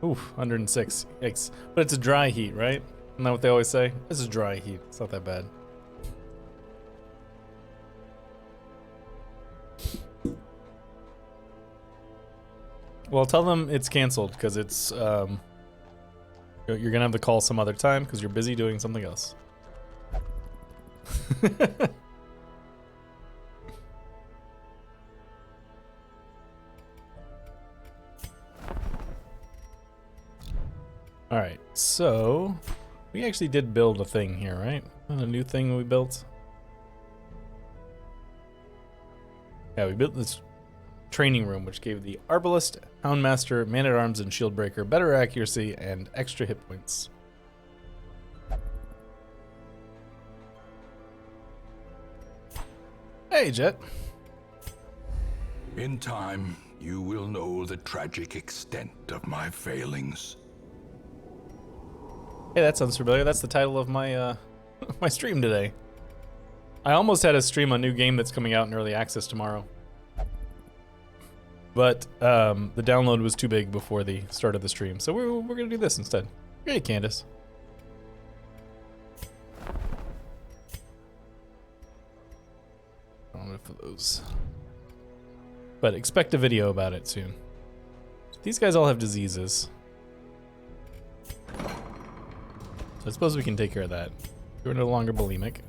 Oof, 106. Yikes. But it's a dry heat, right? Isn't that what they always say? This is dry heat. It's not that bad. Well, tell them it's canceled because it's you're gonna have to call some other time because you're busy doing something else. All right, so we actually did build a thing here, right? A new thing we built. Yeah, we built this training room, which gave the Arbalist, Houndmaster, Man-at-Arms, and Shieldbreaker better accuracy and extra hit points. Hey, Jet. In time, you will know the tragic extent of my failings. Hey, that sounds familiar. That's the title of my my stream today. I almost had a stream a new game that's coming out in early access tomorrow. But the download was too big before the start of the stream, so we're gonna do this instead. Hey, Candace. I don't know for those, but expect a video about it soon. These guys all have diseases, so I suppose we can take care of that. You're no longer bulimic.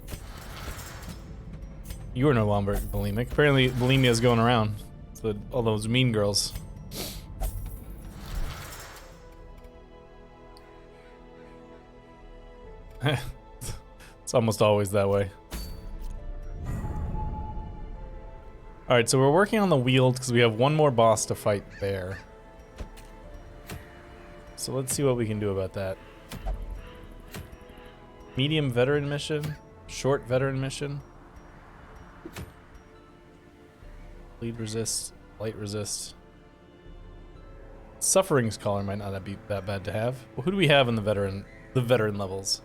You are no longer bulimic. Apparently, bulimia is going around. So all those mean girls. It's almost always that way. Alright, so we're working on the Weald because we have one more boss to fight there. So let's see what we can do about that. Medium veteran mission, short veteran mission. Bleed resist, light resist. Suffering's Collar might not be that bad to have. Well, who do we have in the veteran levels?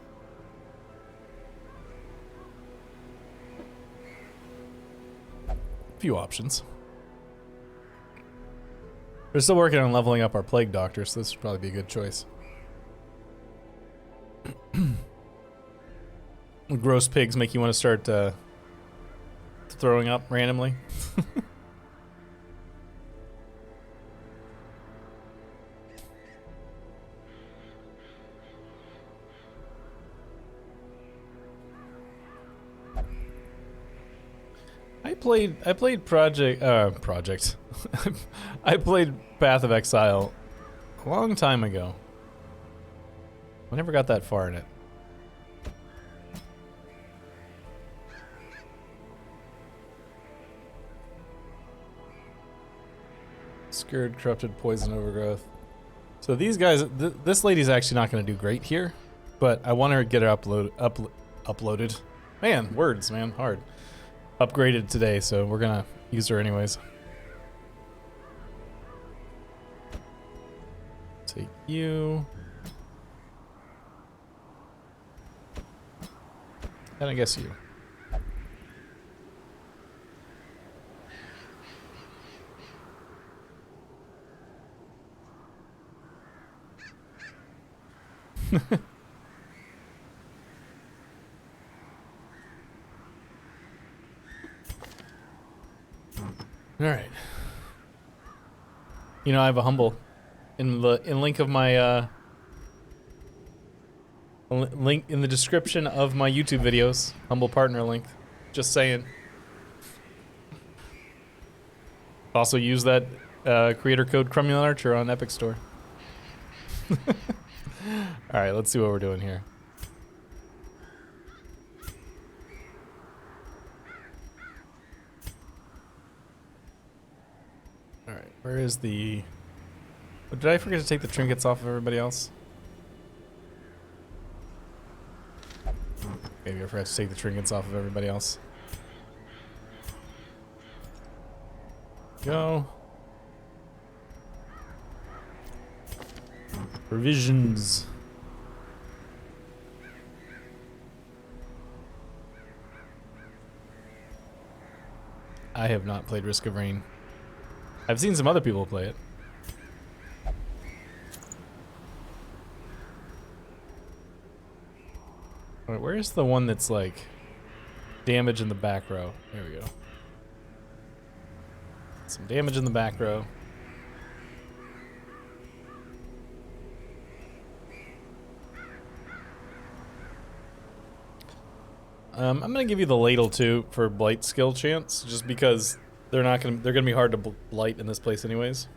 A few options. We're still working on leveling up our Plague Doctor, so this would probably be a good choice. Gross pigs make you want to start throwing up randomly. I played Project. I played Path of Exile a long time ago. I never got that far in it. Scared, corrupted, poison, overgrowth. So these guys, this lady's actually not going to do great here, but I want her to get her uploaded. Man, words, man, hard. Upgraded today, so we're gonna use her anyways. Take you. And I guess you. All right. You know, I have a humble in link of my link in the description of my YouTube videos. Humble partner link. Just saying. Also use that creator code Cromulent Archer on Epic Store. All right, let's see what we're doing here. Alright, where is the... Oh, did I forget to take the trinkets off of everybody else? Maybe I forgot to take the trinkets off of everybody else. Go. Provisions. I have not played Risk of Rain. I've seen some other people play it. Alright, where's the one that's like damage in the back row? There we go. Some damage in the back row. I'm gonna give you the ladle too for blight skill chance, just because they're gonna be hard to blight in this place anyways.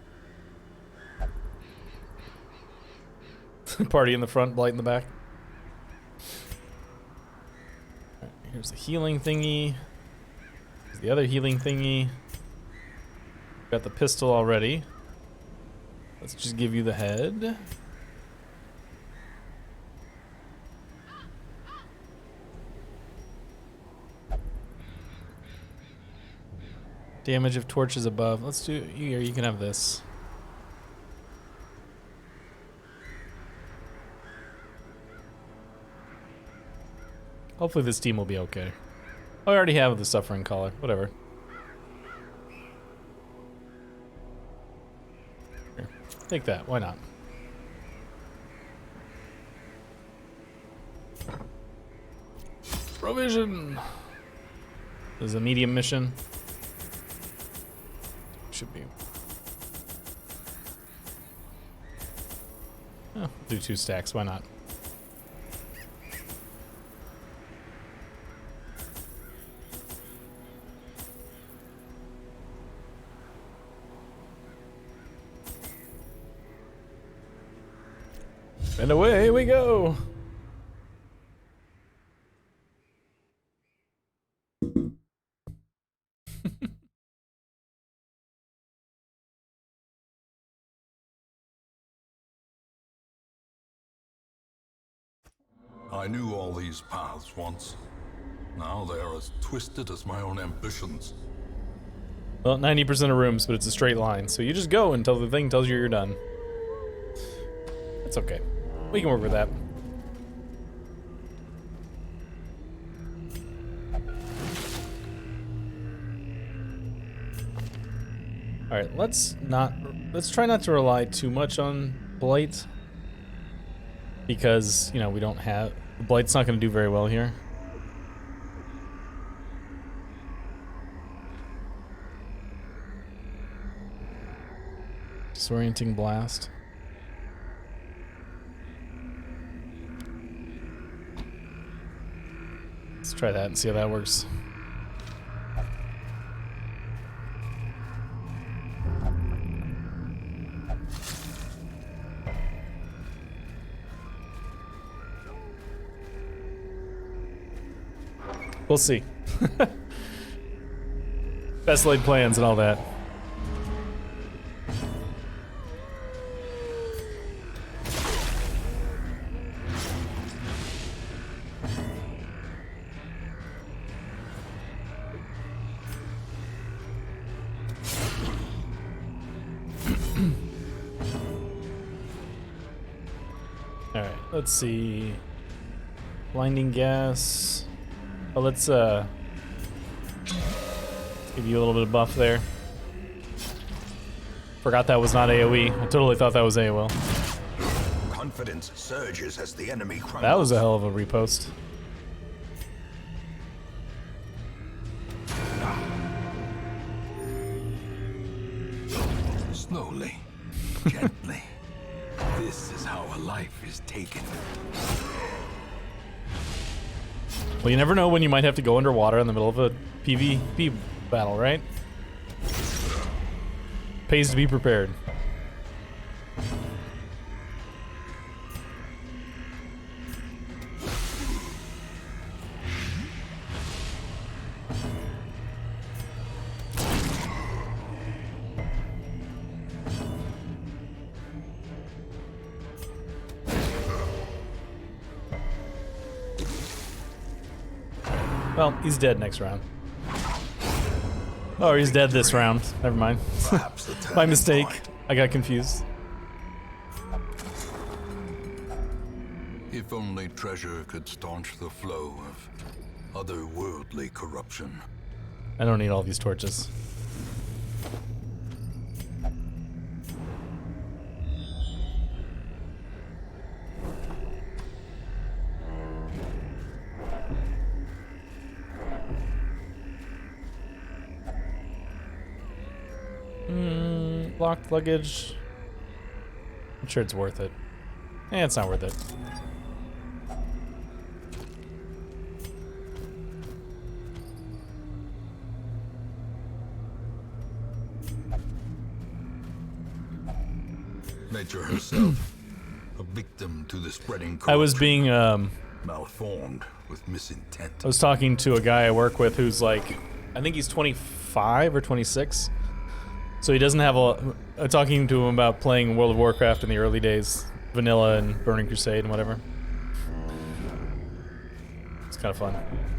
Party in the front, blight in the back. Right, here's the healing thingy. Here's the other healing thingy. Got the pistol already. Let's just give you the head. Damage of torches above. Let's do here. You can have this. Hopefully this team will be okay. Oh, I already have the suffering collar. Whatever. Here, take that. Why not? Provision. This is a medium mission. Should be. Oh, do 2 stacks. Why not? And away we go. I knew all these paths once. Now they are as twisted as my own ambitions. Well, 90% of rooms, but it's a straight line. So you just go until the thing tells you you're done. It's okay. We can work with that. Alright, let's try not to rely too much on Blight. Because, you know, we don't have... Blight's not going to do very well here. Disorienting blast. Let's try that and see how that works. We'll see. Best laid plans and all that. All right, let's see. Blinding gas. Oh, let's give you a little bit of buff there. Forgot that was not AoE. I totally thought that was AOL. Confidence surges as the enemy crumbles. That was a hell of a repost. Slowly, gently. This is how a life is taken. Well, you never know when you might have to go underwater in the middle of a PvP battle, right? Pays to be prepared. Well, he's dead next round. Oh, he's dead this round. Never mind. My mistake. I got confused. If only treasure could staunch the flow of otherworldly corruption. I don't need all these torches. Locked luggage. I'm sure it's worth it. It's not worth it. Nature herself, a victim to the spreading corruption. I was being, malformed with misintent. I was talking to a guy I work with who's like, I think he's 25 or 26. So he doesn't have talking to him about playing World of Warcraft in the early days, vanilla and Burning Crusade and whatever. It's kind of fun.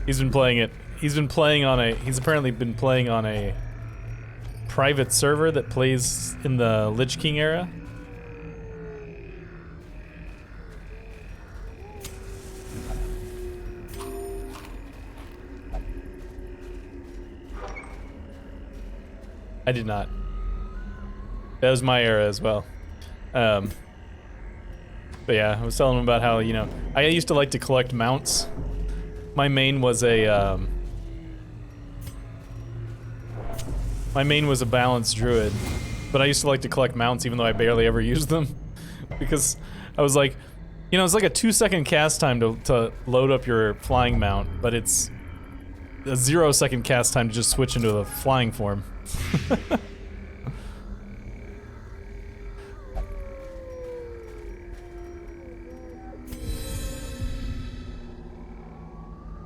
He's been playing it. He's apparently been playing on a private server that plays in the Lich King era. I did not. That was my era as well. But yeah, I was telling him about how, you know, I used to like to collect mounts. My main was a balanced druid, but I used to like to collect mounts even though I barely ever used them. Because I was like, you know, it's like a 2-second cast time to load up your flying mount, but it's a 0-second cast time to just switch into the flying form.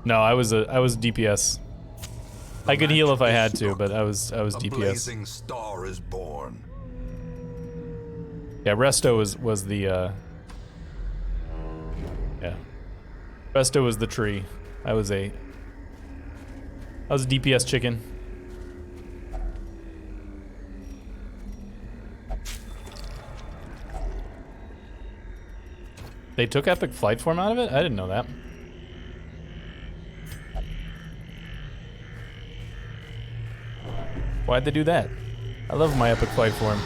No, I was DPS. I could heal if I had to, but I was DPS. A blazing star is born. Yeah, Resto was the yeah. Resto was the tree. I was a DPS chicken. They took epic flight form out of it? I didn't know that. Why'd they do that? I love my epic flight form.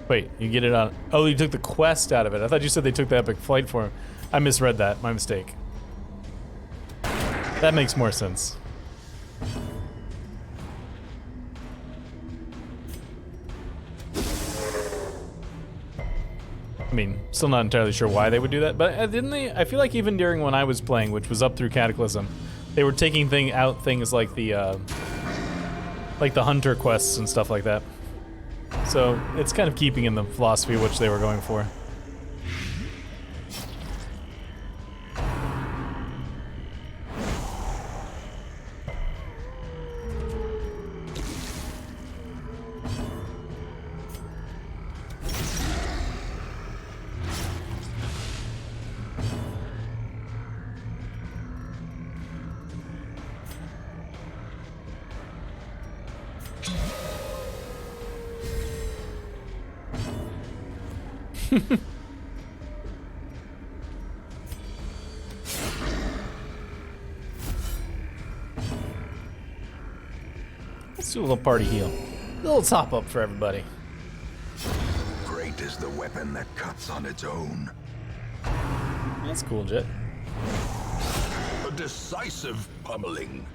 Wait, you get it on... Oh, you took the quest out of it. I thought you said they took the epic flight form. I misread that. My mistake. That makes more sense. I mean, still not entirely sure why they would do that, but didn't they? I feel like even during when I was playing, which was up through Cataclysm, they were taking things like the hunter quests and stuff like that. So it's kind of keeping in the philosophy which they were going for. Let's do a little party heal. A little top up for everybody. Great is the weapon that cuts on its own. That's cool, Jet. A decisive pummeling.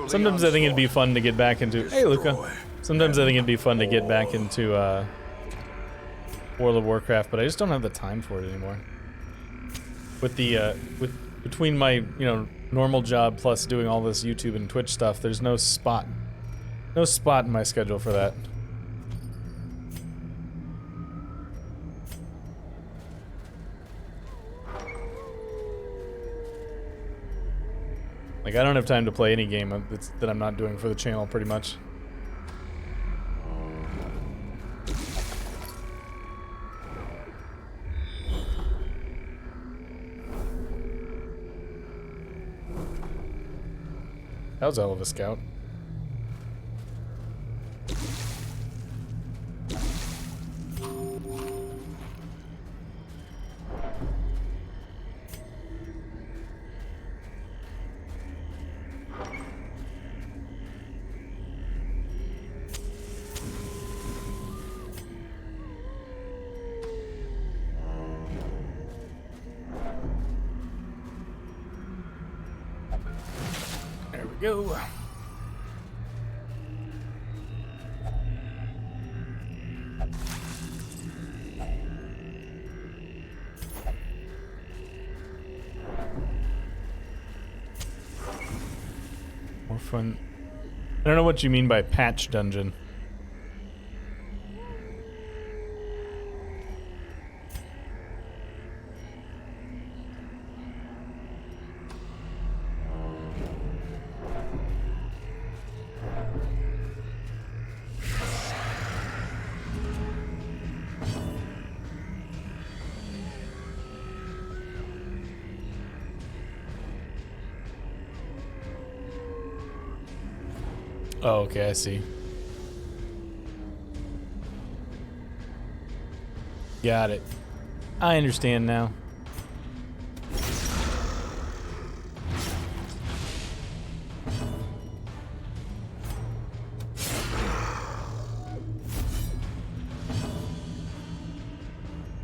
Sometimes I think it'd be fun to get back into... Hey, Luca. Sometimes I think it'd be fun to get back into World of Warcraft, but I just don't have the time for it anymore. With the between my normal job plus doing all this YouTube and Twitch stuff, there's no spot in my schedule for that. Like, I don't have time to play any game that I'm not doing for the channel, pretty much. That was a hell of a scout. go. More fun. I don't know what you mean by patch dungeon. Oh, okay, I see. Got it. I understand now.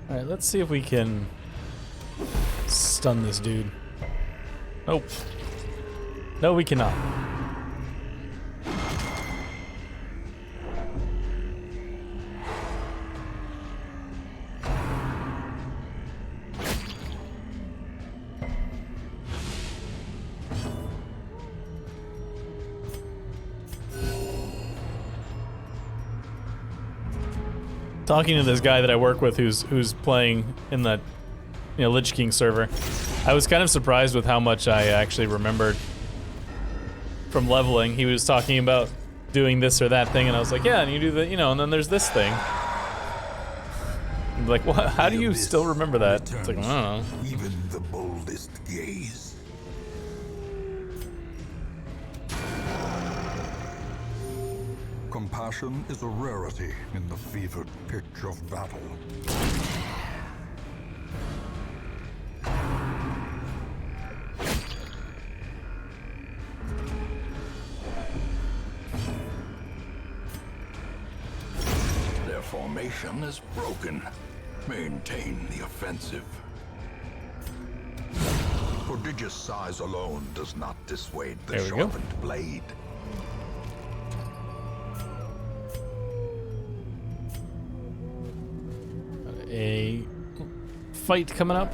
Alright, let's see if we can stun this dude. Nope. No, we cannot. Talking to this guy that I work with who's playing in the Lich King server, I was kind of surprised with how much I actually remembered from leveling. He was talking about doing this or that thing, and I was like, yeah, and you do the, and then there's this thing. I'm like, what? How do you still remember that? It's like, I don't know. Even the boldest gaze. Compassion is a rarity in the fevered pitch of battle. Their formation is broken. Maintain the offensive. Prodigious size alone does not dissuade the sharpened blade. A fight coming up.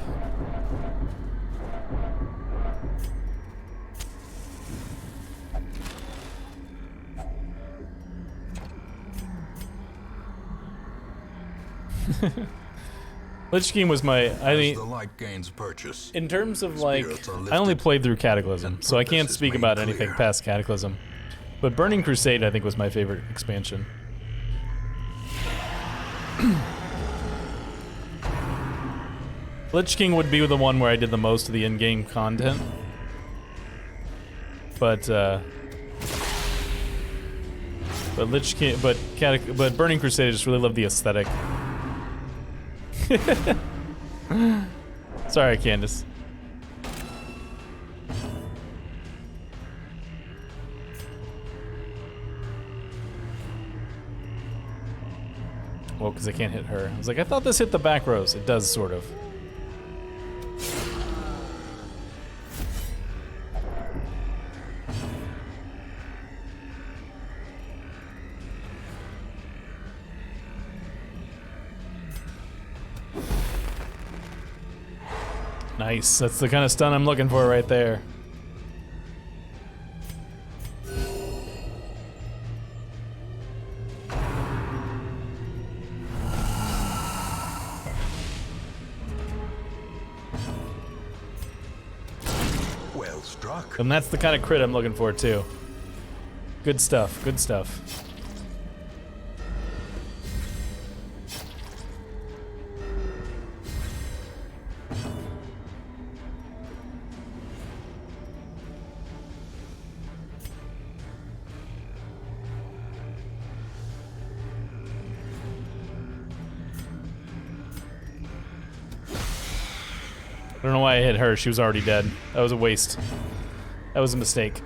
Lich King was my, I mean, the light gains purchase, in terms of like, I only played through Cataclysm, so I can't speak about anything past Cataclysm. But Burning Crusade, I think, was my favorite expansion. Lich King would be the one where I did the most of the in-game content. But Lich King, but Burning Crusade, I just really love the aesthetic. Sorry, Candace. Well, because I can't hit her. I was like, I thought this hit the back rows. It does, sort of. Nice. That's the kind of stun I'm looking for right there. Well struck. And that's the kind of crit I'm looking for too. Good stuff. Good stuff. I don't know why I hit her. She was already dead. That was a waste. That was a mistake.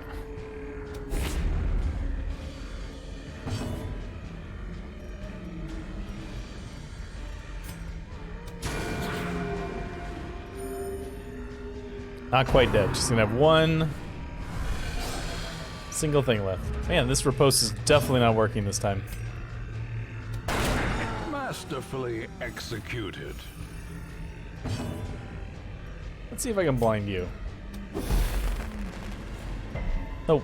Not quite dead. She's gonna have one Single thing left. Man, this riposte is definitely not working this time. Masterfully executed. Let's see if I can blind you. Oh.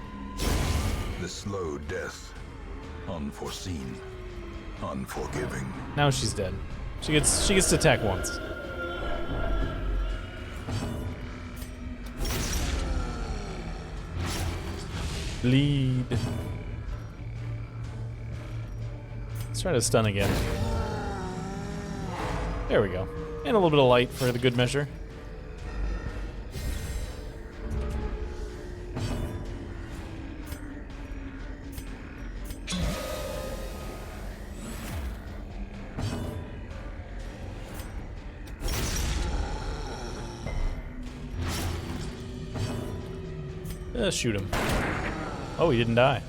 The slow death. Unforeseen. Unforgiving. Now she's dead. She gets to attack once. Bleed. Let's try to stun again. There we go. And a little bit of light for the good measure. Shoot him. Oh, he didn't die.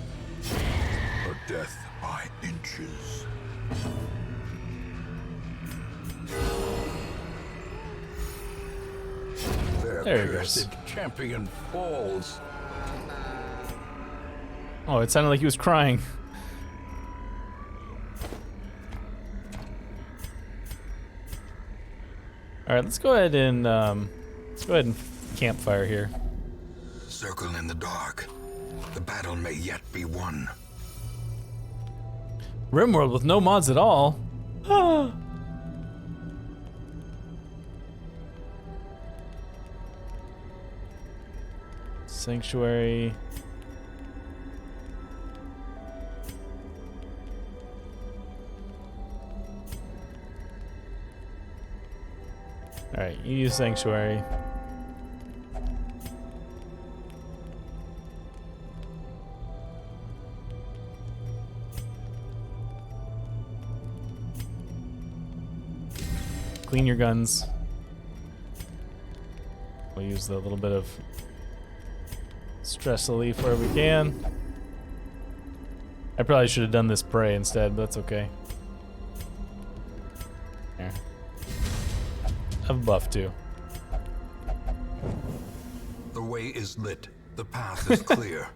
A death by inches. There he goes. Champion falls. Oh, it sounded like he was crying. All right, let's go ahead and campfire here. Circle in the dark. The battle may yet be won. RimWorld with no mods at all. Sanctuary. All right, you use Sanctuary. Clean your guns. We'll use the little bit of stress relief where we can. I probably should have done this prey instead, but that's okay. Here. I have a buff too. The way is lit. The path is clear.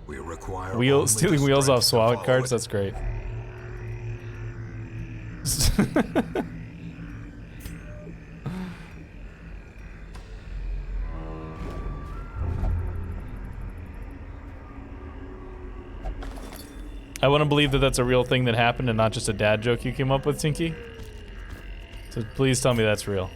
We require Stealing only the wheels off strength to SWAT cards, follow that's great. I want to believe that that's a real thing that happened and not just a dad joke you came up with, Tinky. So please tell me that's real.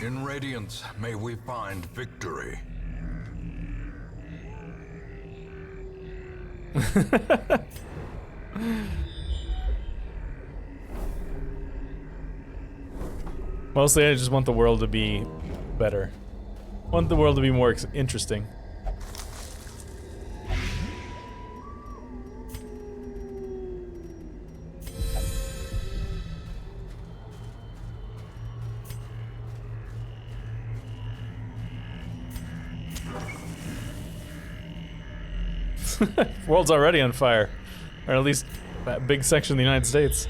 it. In Radiance, may we find victory. Mostly I just want the world to be better. Want the world to be more interesting. World's already on fire. Or at least that big section of the United States.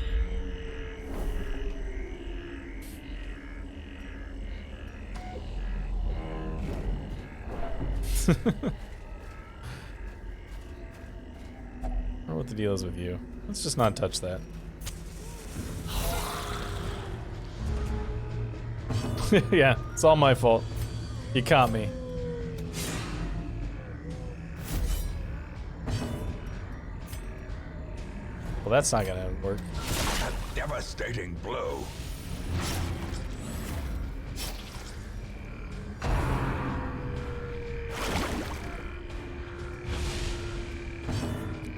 I wonder what the deal is with you. Let's just not touch that. Yeah, it's all my fault. You caught me. Well, that's not gonna work. A devastating blow.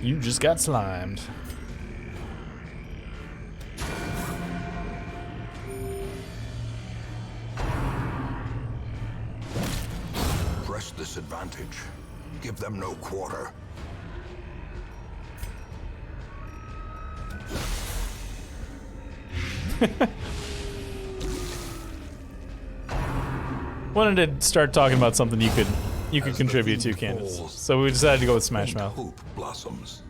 You just got slimed. Press this advantage. Give them no quarter. Wanted to start talking about something you could contribute to, Candace. So we decided to go with Smash Mouth. Hope blossoms.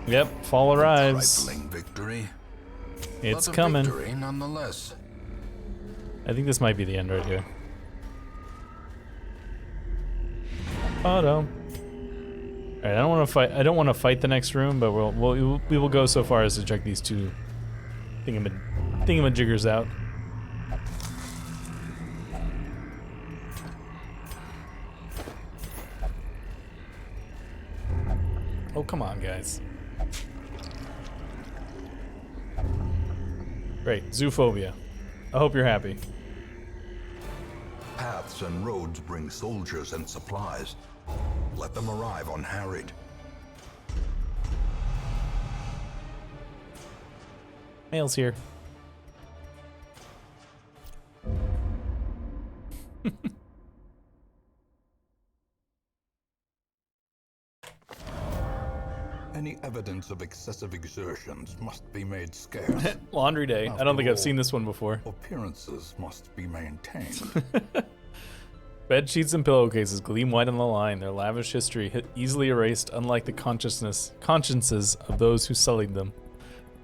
Yep, fall arrives. Trifling victory. It's But a coming. victory nonetheless. I think this might be the end right here. Oh no. Alright, I don't want to fight. I don't want to fight the next room, but we will go so far as to check these two thingamajiggers out. Oh, come on, guys. Great, zoophobia. I hope you're happy. Paths and roads bring soldiers and supplies. Let them arrive unharried. Mail's here. Any evidence of excessive exertions must be made scarce. Laundry day. I don't think I've seen this one before. Appearances must be maintained. Bed sheets and pillowcases gleam white on the line, their lavish history easily erased, unlike the consciences of those who sullied them.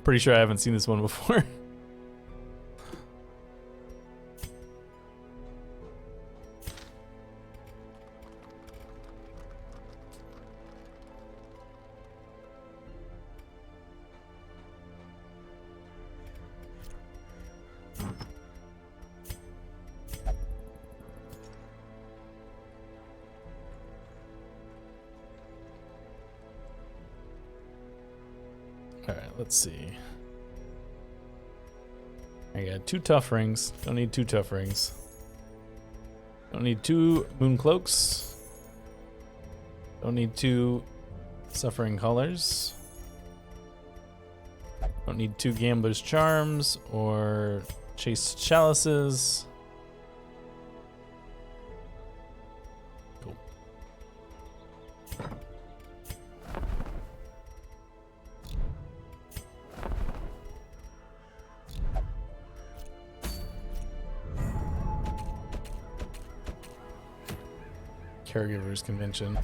Pretty sure I haven't seen this one before. Alright, let's see. I got 2 tough rings. Don't need 2 tough rings. Don't need 2 moon cloaks. Don't need 2 suffering colors. Don't need 2 gambler's charms or chaste chalices. Cool. Caregivers convention.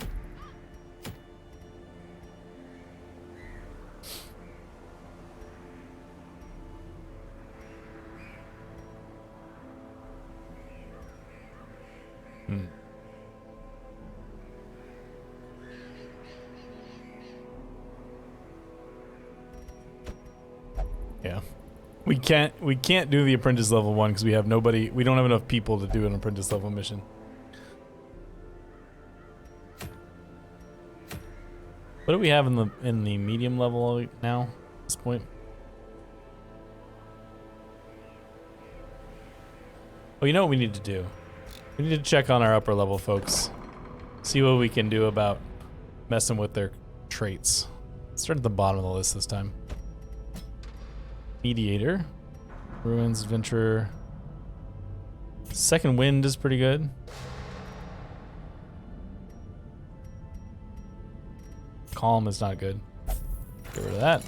Yeah. We can't do the apprentice level 1 because we have nobody, we don't have enough people to do an apprentice level mission. What do we have in the medium level now at this point? Well, you know what we need to do? We need to check on our upper level folks. See what we can do about messing with their traits. Let's start at the bottom of the list this time. Mediator. Ruins, Adventurer. Second Wind is pretty good. Calm is not good. Get rid of that.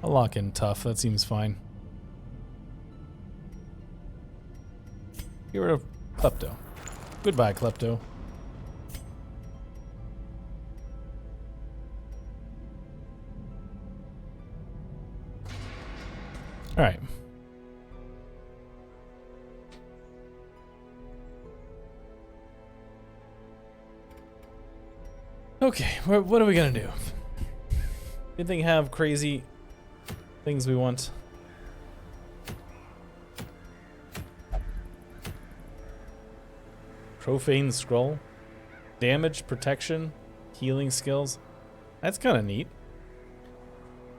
I'll lock in tough. That seems fine. Get rid of Klepto. Goodbye, Klepto. All right. Okay, what are we gonna do? Anything have crazy things we want? Profane scroll, damage, protection, healing skills. That's kind of neat.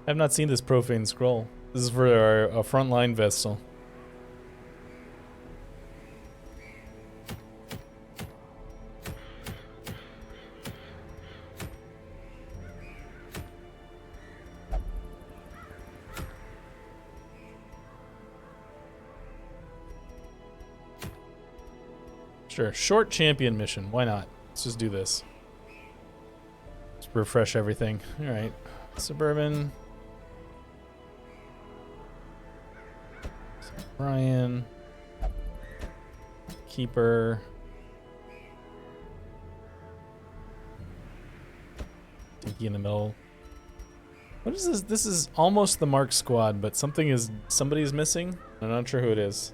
I've not seen this profane scroll. This is for our frontline Vestal. Sure, short champion mission. Why not? Let's just do this. Just refresh everything. All right. Suburban. Brian. Keeper. Dinky in the middle. What is this? This is almost the Mark squad, but somebody is missing. I'm not sure who it is.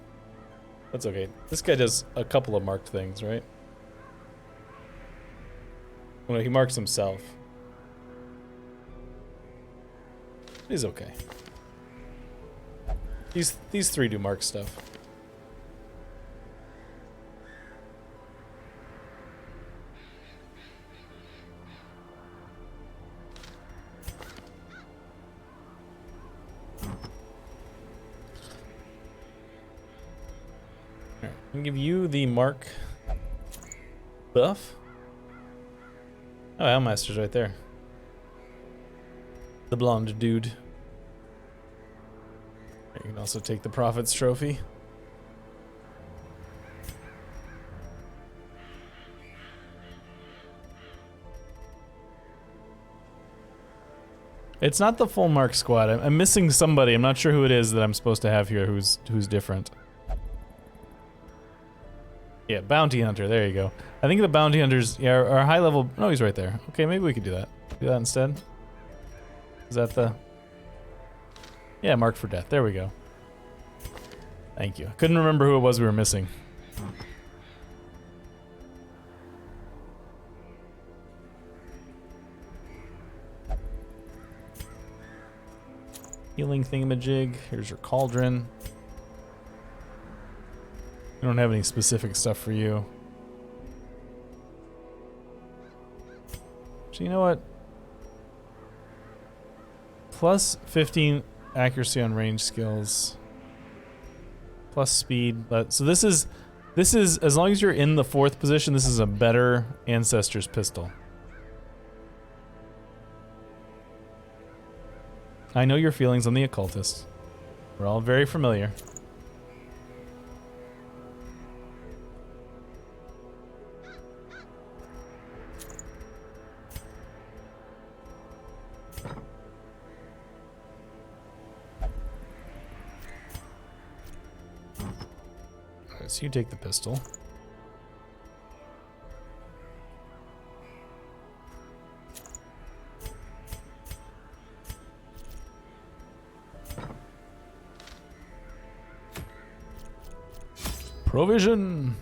That's okay. This guy does a couple of marked things, right? Well, no, he marks himself. He's okay. These three do mark stuff. Alright, I'm gonna give you the mark buff. Oh, Elmaster's right there. The blonde dude. You can also take the Prophet's Trophy. It's not the full Mark squad. I'm missing somebody. I'm not sure who it is that I'm supposed to have here who's different. Yeah, Bounty Hunter. There you go. I think the Bounty Hunters are high level. No, he's right there. Okay, maybe we could do that. Do that instead. Is that the... Yeah, Mark for Death. There we go. Thank you. I couldn't remember who it was we were missing. Healing thingamajig. Here's your cauldron. I don't have any specific stuff for you. So you know what? Plus 15 accuracy on range skills. Plus speed. So this is as long as you're in the 4th position, this is a better Ancestor's pistol. I know your feelings on the occultist. We're all very familiar. Alright, so you take the pistol. Provision.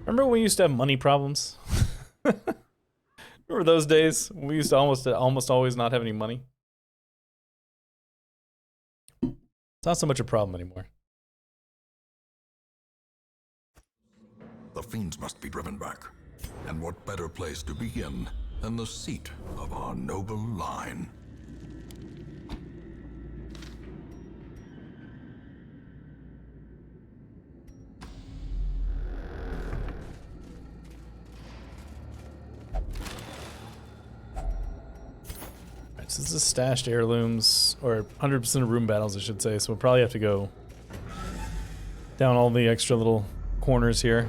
Remember when we used to have money problems? Remember those days? We used to almost always not have any money. It's not so much a problem anymore. The fiends must be driven back. And what better place to begin than the seat of our noble line? Alright, so this is stashed heirlooms, or 100% of room battles, I should say, so we'll probably have to go down all the extra little corners here.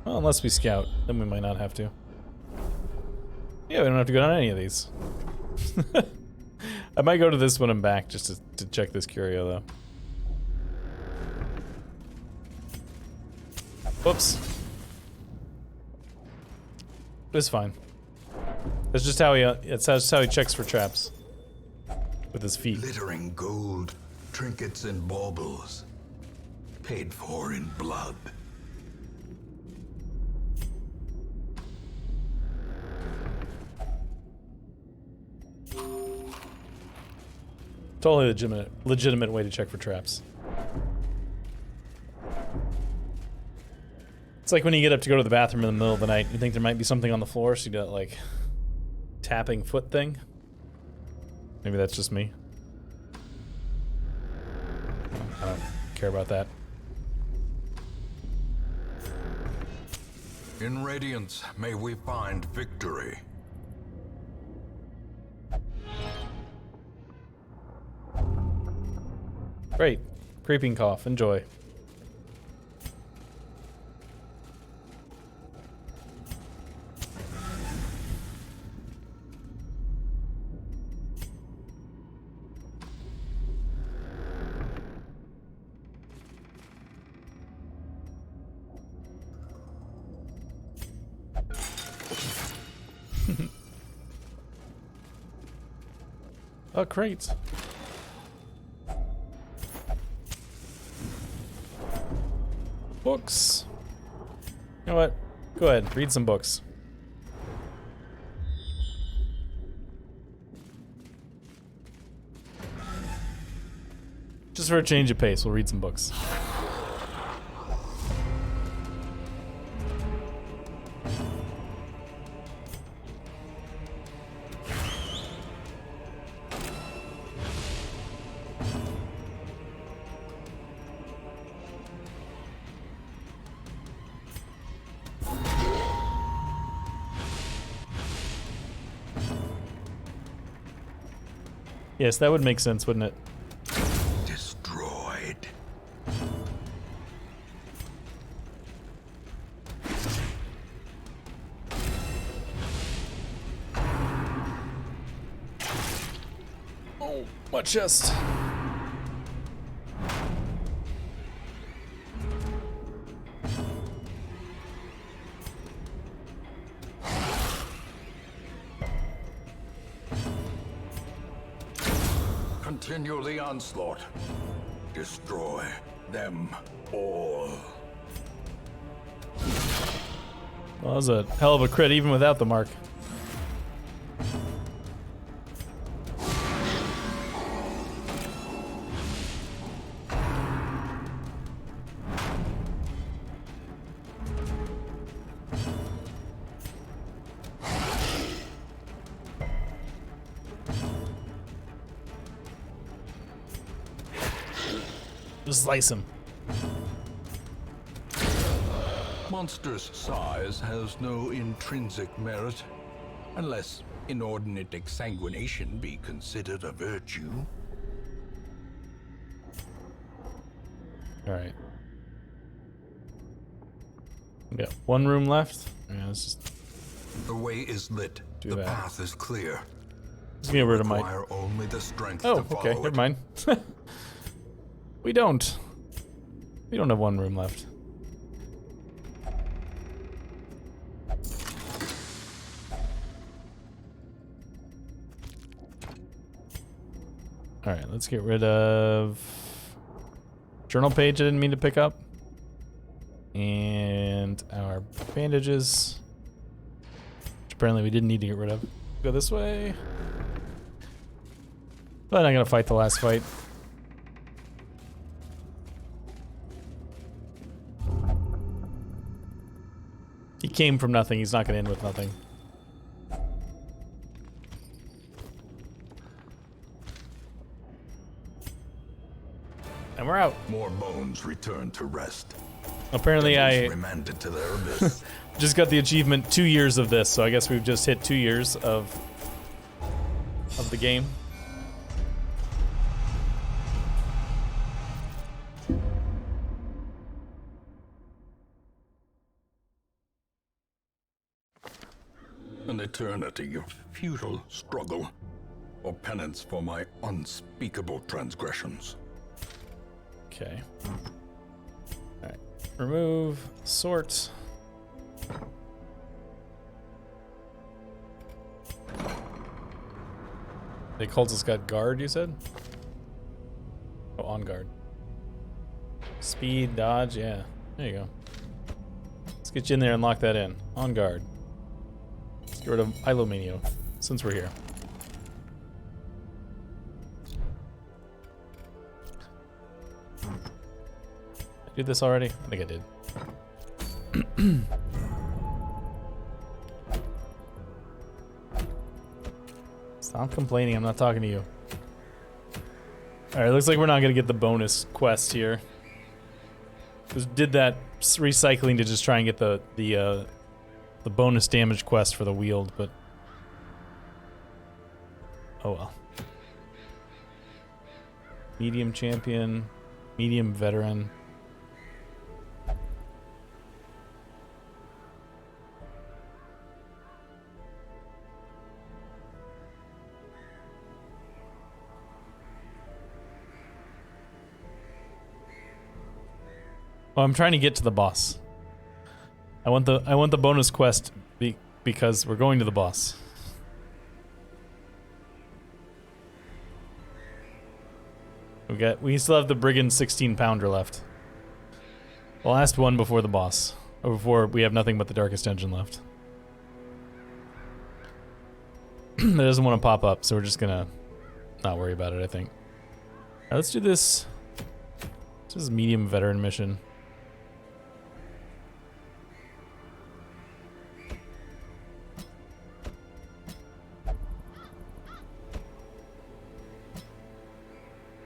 Well, unless we scout, then we might not have to. Yeah, we don't have to go down any of these. I might go to this when I'm back, just to check this curio, though. Whoops. It's fine. That's just how it's just how he checks for traps. With his feet. Glittering gold, trinkets and baubles, paid for in blood. Totally legitimate way to check for traps. It's like when you get up to go to the bathroom in the middle of the night, you think there might be something on the floor, so you do that, like, tapping foot thing. Maybe that's just me. I don't care about that. In Radiance, may we find victory. Great. Creeping cough. Enjoy. Oh, crates. Books. You know what? Go ahead, read some books. Just for a change of pace, we'll read some books. Yes, that would make sense, wouldn't it? Destroyed. Oh, my chest. Continue the onslaught. Destroy them all. Well, that was a hell of a crit even without the mark. Just slice him. Monster's size has no intrinsic merit, unless inordinate exsanguination be considered a virtue. Alright. We got one room left. Yeah, let's just The way is lit. Do The that. path is clear. get rid of my... Require only the strength Oh, to follow okay, it. never mind. We don't. We don't have one room left. Alright, let's get rid of... Journal page I didn't mean to pick up. And our bandages. Which apparently we didn't need to get rid of. Go this way. But I'm not gonna fight the last fight. He came from nothing, he's not gonna end with nothing. And we're out. More bones return to rest. Apparently Devils I remanded to their abyss. just got the achievement 2 years of this, so I guess we've just hit 2 years of the game. An eternity of futile struggle, or penance for my unspeakable transgressions. Okay. Alright. Remove, sort. The cultist got guard, you said? Oh, on guard. Speed, dodge, yeah. There you go. Let's get you in there and lock that in. On guard. Let's get rid of Ilomania, since we're here. I did this already? I think I did. Stop complaining, I'm not talking to you. Alright, looks like we're not gonna get the bonus quest here. Just did that recycling to just try and get the the bonus damage quest for the wield, but oh well. Medium champion, medium veteran. Oh, I'm trying to get to the boss. I want the bonus quest because we're going to the boss. We still have the brigand 16-pounder left. The last one before the boss. Or before we have nothing but the darkest engine left. That doesn't want to pop up, so we're just gonna not worry about it, I think. Alright, let's do this. This is medium veteran mission.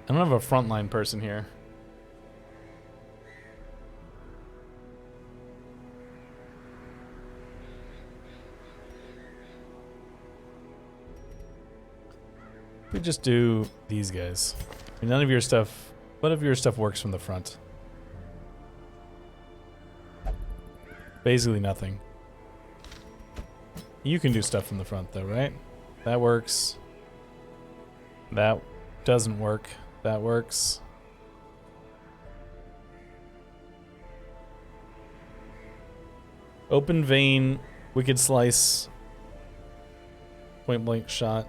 I don't have a frontline person here. We just do these guys. I mean, none of your stuff works from the front. Basically nothing. You can do stuff from the front though, right? That works. That doesn't work. That works. Open vein, wicked slice, point blank shot.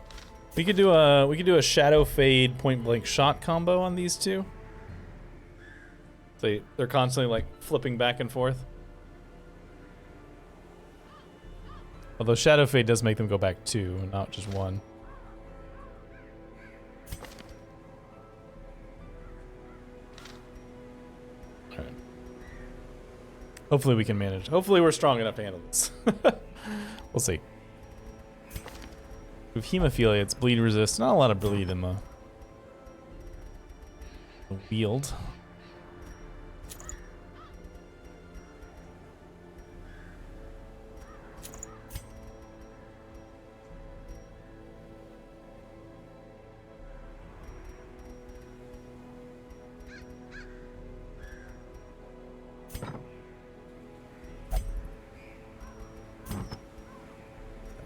We could do a shadow fade point blank shot combo on these two. They're constantly like flipping back and forth. Although shadow fade does make them go back 2, not just 1. Alright. Hopefully we can manage. Hopefully we're strong enough to handle this. We'll see. With hemophilia, it's bleed resist. Not a lot of bleed in the wield.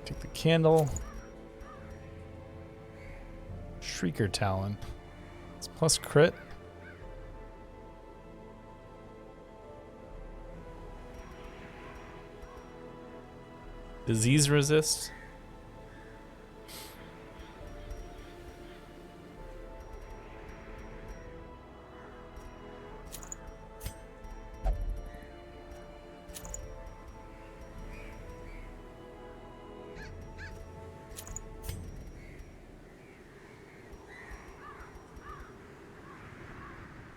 Take the candle. Shrieker Talon. It's plus crit. Disease resist.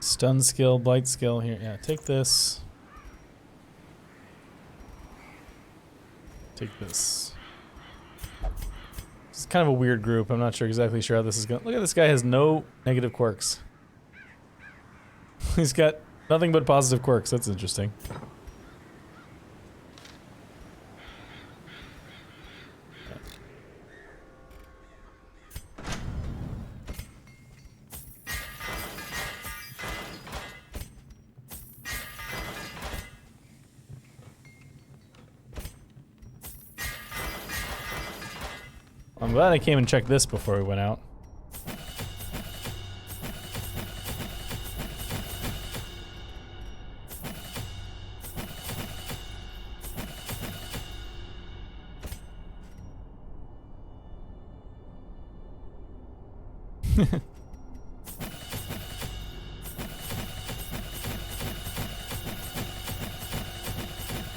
Stun skill, blight skill here. Yeah, take this. Take this. It's kind of a weird group. I'm not exactly sure how this is going. Look at this guy has no negative quirks. He's got nothing but positive quirks. That's interesting. I'm glad I came and checked this before we went out.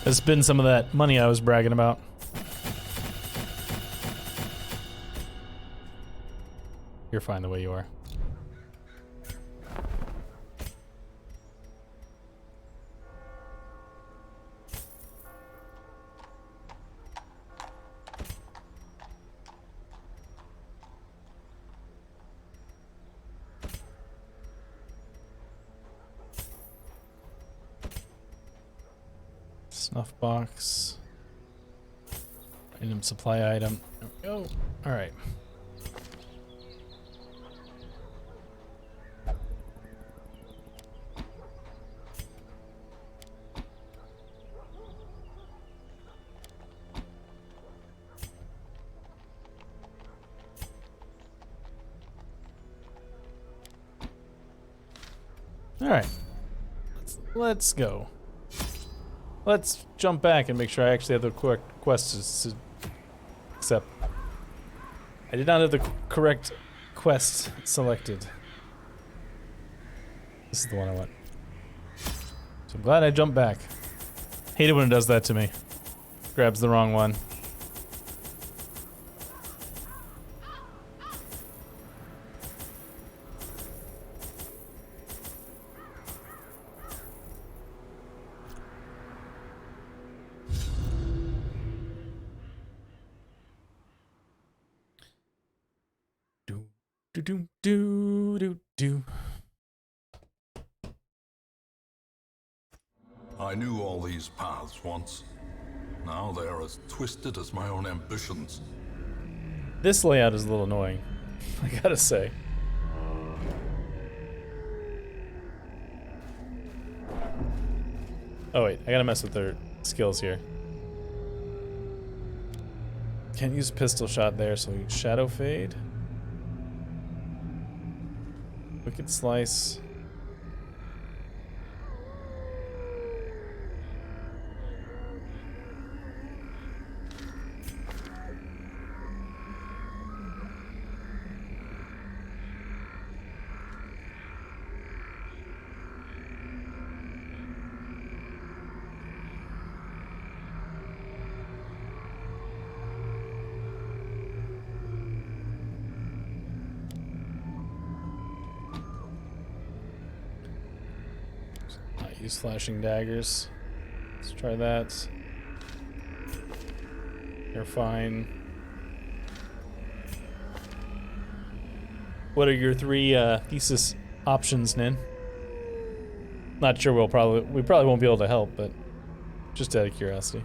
It's been some of that money I was bragging about. You're fine the way you are. Snuff box. Random supply item. There we go. Alright. Alright. Let's go. Let's jump back and make sure I actually have the correct quests to accept. I did not have the correct quest selected. This is the one I want. So I'm glad I jumped back. Hate it when it does that to me. Grabs the wrong one. Do. I knew all these paths once. Now they are as twisted as my own ambitions. This layout is a little annoying, I gotta say. Oh wait, I gotta mess with their skills here. Can't use pistol shot there, so we use shadow fade. Wicked slice. Use flashing daggers. Let's try that. You're fine. What are your three thesis options, Nin? Not sure we probably won't be able to help, but just out of curiosity.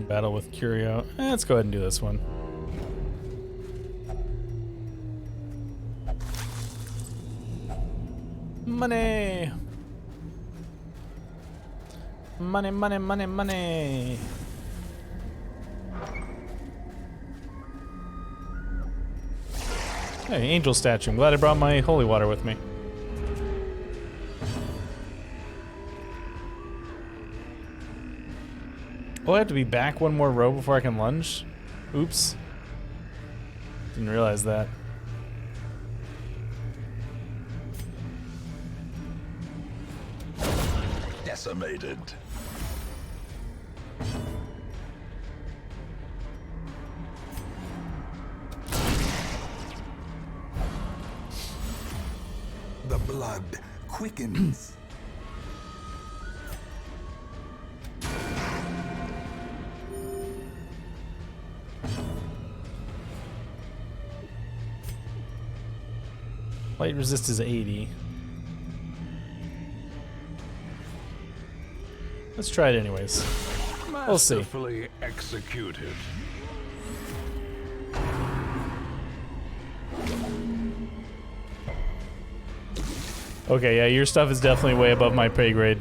Battle with Curio. Let's go ahead and do this one. Money! Money, money, money, money! Hey, angel statue. I'm glad I brought my holy water with me. Oh, I have to be back one more row before I can lunge? Oops. Didn't realize that. Decimated. The blood quickens. Light resist is 80. Let's try it anyways. We'll see. Masterfully executed. Okay, yeah, your stuff is definitely way above my pay grade.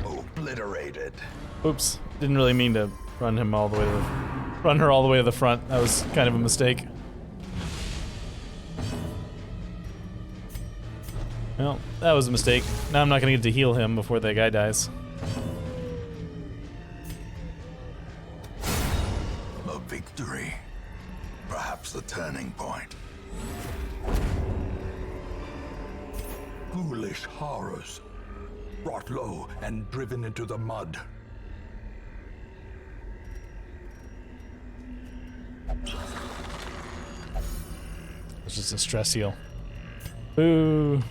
Obliterated. Oops, didn't really mean to run her all the way to the front. That was kind of a mistake. Well, that was a mistake. Now I'm not gonna get to heal him before that guy dies. A victory. Perhaps the turning point. Foolish horrors. Brought low and driven into the mud. It's just a stress heal. Boo.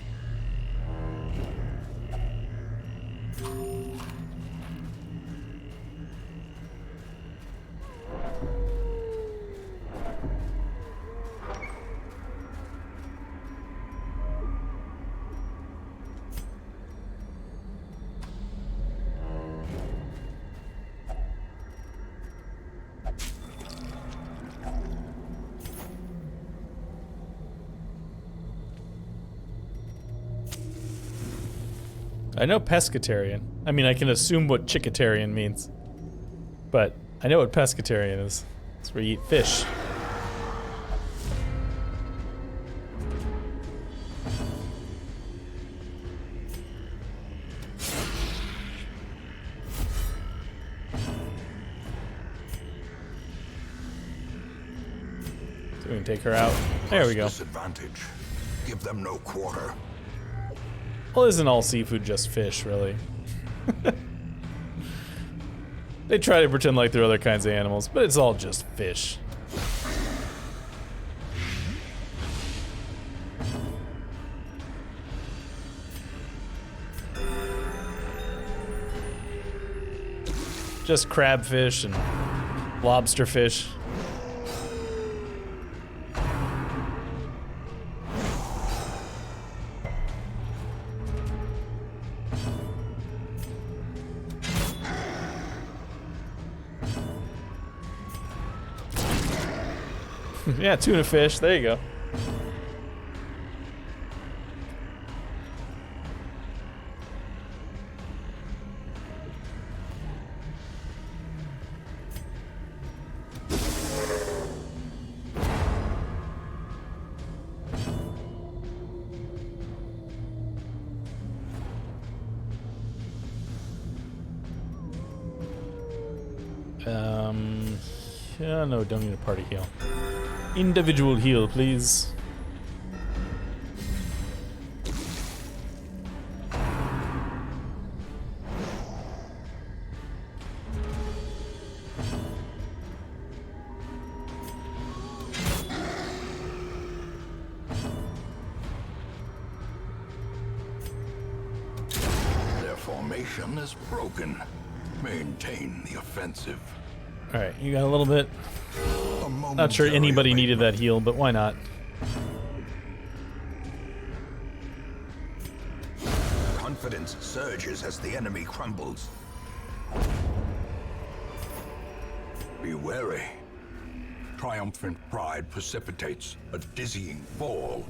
I know pescatarian. I mean, I can assume what chickatarian means. But I know what pescatarian is. It's where you eat fish. So we can take her out. There we go. Disadvantage. Give them no quarter. Well, isn't all seafood just fish, really? They try to pretend like they're other kinds of animals, but it's all just fish. Just crabfish and lobsterfish. Yeah, tuna fish. There you go. Yeah, no, don't need a party heal. Individual heal, please. Their formation is broken. Maintain the offensive. Alright, you got a little bit. A Not sure momentary anybody needed awakening. that heal, but why not? Confidence surges as the enemy crumbles. Be wary. Triumphant pride precipitates a dizzying fall.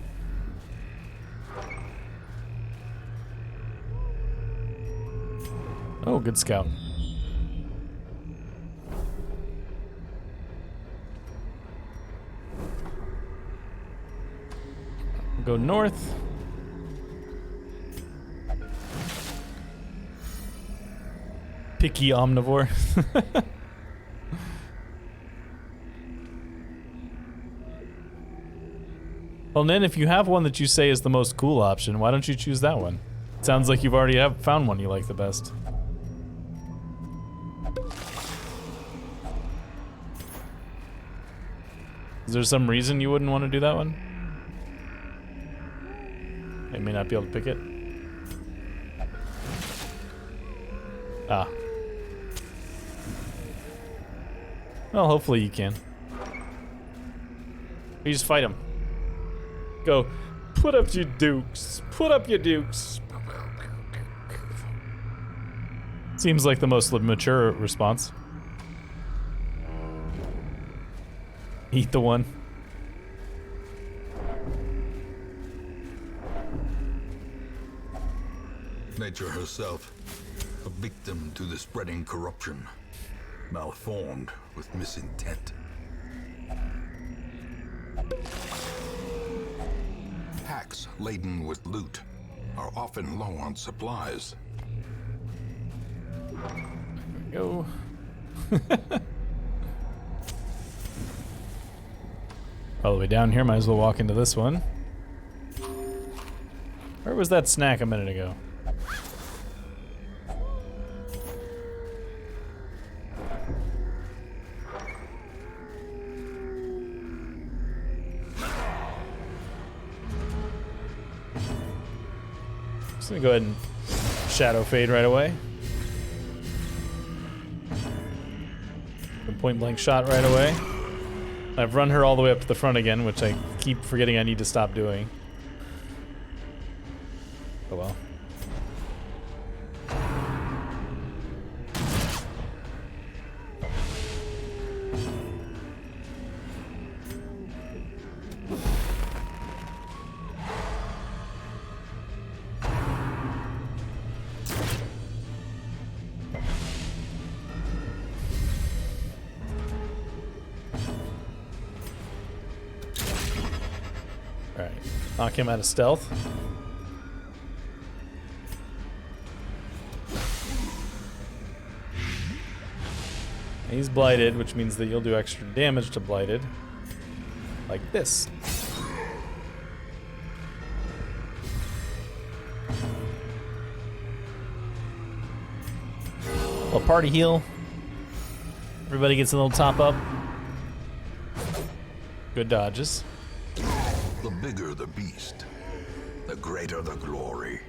Oh, good scout. Go north. Picky omnivore. Well, Nin, if you have one that you say is the most cool option, why don't you choose that one? Sounds like you've already found one you like the best. Is there some reason you wouldn't want to do that one? I may not be able to pick it. Ah. Well, hopefully you can. You just fight him. Go, put up your dukes. Put up your dukes. Seems like the most mature response. Eat the one. Nature herself, a victim to the spreading corruption, malformed with misintent. Packs laden with loot, are often low on supplies. Go. All the way down here, might as well walk into this one. Where was that snack a minute ago? Just gonna go ahead and shadow fade right away. Point blank shot right away. I've run her all the way up to the front again, which I keep forgetting I need to stop doing. Oh well. Alright, knock him out of stealth. He's blighted, which means that you'll do extra damage to blighted. Like this. A party heal. Everybody gets a little top up. Good dodges. The bigger the beast, the greater the glory.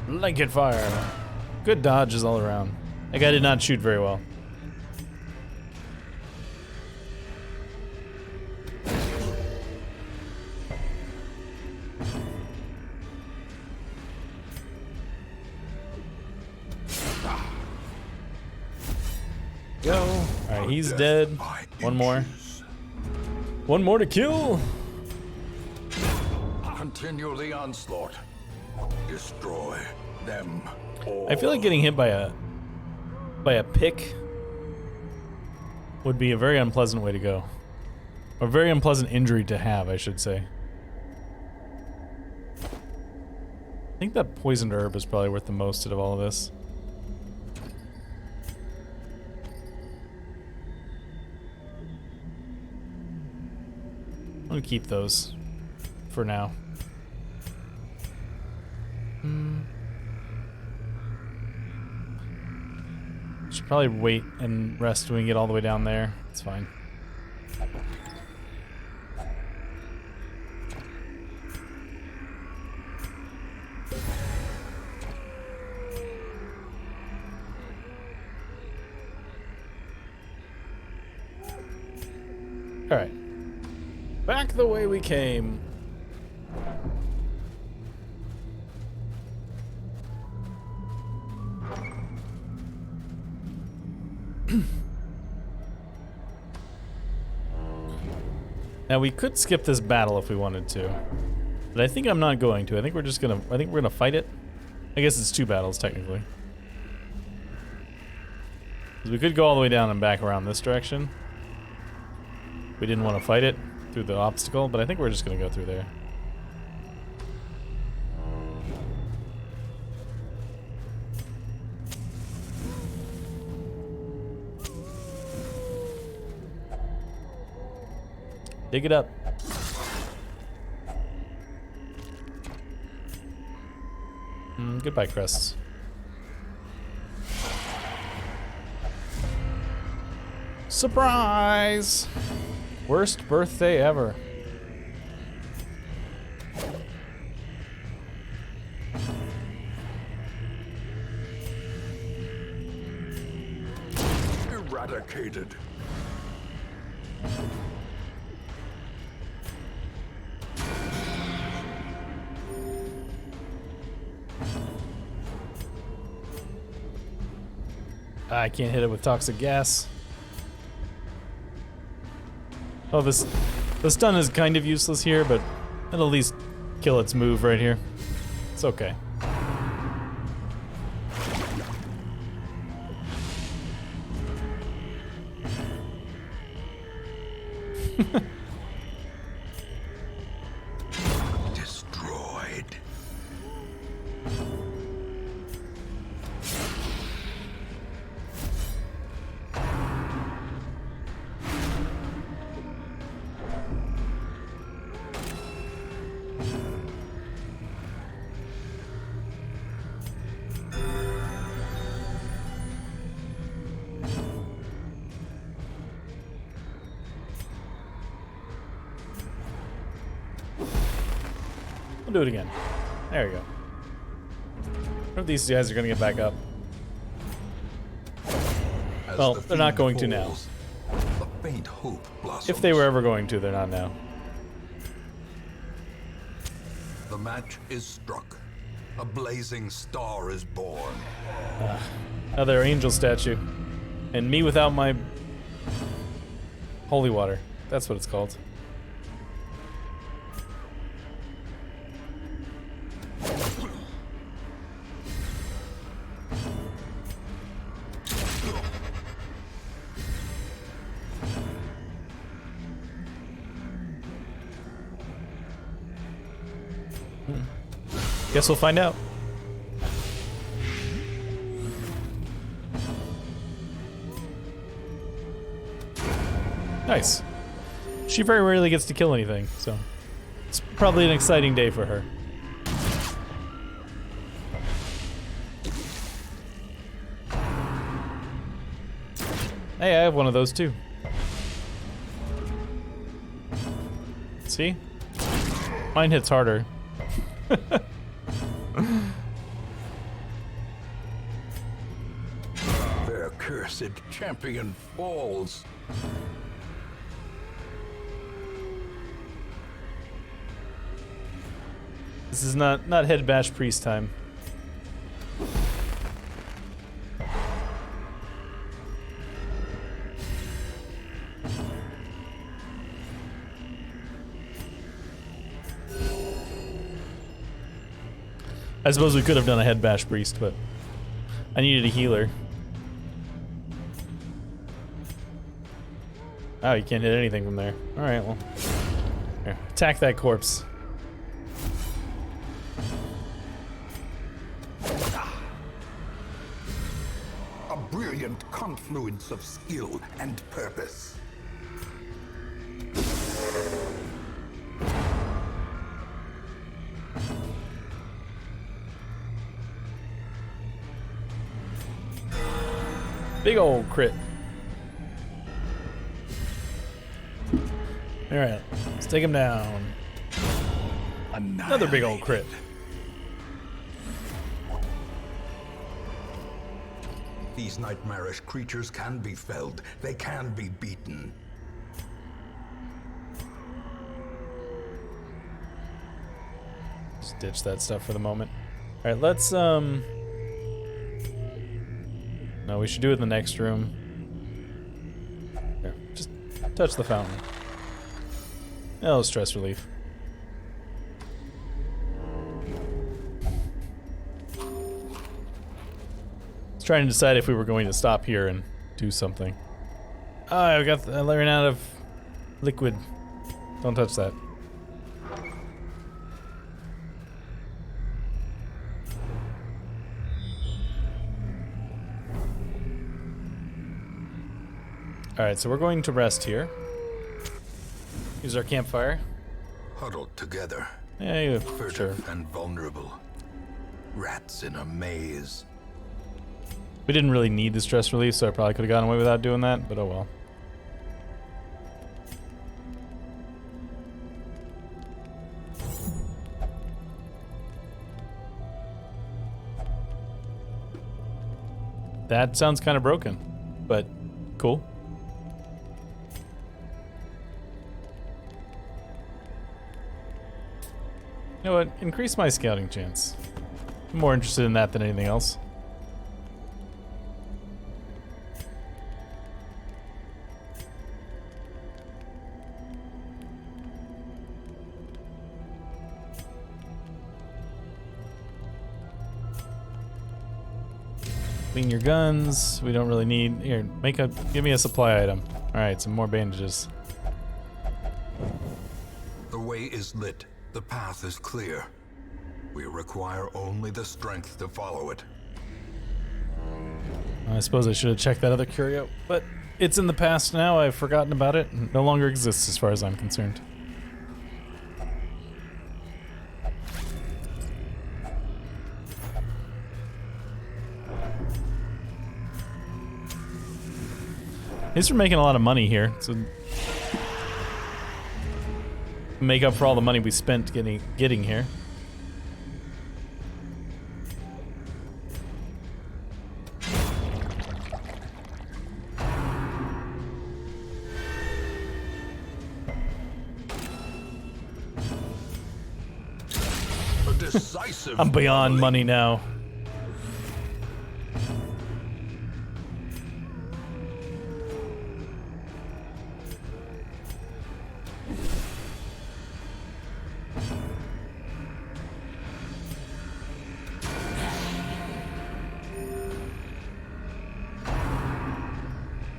Blanket fire. Good dodges all around. That guy did not shoot very well. Go. Alright, he's dead. One more. One more to kill. Continue the onslaught. Destroy them all. I feel like getting hit by a pick would be a very unpleasant way to go. A very unpleasant injury to have, I should say. I think that poisoned herb is probably worth the most out of all of this. I'm gonna keep those for now. Should probably wait and rest when we get all the way down there. It's fine. All right. Back the way we came. Now we could skip this battle if we wanted to, but I think I'm not going to. I think we're gonna fight it. I guess it's two battles technically. 'Cause we could go all the way down and back around this direction. We didn't want to fight it through the obstacle, but I think we're just gonna go through there. Dig it up. Goodbye, crests. Surprise! Worst birthday ever. Eradicated. I can't hit it with toxic gas. Oh, the stun is kind of useless here, but it'll at least kill its move right here. It's okay. Destroyed. We'll do it again. There we go. I hope these guys are gonna get back up. As Well, the they're not fiend going to now. falls, a faint hope blossoms. If they were ever going to, they're not now. The match is struck. A blazing star is born. Another angel statue. And me without my holy water. That's what it's called. Guess we'll find out. Nice. She very rarely gets to kill anything, so it's probably an exciting day for her. Hey, I have one of those too. See? Mine hits harder. Their cursed champion falls. This is not head bash priest time. I suppose we could have done a head bash priest, but I needed a healer. Oh, you can't hit anything from there. Alright, well. Here, attack that corpse. A brilliant confluence of skill and purpose. Big old crit. Alright, let's take him down. Another big old crit. These nightmarish creatures can be felled. They can be beaten. Just ditch that stuff for the moment. Alright, let's no, we should do it in the next room. Here, just touch the fountain. Oh, stress relief. I was trying to decide if we were going to stop here and do something. Oh, I ran out of liquid. Don't touch that. Alright, so we're going to rest here. Use our campfire. Huddled together. Yeah, sure. Furtive and vulnerable. Rats in a maze. We didn't really need the stress relief, so I probably could have gotten away without doing that, but oh well. That sounds kind of broken, but cool. You know what? Increase my scouting chance. I'm more interested in that than anything else. Clean your guns. We don't really need. Here, give me a supply item. All right, some more bandages. The way is lit. The path is clear. We require only the strength to follow it. I suppose I should have checked that other curio, but it's in the past now. I've forgotten about it. It no longer exists as far as I'm concerned. At least we're making a lot of money here, so make up for all the money we spent getting here. A decisive I'm beyond volley. money now.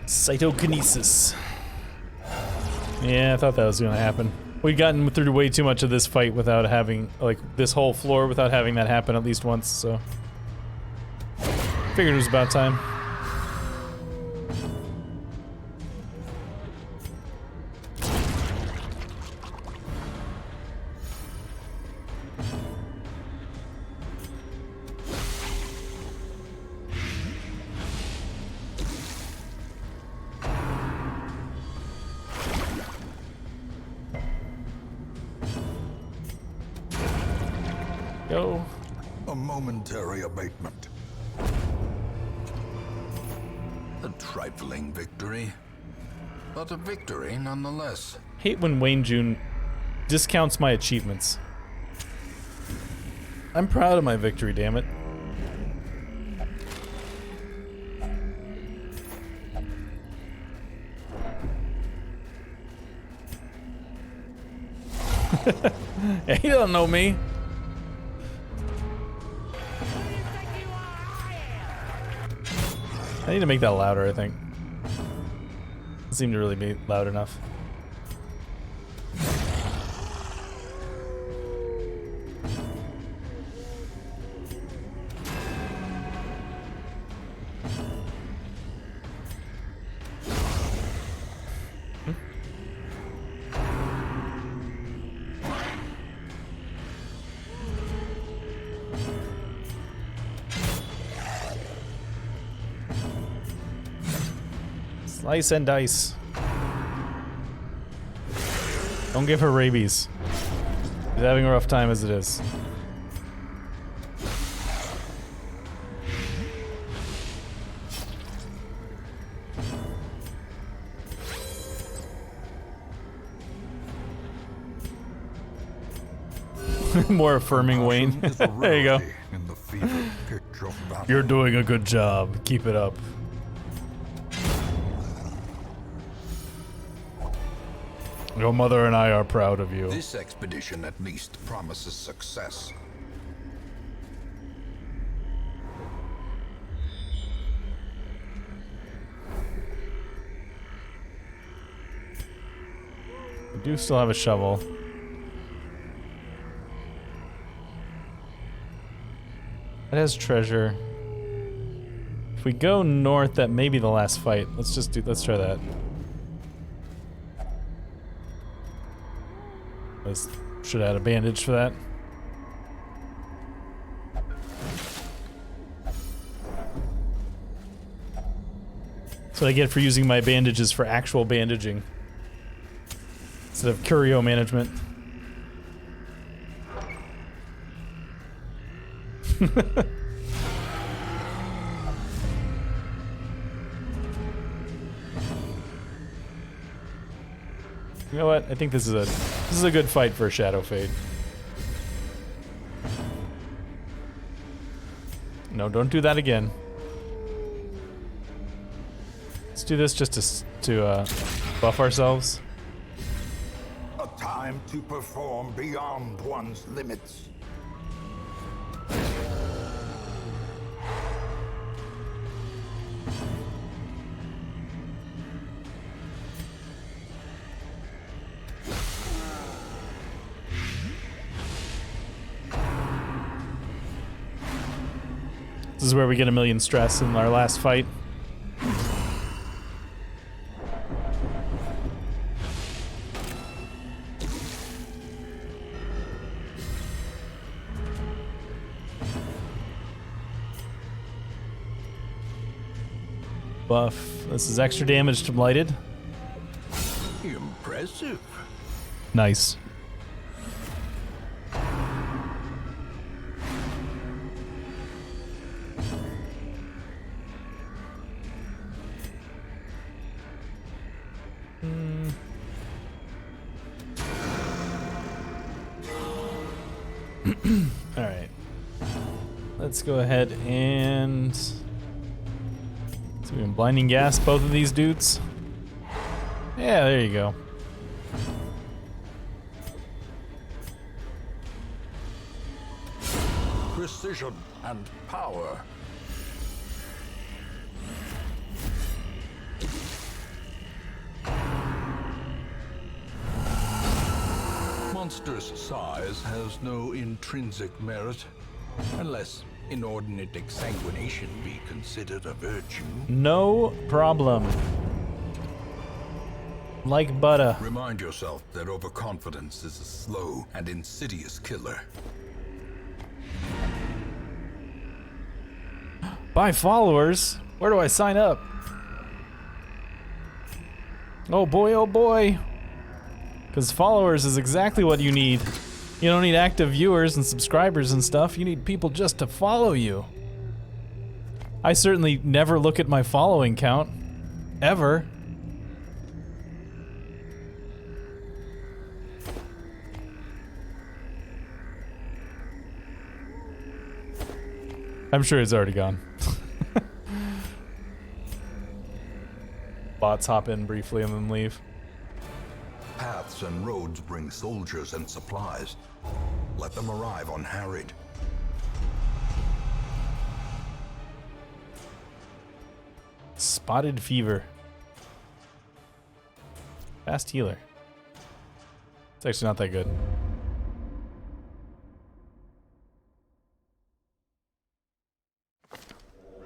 Cytokinesis. Yeah, I thought that was gonna happen. We'd gotten through way too much of this fight without having, like, this whole floor without having that happen at least once, so. Figured it was about time. Go. A momentary abatement. A trifling victory, but a victory nonetheless. Hate when Wayne June discounts my achievements. I'm proud of my victory, damn it. Yeah, he don't know me. I need to make that louder, I think. Doesn't seem to really be loud enough. Slice and dice. Don't give her rabies. She's having a rough time as it is. More affirming, Wayne. There you go. In the fevered pitch of battle. You're doing a good job. Keep it up. Your mother and I are proud of you. This expedition at least promises success. We do still have a shovel. It has treasure. If we go north, that may be the last fight. Let's try that. Should add a bandage for that. That's what I get for using my bandages for actual bandaging instead of curio management. You know what? I think this is a good fight for a Shadow Fade. No, don't do that again. Let's do this just to buff ourselves. A time to perform beyond one's limits. This is where we get a million stress in our last fight. Buff. This is extra damage to blighted. Impressive. Nice. All right. Let's go ahead and so we can blinding gas both of these dudes. Yeah, there you go. Precision and power. Monstrous size has no intrinsic merit, unless inordinate exsanguination be considered a virtue. No problem. Like butter. Remind yourself that overconfidence is a slow and insidious killer. Buy followers? Where do I sign up? Oh boy, because followers is exactly what you need. You don't need active viewers and subscribers and stuff. You need people just to follow you. I certainly never look at my following count. Ever. I'm sure it's already gone. Bots hop in briefly and then leave. Paths and roads bring soldiers and supplies. Let them arrive unharried. Spotted fever. Fast healer. It's actually not that good.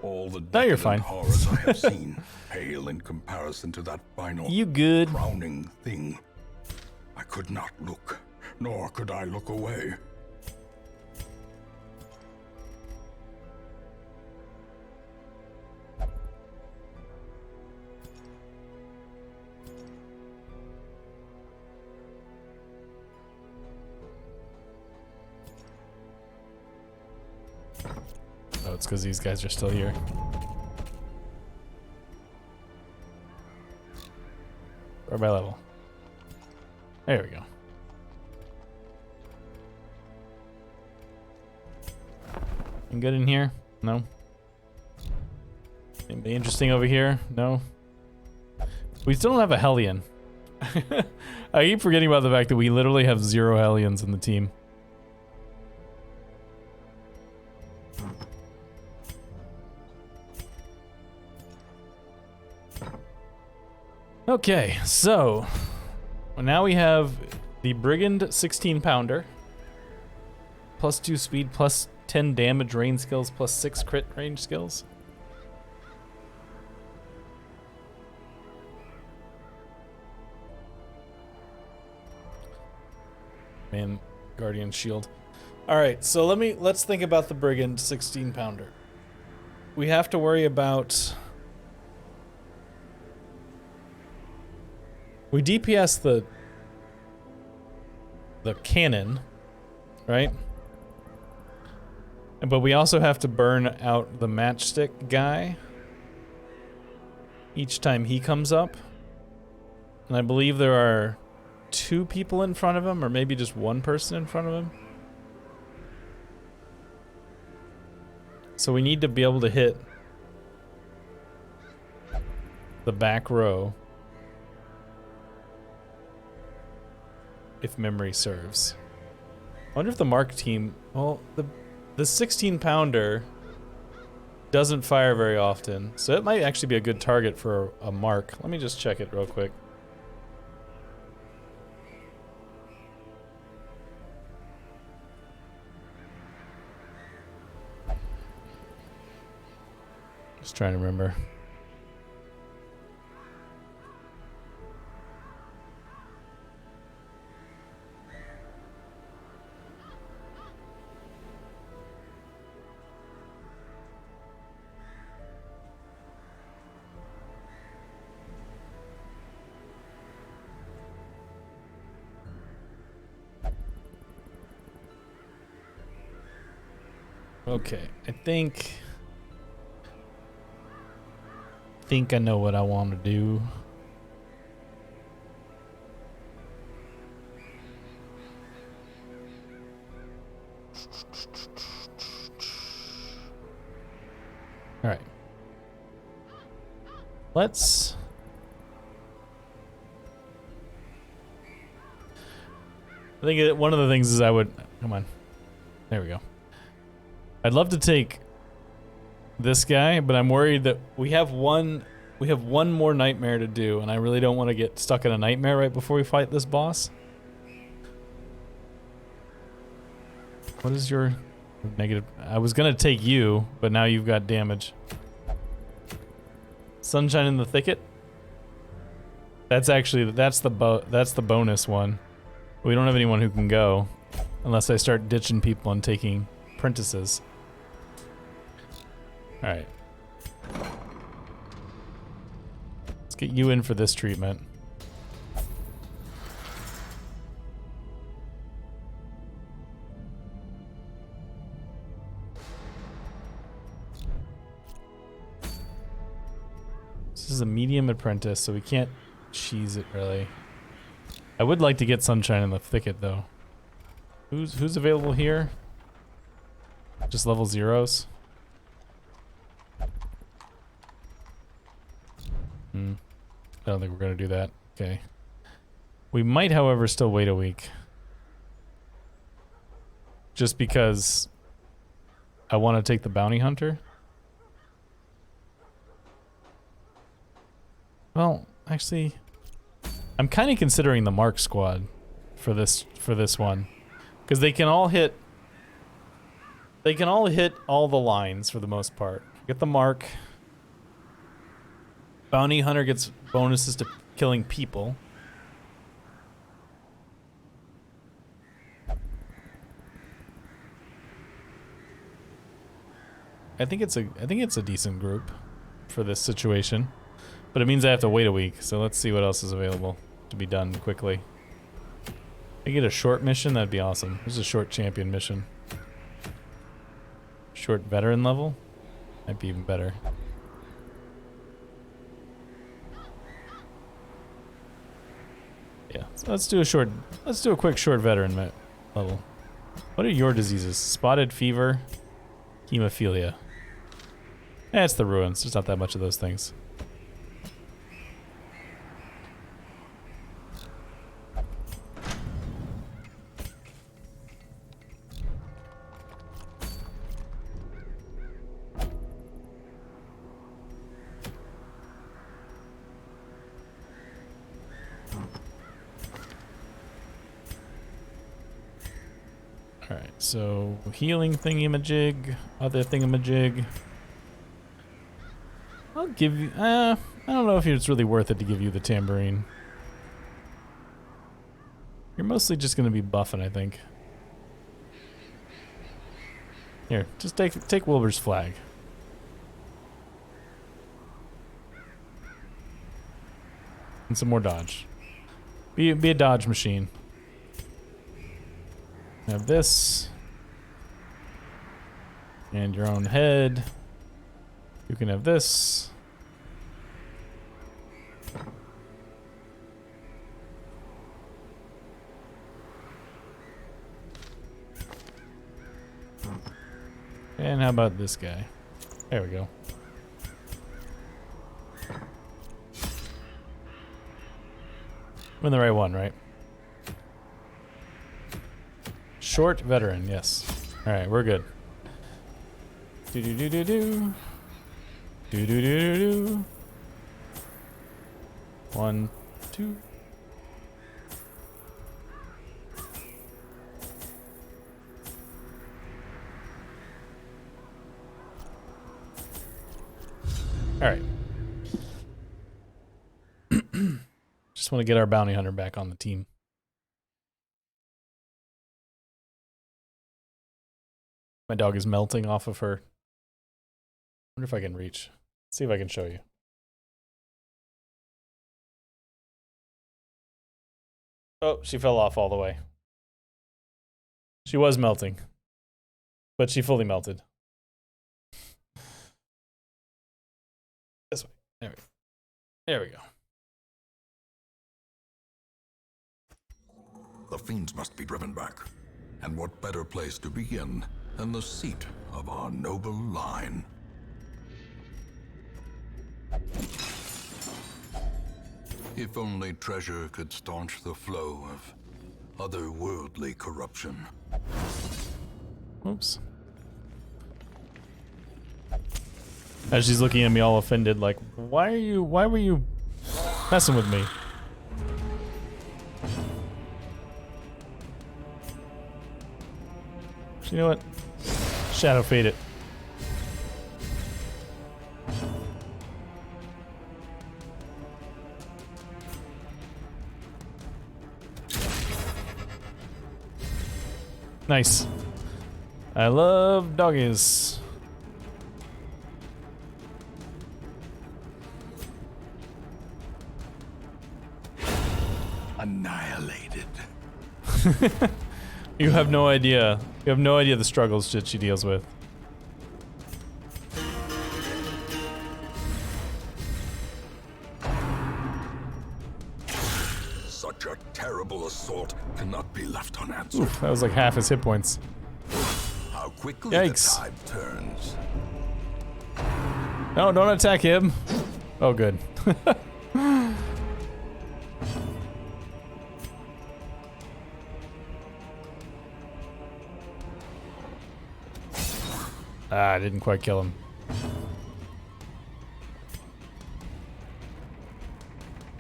All the No, you're decadent fine. horrors I have seen pale in comparison to that final You good? crowning thing. I could not look, nor could I look away. Oh, it's because these guys are still here. Or by level. There we go. Anything good in here? No. Anything interesting over here? No. We still don't have a Hellion. I keep forgetting about the fact that we literally have 0 Hellions in the team. Okay, so now we have the Brigand 16 pounder. Plus 2 speed, plus 10 damage range skills, plus 6 crit range skills. Man, Guardian Shield. Alright, so let's think about the Brigand 16 pounder. We have to worry about... We DPS the cannon, right? But we also have to burn out the matchstick guy each time he comes up. And I believe there are 2 people in front of him, or maybe just 1 person in front of him. So we need to be able to hit the back row. If memory serves. I wonder if the Mark team... Well, the 16 pounder doesn't fire very often, so it might actually be a good target for a Mark. Let me just check it real quick. Trying to remember. Okay, I think I know what I want to do. All right. Let's I think one of the things is I would come on. There we go. I'd love to take this guy, but I'm worried that we have one more nightmare to do, and I really don't want to get stuck in a nightmare right before we fight this boss. What is your negative? I was gonna take you, but now you've got damage. Sunshine in the thicket. That's the bonus one. We don't have anyone who can go unless I start ditching people and taking apprentices. All right. Let's get you in for this treatment. This is a medium apprentice, so we can't cheese it really. I would like to get Sunshine in the thicket though. Who's available here? Just level zeros. I don't think we're gonna do that. Okay. We might, however, still wait a week. Just because I want to take the bounty hunter. Well, actually, I'm kind of considering the Mark squad for this one, because they can all hit all the lines for the most part. Get the Mark. Bounty hunter gets bonuses to killing people. I think it's a decent group for this situation. But it means I have to wait a week, so let's see what else is available to be done quickly. If I get a short mission, that'd be awesome. This is a short champion mission. Short veteran level? Might be even better. Yeah, so let's do a quick short veteran level. What are your diseases? Spotted fever, hemophilia. It's the ruins. There's not that much of those things. Alright, so healing thingamajig, other thingamajig. I'll give you, I don't know if it's really worth it to give you the tambourine. You're mostly just going to be buffing, I think. Here, just take Wilbur's flag. And some more dodge. Be a dodge machine. Have this. And your own head. You can have this. And how about this guy? There we go. I'm in the right one, right? Short veteran, yes. Alright, we're good. Do do do do do. Do do do do do. 1, 2. Alright. Just want to get our bounty hunter back on the team. My dog is melting off of her. Wonder if I can reach. Let's see if I can show you. Oh, she fell off all the way. She was melting, but she fully melted. This way. There we go. There we go. The fiends must be driven back. And what better place to begin than the seat of our noble line? If only treasure could staunch the flow of otherworldly corruption. Oops. As she's looking at me all offended, like, why were you messing with me? You know what? Shadow fade it. Nice. I love doggies. Annihilated. You have no idea. You have no idea the struggles that she deals with. Such a terrible assault cannot be left unanswered. Oof, that was like half his hit points. How quickly Yikes. the tide turns. No, don't attack him. Oh, good. Ah, I didn't quite kill him.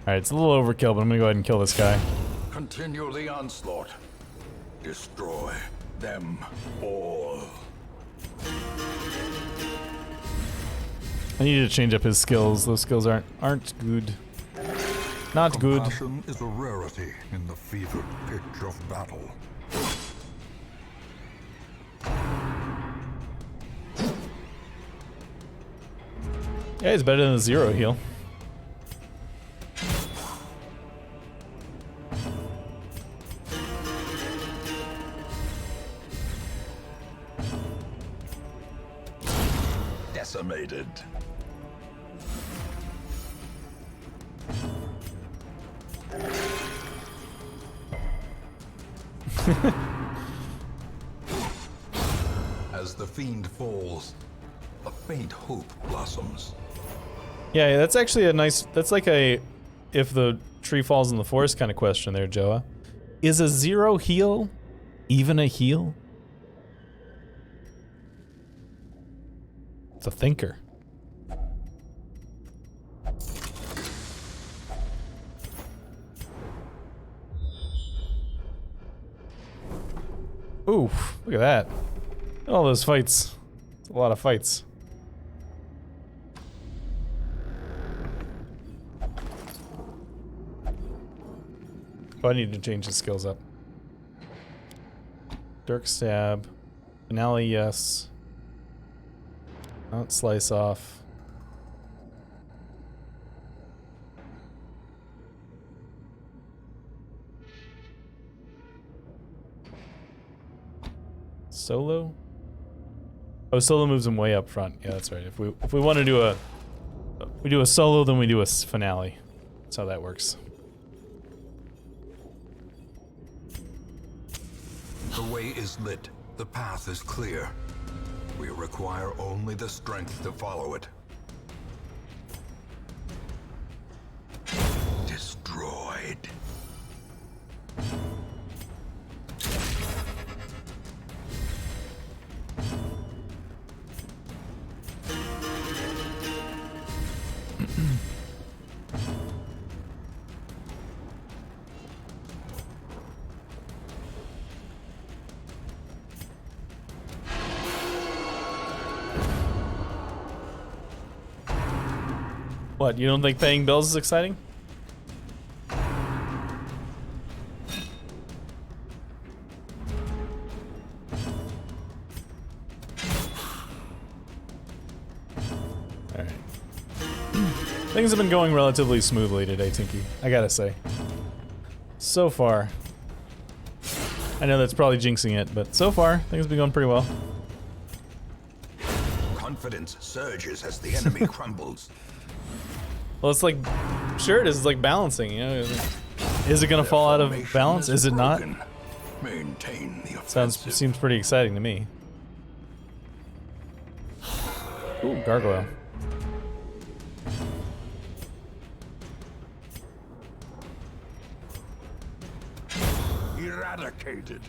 Alright, it's a little overkill, but I'm gonna go ahead and kill this guy. Continue the onslaught. Destroy them all. I need to change up his skills. Those skills aren't good. Not good. Compassion is a rarity in the fevered pitch of battle. Yeah, he's better than a 0 heal. Decimated. As the fiend falls, a faint hope blossoms. Yeah, that's actually a nice... That's like a... If the tree falls in the forest kind of question there, Joa. Is a 0 heal even a heal? It's a thinker. Oof, look at that. All those fights. It's a lot of fights. Oh, I need to change his skills up. Dirk stab. Finale, yes. Not slice off. Solo? Oh, solo moves him way up front. Yeah, that's right. If we want to do a solo, then we do a finale. That's how that works. The way is lit. The path is clear. We require only the strength to follow it. Destroyed. What, you don't think paying bills is exciting? Alright. Things have been going relatively smoothly today, Tinky. I gotta say. So far. I know that's probably jinxing it, but so far, things have been going pretty well. Confidence surges as the enemy crumbles. Well, it's like, sure it is, it's like balancing, you know? Is it gonna fall out of balance? Is it not? Maintain the Sounds, seems pretty exciting to me. Ooh, gargoyle. Eradicated.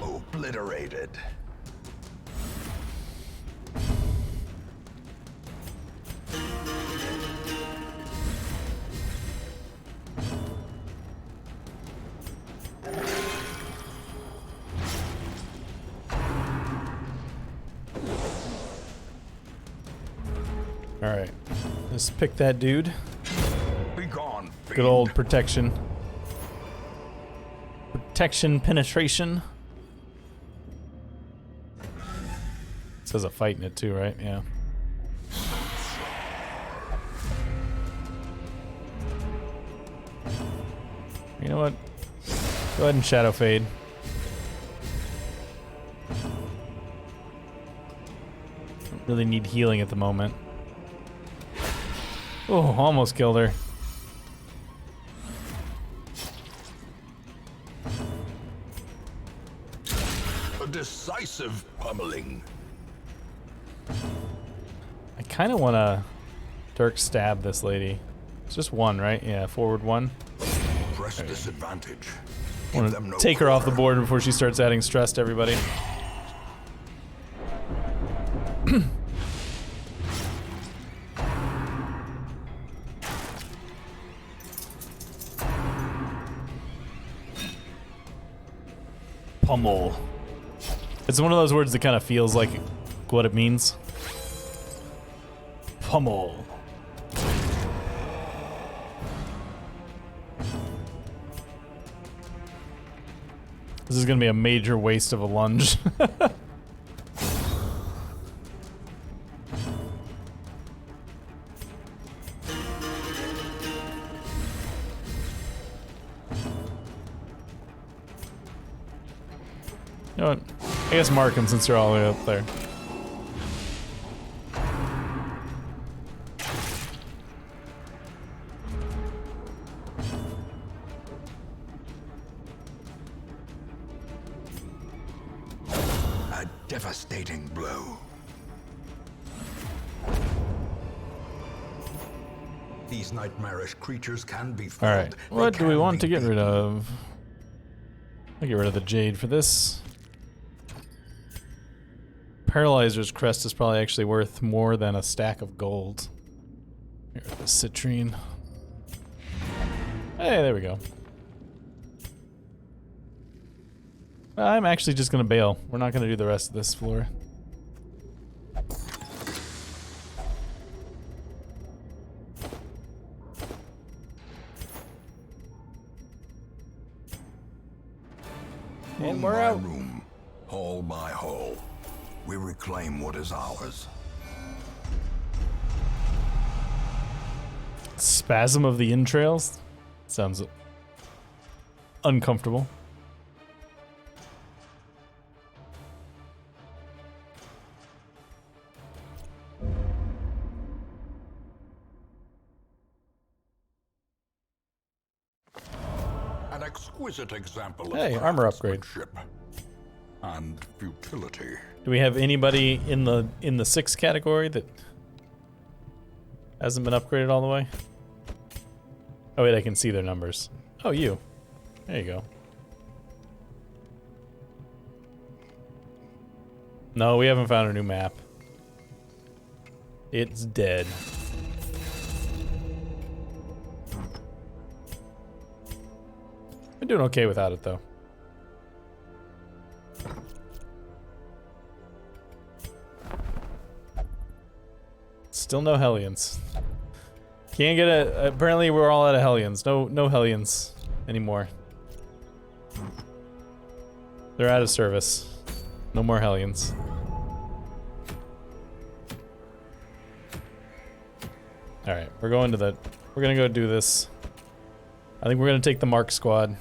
Obliterated. Alright. Let's pick that dude. Be gone, fiend. Good old protection. Protection penetration. It says a fight in it too, right? Yeah. You know what? Go ahead and shadow fade. Don't really need healing at the moment. Oh, almost killed her. A decisive pummeling. I kind of want to Dirk stab this lady. It's just one, right? Yeah, forward one. Press disadvantage. I want to take her off the board before she starts adding stress to everybody. Pummel. It's one of those words that kind of feels like what it means. Pummel. This is gonna be a major waste of a lunge. You know what? I guess mark them since they're all the way up there. A devastating blow. These nightmarish creatures can be felled. Alright, They what do we can want to be get rid beaten. of? I'll get rid of the jade for this. Paralyzer's crest is probably actually worth more than a stack of gold. Here, the citrine. Hey, there we go. I'm actually just gonna bail. We're not gonna do the rest of this floor. And we're by out. room, hall by hall, we reclaim what is ours. Spasm of the entrails? Sounds uncomfortable. An exquisite example of Hey, armor upgrade. craftsmanship and futility. Do we have anybody in the 6 category that hasn't been upgraded all the way? Oh wait, I can see their numbers. Oh, you. There you go. No, we haven't found a new map. It's dead. We're doing okay without it though. Still no Hellions. Can't get a. Apparently, we're all out of Hellions. No Hellions anymore. They're out of service. No more Hellions. All right, we're going to the. We're gonna go do this. I think we're gonna take the Mark squad.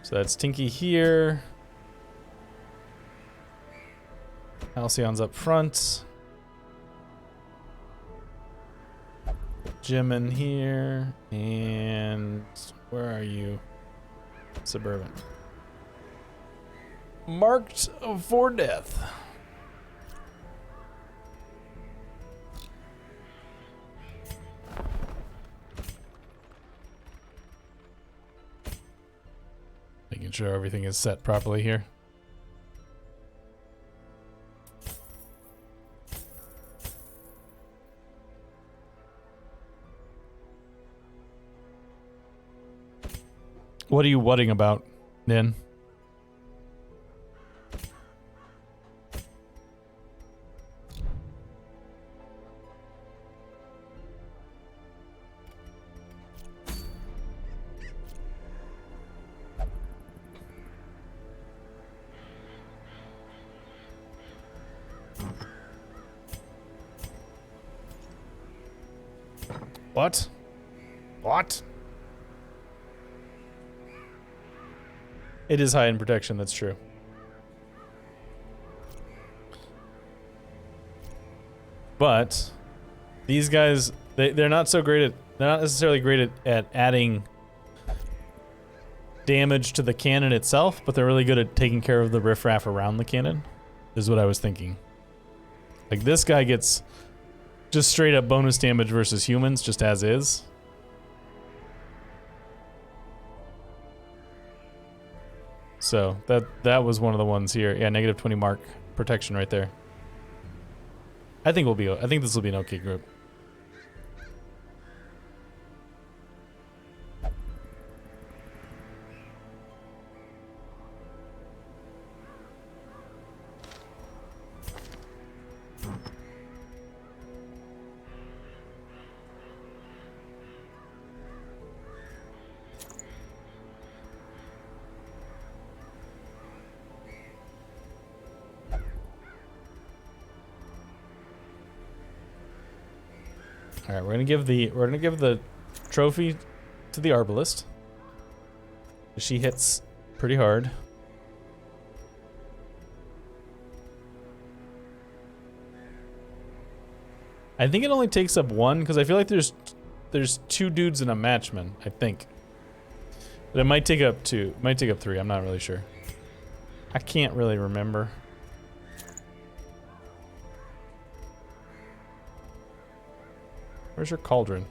So that's Tinky here. Halcyon's up front. Jim in here. And where are you? Suburban. Marked for death. Making sure everything is set properly here. What are you whatting about, Nin? What? What? It is high in protection, that's true. But these guys, they're not so great at, they're not necessarily great at adding damage to the cannon itself, but they're really good at taking care of the riffraff around the cannon, is what I was thinking. Like this guy gets just straight up bonus damage versus humans, just as is. So that was one of the ones here. Yeah, negative 20 mark protection right there. I think this will be an okay group. All right, we're gonna give the trophy to the Arbalist. She hits pretty hard. I think it only takes up one because I feel like there's two dudes and a matchman. I think, but it might take up two. It might take up three. I'm not really sure. I can't really remember. Where's your cauldron?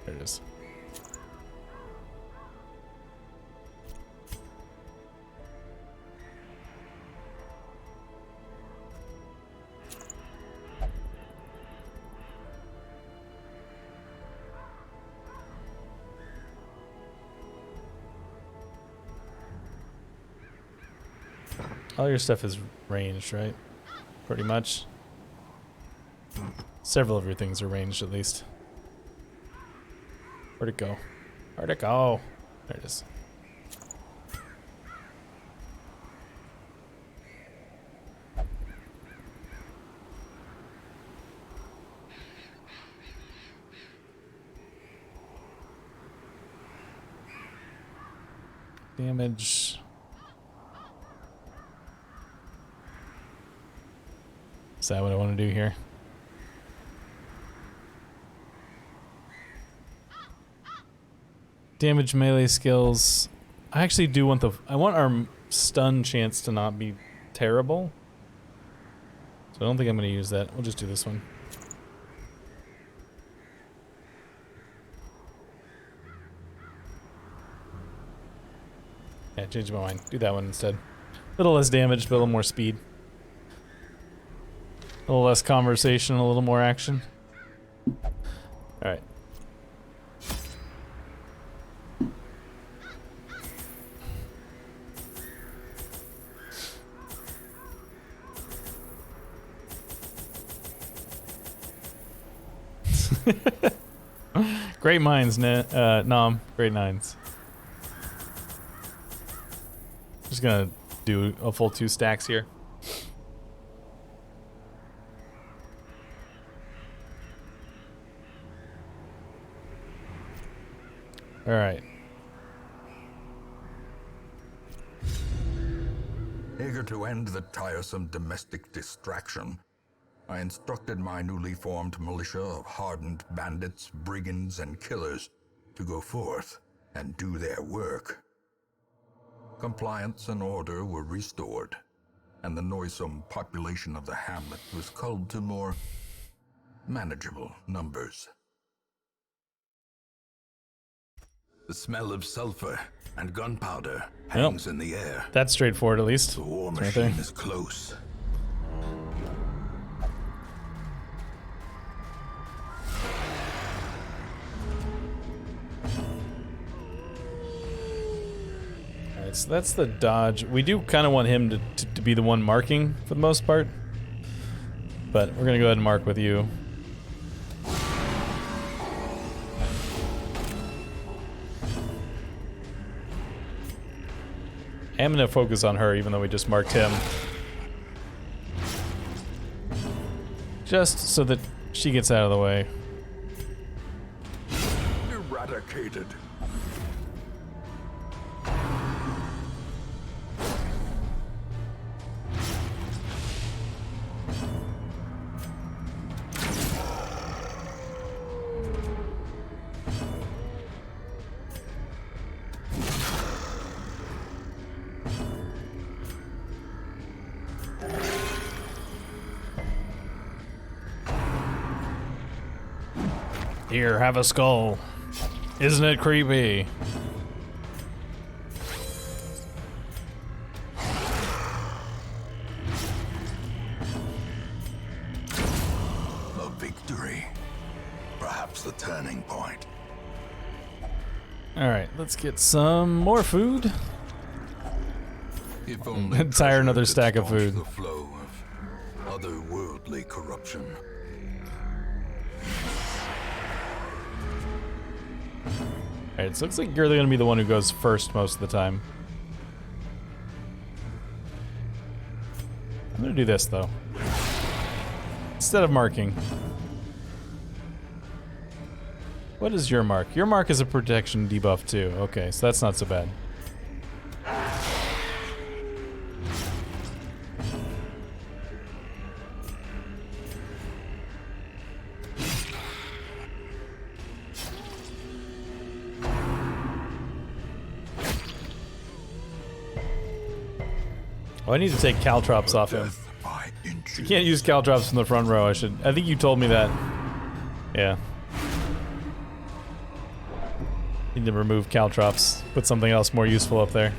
There it is. All your stuff is ranged, right? Pretty much. Several of your things are ranged, at least. Where'd it go? Where'd it go? There it is. Damage. Is that what I want to do here? Damage melee skills. I actually do want I want our stun chance to not be terrible. So I don't think I'm going to use that. We'll just do this one. Yeah, change my mind. Do that one instead. A little less damage, but a little more speed. A little less conversation, a little more action. Alright. Great minds, Nom. Great minds. Just gonna do a full 2 stacks here. All right. Eager to end the tiresome domestic distraction, I instructed my newly formed militia of hardened bandits, brigands, and killers to go forth and do their work. Compliance and order were restored, and the noisome population of the hamlet was culled to more manageable numbers. The smell of sulfur and gunpowder hangs in the air. That's straightforward, at least. The war It's machine right there. is close. Alright, so that's the dodge. We do kind of want him to be the one marking for the most part. But we're going to go ahead and mark with you. I'm going to focus on her even though we just marked him. Just so that she gets out of the way. Eradicated. Here, have a skull. Isn't it creepy? A victory. Perhaps the turning point. Alright, let's get some more food. If only Tire treasure another could stack of staunch food. The flow of otherworldly corruption. Alright, so it looks like you're gonna be the one who goes first most of the time. I'm gonna do this though. Instead of marking. What is your mark? Your mark is a protection debuff too. Okay, so that's not so bad. Oh, I need to take caltrops off him. Death by inches. You can't use caltrops from the front row. I think you told me that. Yeah. Need to remove caltrops. Put something else more useful up there.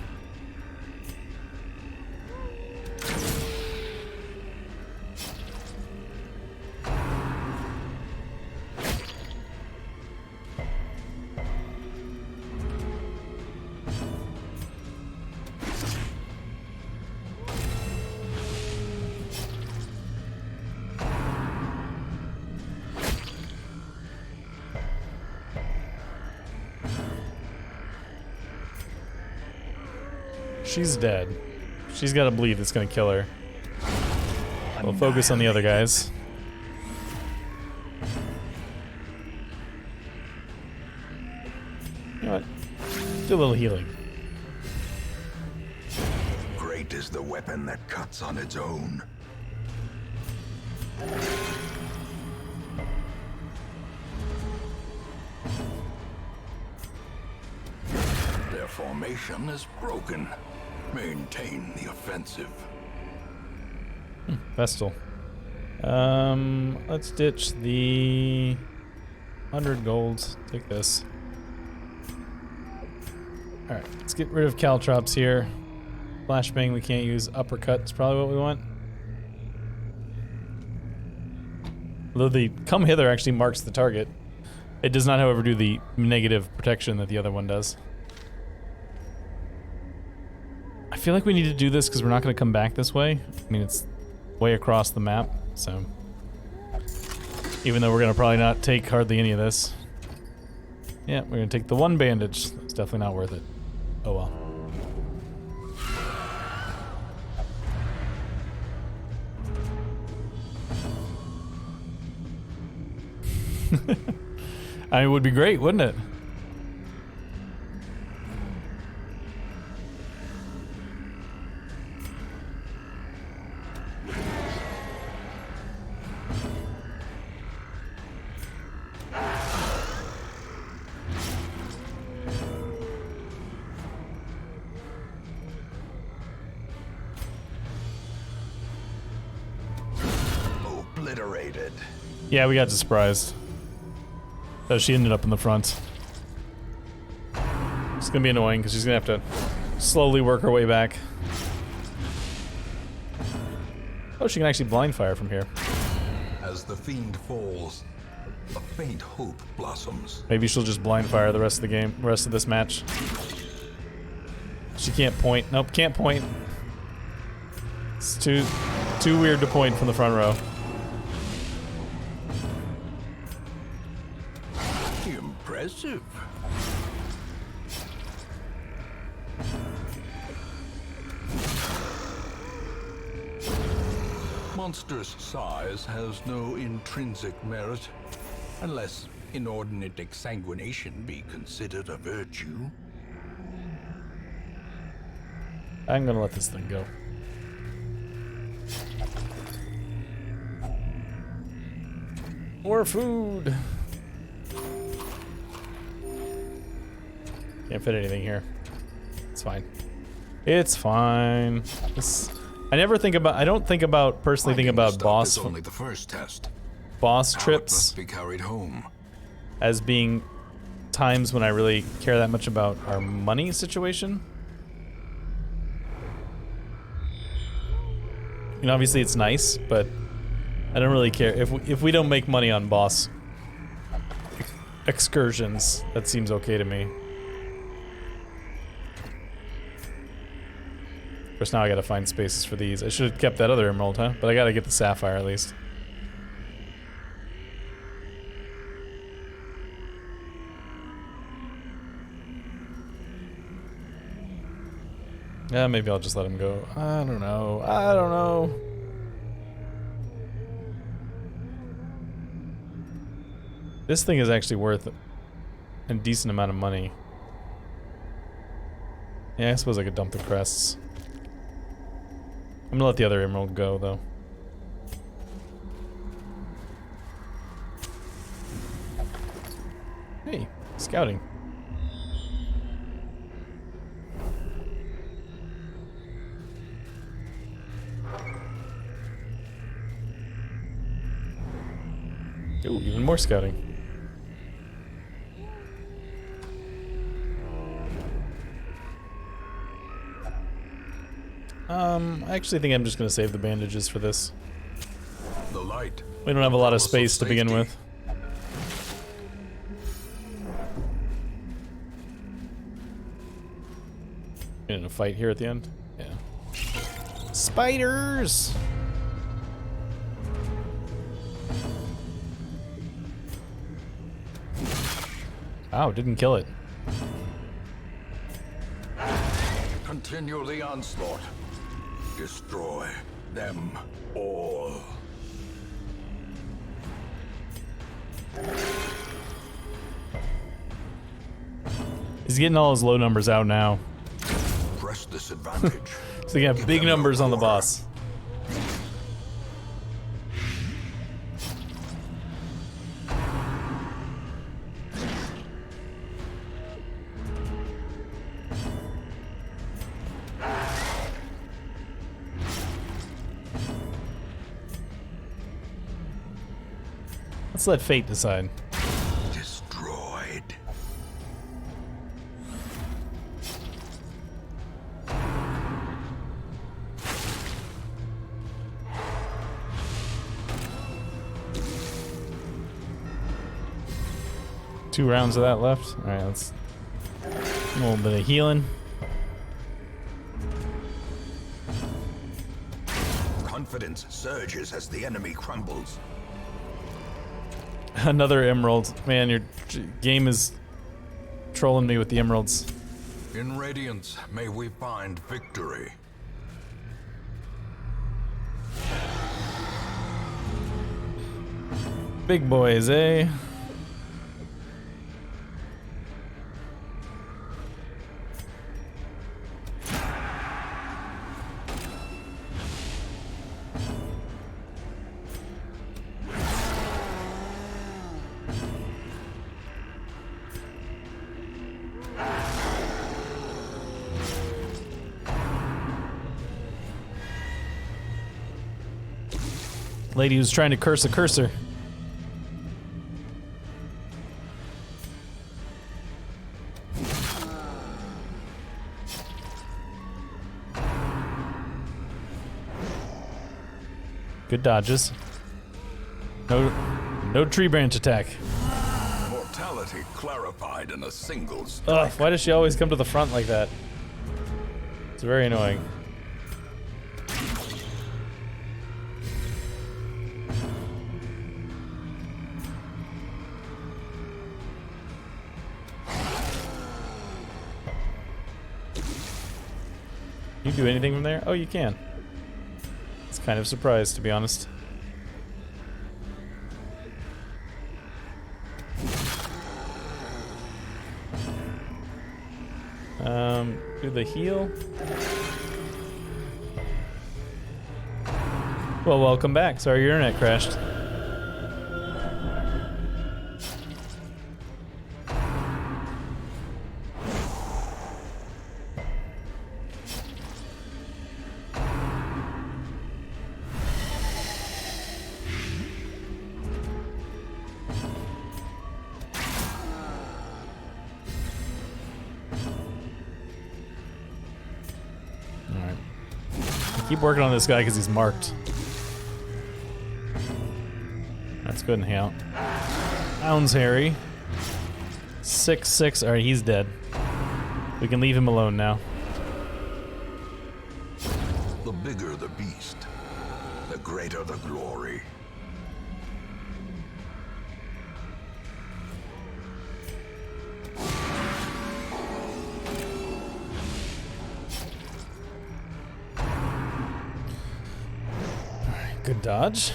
She's dead. She's got a bleed that's gonna kill her. We'll focus on the other guys. You know what? Do a little healing. Great is the weapon that cuts on its own. Their formation is broken. Maintain the offensive. Vestal. Let's ditch the 100 gold. Take this. Alright, let's get rid of caltrops here. Flashbang we can't use. Uppercut is probably what we want. Although the come hither actually marks the target. It does not, however, do the negative protection that the other one does. I feel like we need to do this because we're not going to come back this way. I mean, it's way across the map, so. Even though we're gonna probably not take hardly any of this. Yeah, we're gonna take the one bandage. It's definitely not worth it. Oh well. I mean, it would be great, wouldn't it? Obliterated. Yeah, we got surprised. So she ended up in the front. It's gonna be annoying because she's gonna have to slowly work her way back. Oh, she can actually blind fire from here. As the fiend falls, a faint hope blossoms. Maybe she'll just blind fire the rest of the game, rest of this match. She can't point. Nope, can't point. It's too weird to point from the front row. Impressive. Monstrous size has no intrinsic merit, unless inordinate exsanguination be considered a virtue. I'm gonna let this thing go. More food. Can't fit anything here. It's fine. It's fine. I don't think about personally think about boss is only the first test. boss How it trips must be carried home. as being times when I really care that much about our money situation. And obviously it's nice, but I don't really care if we don't make money on boss excursions. That seems okay to me. Of course, now I gotta find spaces for these. I should have kept that other emerald, huh? But I gotta get the sapphire at least. Yeah, maybe I'll just let him go. I don't know. I don't know. This thing is actually worth a decent amount of money. Yeah, I suppose I could dump the crests. I'm gonna let the other emerald go, though. Hey, scouting. Ooh, even more scouting. I actually think I'm just gonna save the bandages for this. The light. We don't have a lot of Promise of space to begin safety. with. In a fight here at the end? Yeah. Spiders! Ow, didn't kill it. Continue the onslaught. Destroy them all. He's getting all his low numbers out now. Press this advantage. So you have Give big them no numbers on the quarter. boss. Let's let fate decide. Destroyed. Two rounds of that left. Alright, let's... a little bit of healing. Confidence surges as the enemy crumbles. Another emerald. Man, your game is trolling me with the emeralds. In Radiance, may we find victory. Big boys, eh? Lady who's trying to curse a cursor. Good dodges. No tree branch attack. Mortality clarified in a single Ugh, why does she always come to the front like that? It's very annoying. Can you do anything from there? Oh, you can. It's kind of surprised, to be honest. Do the heal. Well, welcome back. Sorry your internet crashed. Keep working on this guy because he's marked. That's good and out. Hounds Harry. 6/6. Alright, he's dead. We can leave him alone now. The bigger the beast, the greater the glory. Good dodge.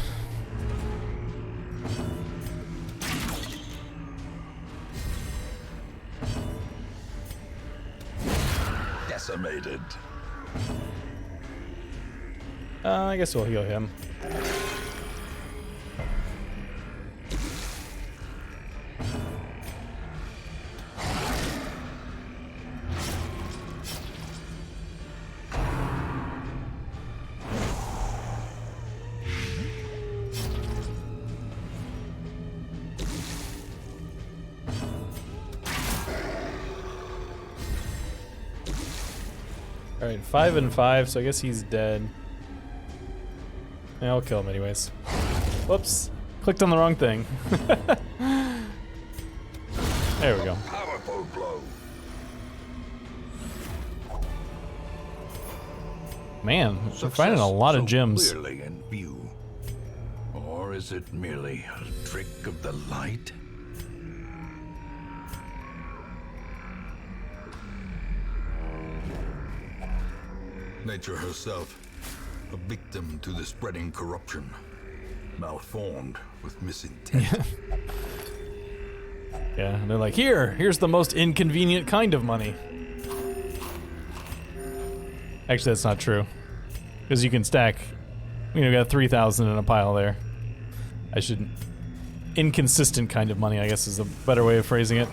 Decimated. I guess we'll heal him. Alright, 5 and 5, so I guess he's dead. Yeah, I'll kill him anyways. Whoops. Clicked on the wrong thing. There we go. Powerful blow. Man, we're finding a lot of gems. Clearly in view. Or is it merely a trick of the light? Nature herself, a victim to the spreading corruption, malformed with misintent. Yeah, and they're like, here's the most inconvenient kind of money. Actually, that's not true. Because you can stack, you got 3,000 in a pile there. I should, inconsistent kind of money, I guess is a better way of phrasing it.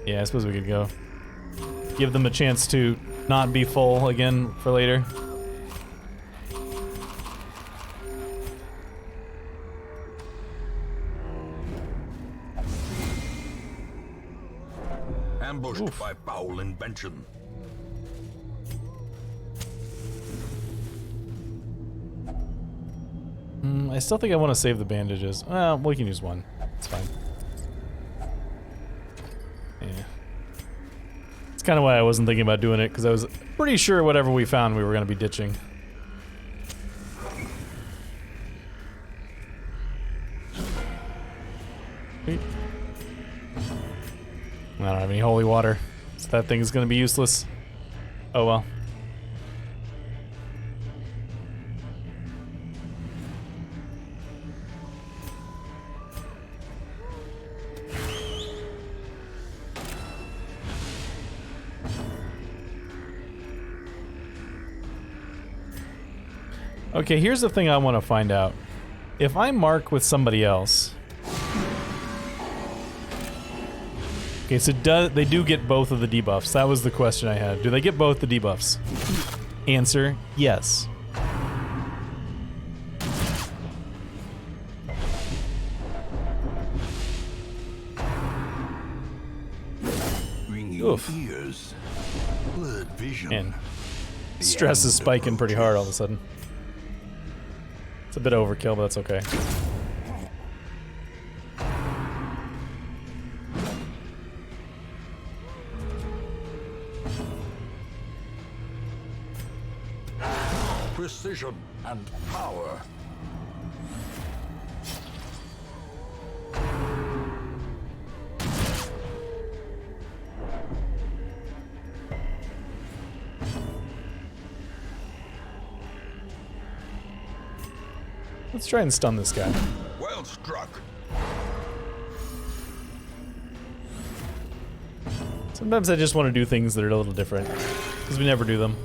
Yeah, I suppose we could go. Give them a chance to not be full again for later. Ambushed by foul invention. I still think I want to save the bandages. Well, we can use one. It's fine. Yeah. It's kind of why I wasn't thinking about doing it, because I was pretty sure whatever we found we were going to be ditching. I don't have any holy water, so that thing is going to be useless. Oh well. Okay, here's the thing I want to find out. If I mark with somebody else... Okay, so they do get both of the debuffs. That was the question I had. Do they get both the debuffs? Answer, yes. Ringing Oof. ears, blurred vision. And stress is spiking pretty hard all of a sudden. It's a bit overkill, but that's okay. Precision and power. Let's try and stun this guy. Well struck. Sometimes I just want to do things that are a little different, because we never do them.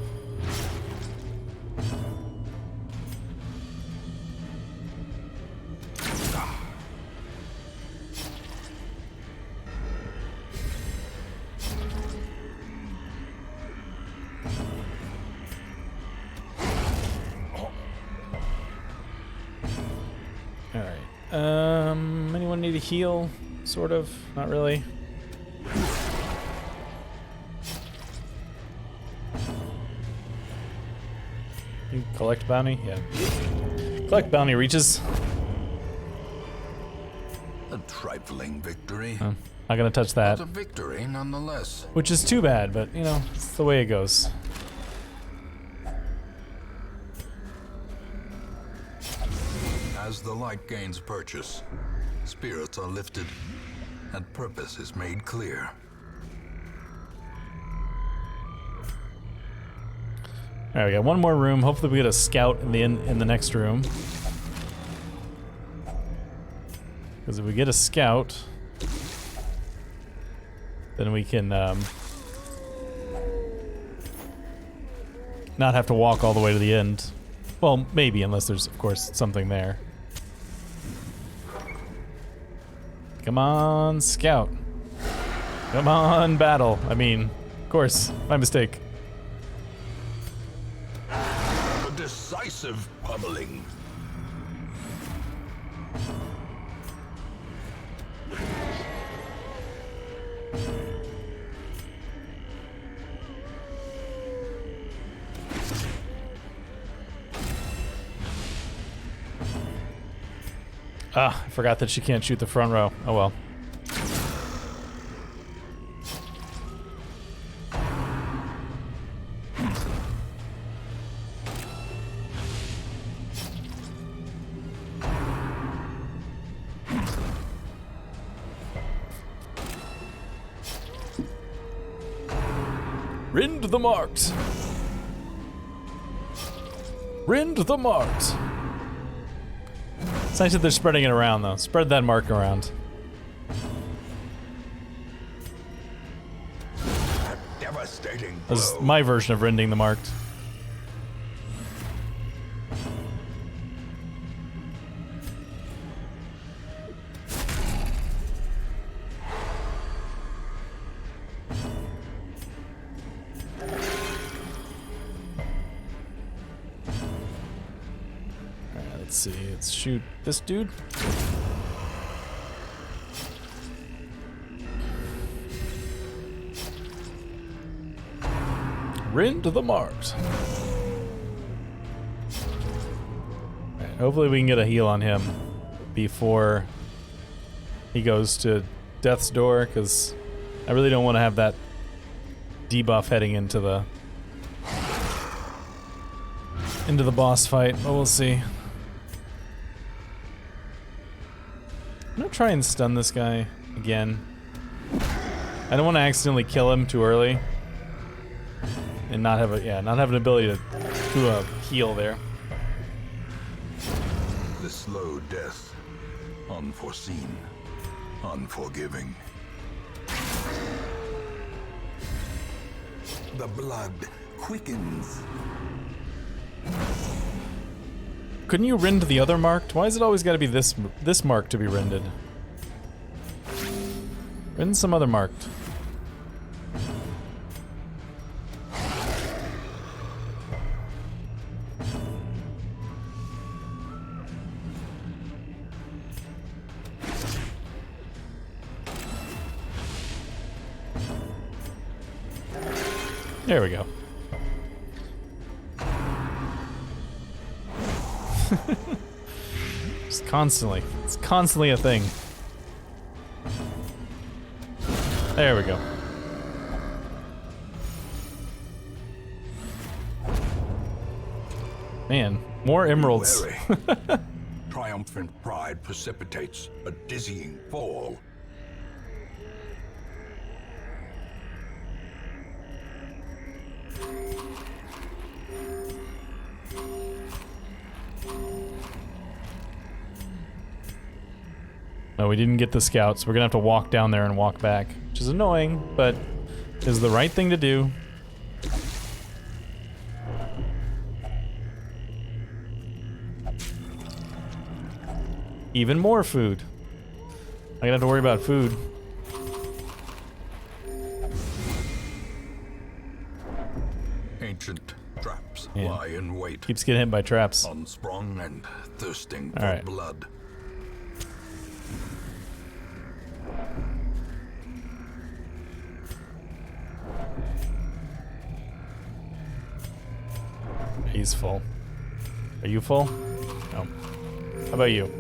Anyone need a heal? Sort of. Not really. You collect bounty? Yeah. Collect bounty reaches. A trifling victory. Oh, not gonna touch that. But a victory nonetheless. Which is too bad, but you know, it's the way it goes. As the light gains purchase, spirits are lifted, and purpose is made clear. Alright, we got one more room. Hopefully we get a scout in the next room. Because if we get a scout, then we can not have to walk all the way to the end. Well, maybe, unless there's, of course, something there. Come on, scout. Come on, battle. I mean, of course, my mistake. A decisive pummeling. Ah, I forgot that she can't shoot the front row. Oh well. Rind the marked. Rind the marked. It's nice that they're spreading it around, though. Spread that mark around. A devastating blow. That's my version of rending the marked. Alright, let's see. Let's shoot this dude. Rend the marked. Alright, hopefully we can get a heal on him before he goes to Death's Door, because I really don't want to have that debuff heading into the boss fight, but we'll see. I'm gonna try and stun this guy again. I don't want to accidentally kill him too early. And not have an ability to do a heal there. The slow death, unforeseen, unforgiving. The blood quickens. Couldn't you rend the other marked? Why is it always got to be this mark to be rended? Rend some other marked. There we go. Just constantly. It's constantly a thing. There we go. Man, more emeralds. Wary. Triumphant pride precipitates a dizzying fall. No, we didn't get the scouts. We're gonna have to walk down there and walk back, which is annoying, but is the right thing to do. Even more food. I'm gonna have to worry about food. Ancient traps Yeah. lie in wait, Keeps getting hit by traps. unsprung and thirsting All for right. blood. He's full. Are you full? No. How about you?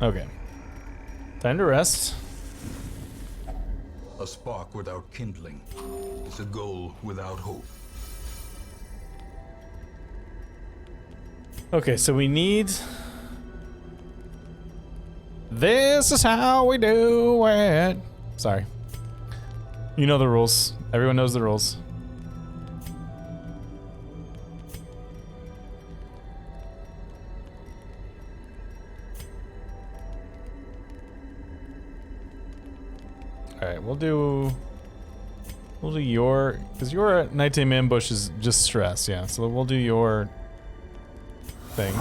Okay. Time to rest. A spark without kindling is a goal without hope. Okay, so we need... This is how we do it. Sorry. You know the rules. Everyone knows the rules. Alright, we'll do your, because your nighttime ambush is just stress, yeah. So we'll do your thing.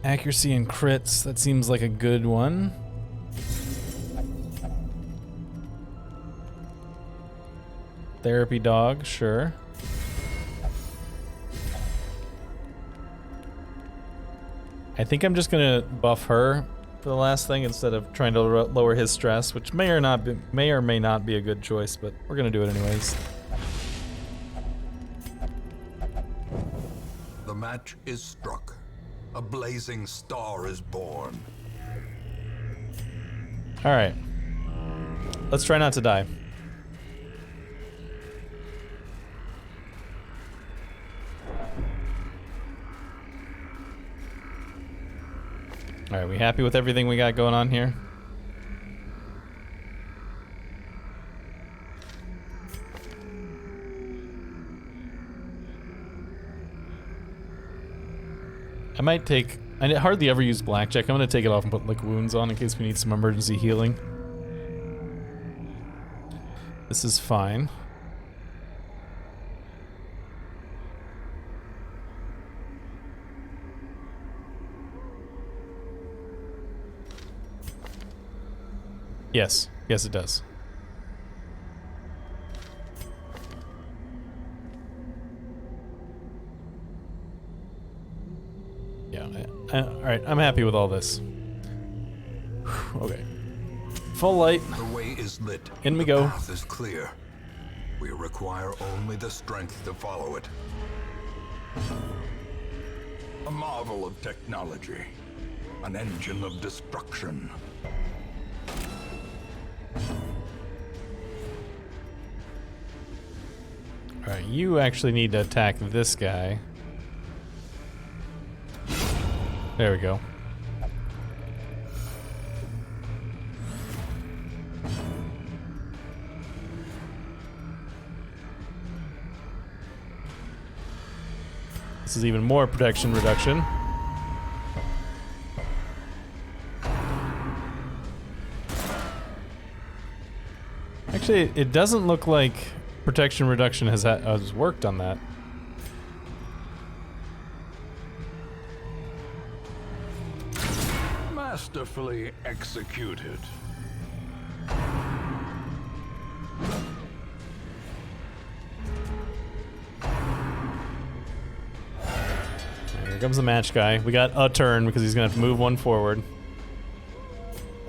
Accuracy and crits, that seems like a good one. Therapy dog, sure. I think I'm just gonna buff her for the last thing instead of trying to lower his stress, which may or may not be a good choice, but we're gonna do it anyways. The match is struck. A blazing star is born. All right, let's try not to die. All right, we happy with everything we got going on here? I might take... I hardly ever use blackjack. I'm gonna take it off and put like wounds on in case we need some emergency healing. This is fine. Yes. Yes, it does. Yeah. Alright, I'm happy with all this. Whew, okay. Full light. The way is lit. In we the go. Path is clear. We require only the strength to follow it. A marvel of technology. An engine of destruction. Alright, you actually need to attack this guy. There we go. This is even more protection reduction. Actually, it doesn't look like protection reduction has worked on that. Masterfully executed. Here comes the match guy. We got a turn because he's gonna have to move one forward.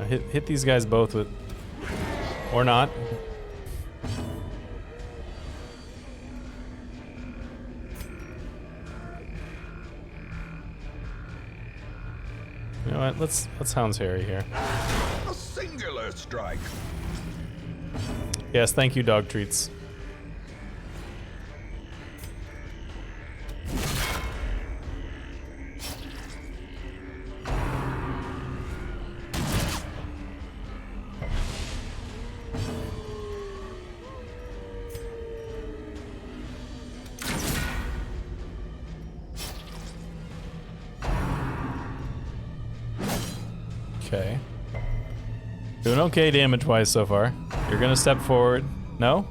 Hit these guys both with, or not. You know what? Let's Hound's Harry here. A singular strike. Yes, thank you, dog treats. Okay. Doing okay damage-wise so far. You're gonna step forward. No?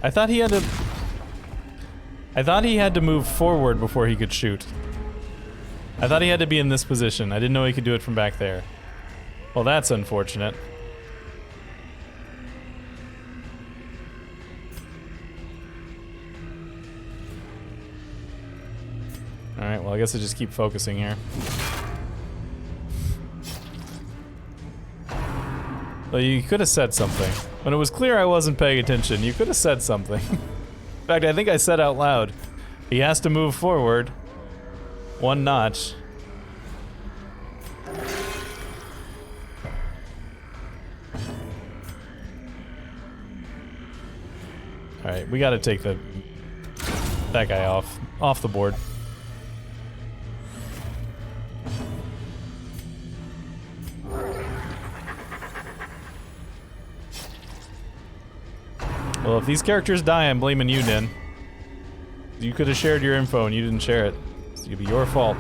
I thought he had to move forward before he could shoot. I thought he had to be in this position. I didn't know he could do it from back there. Well, that's unfortunate. Alright, well I guess I just keep focusing here. Well, you could have said something. When it was clear I wasn't paying attention, you could have said something. In fact, I think I said out loud, he has to move forward one notch. Alright, we gotta take that guy off the board. Well, if these characters die, I'm blaming you, Din. You could have shared your info and you didn't share it. So it'd be your fault.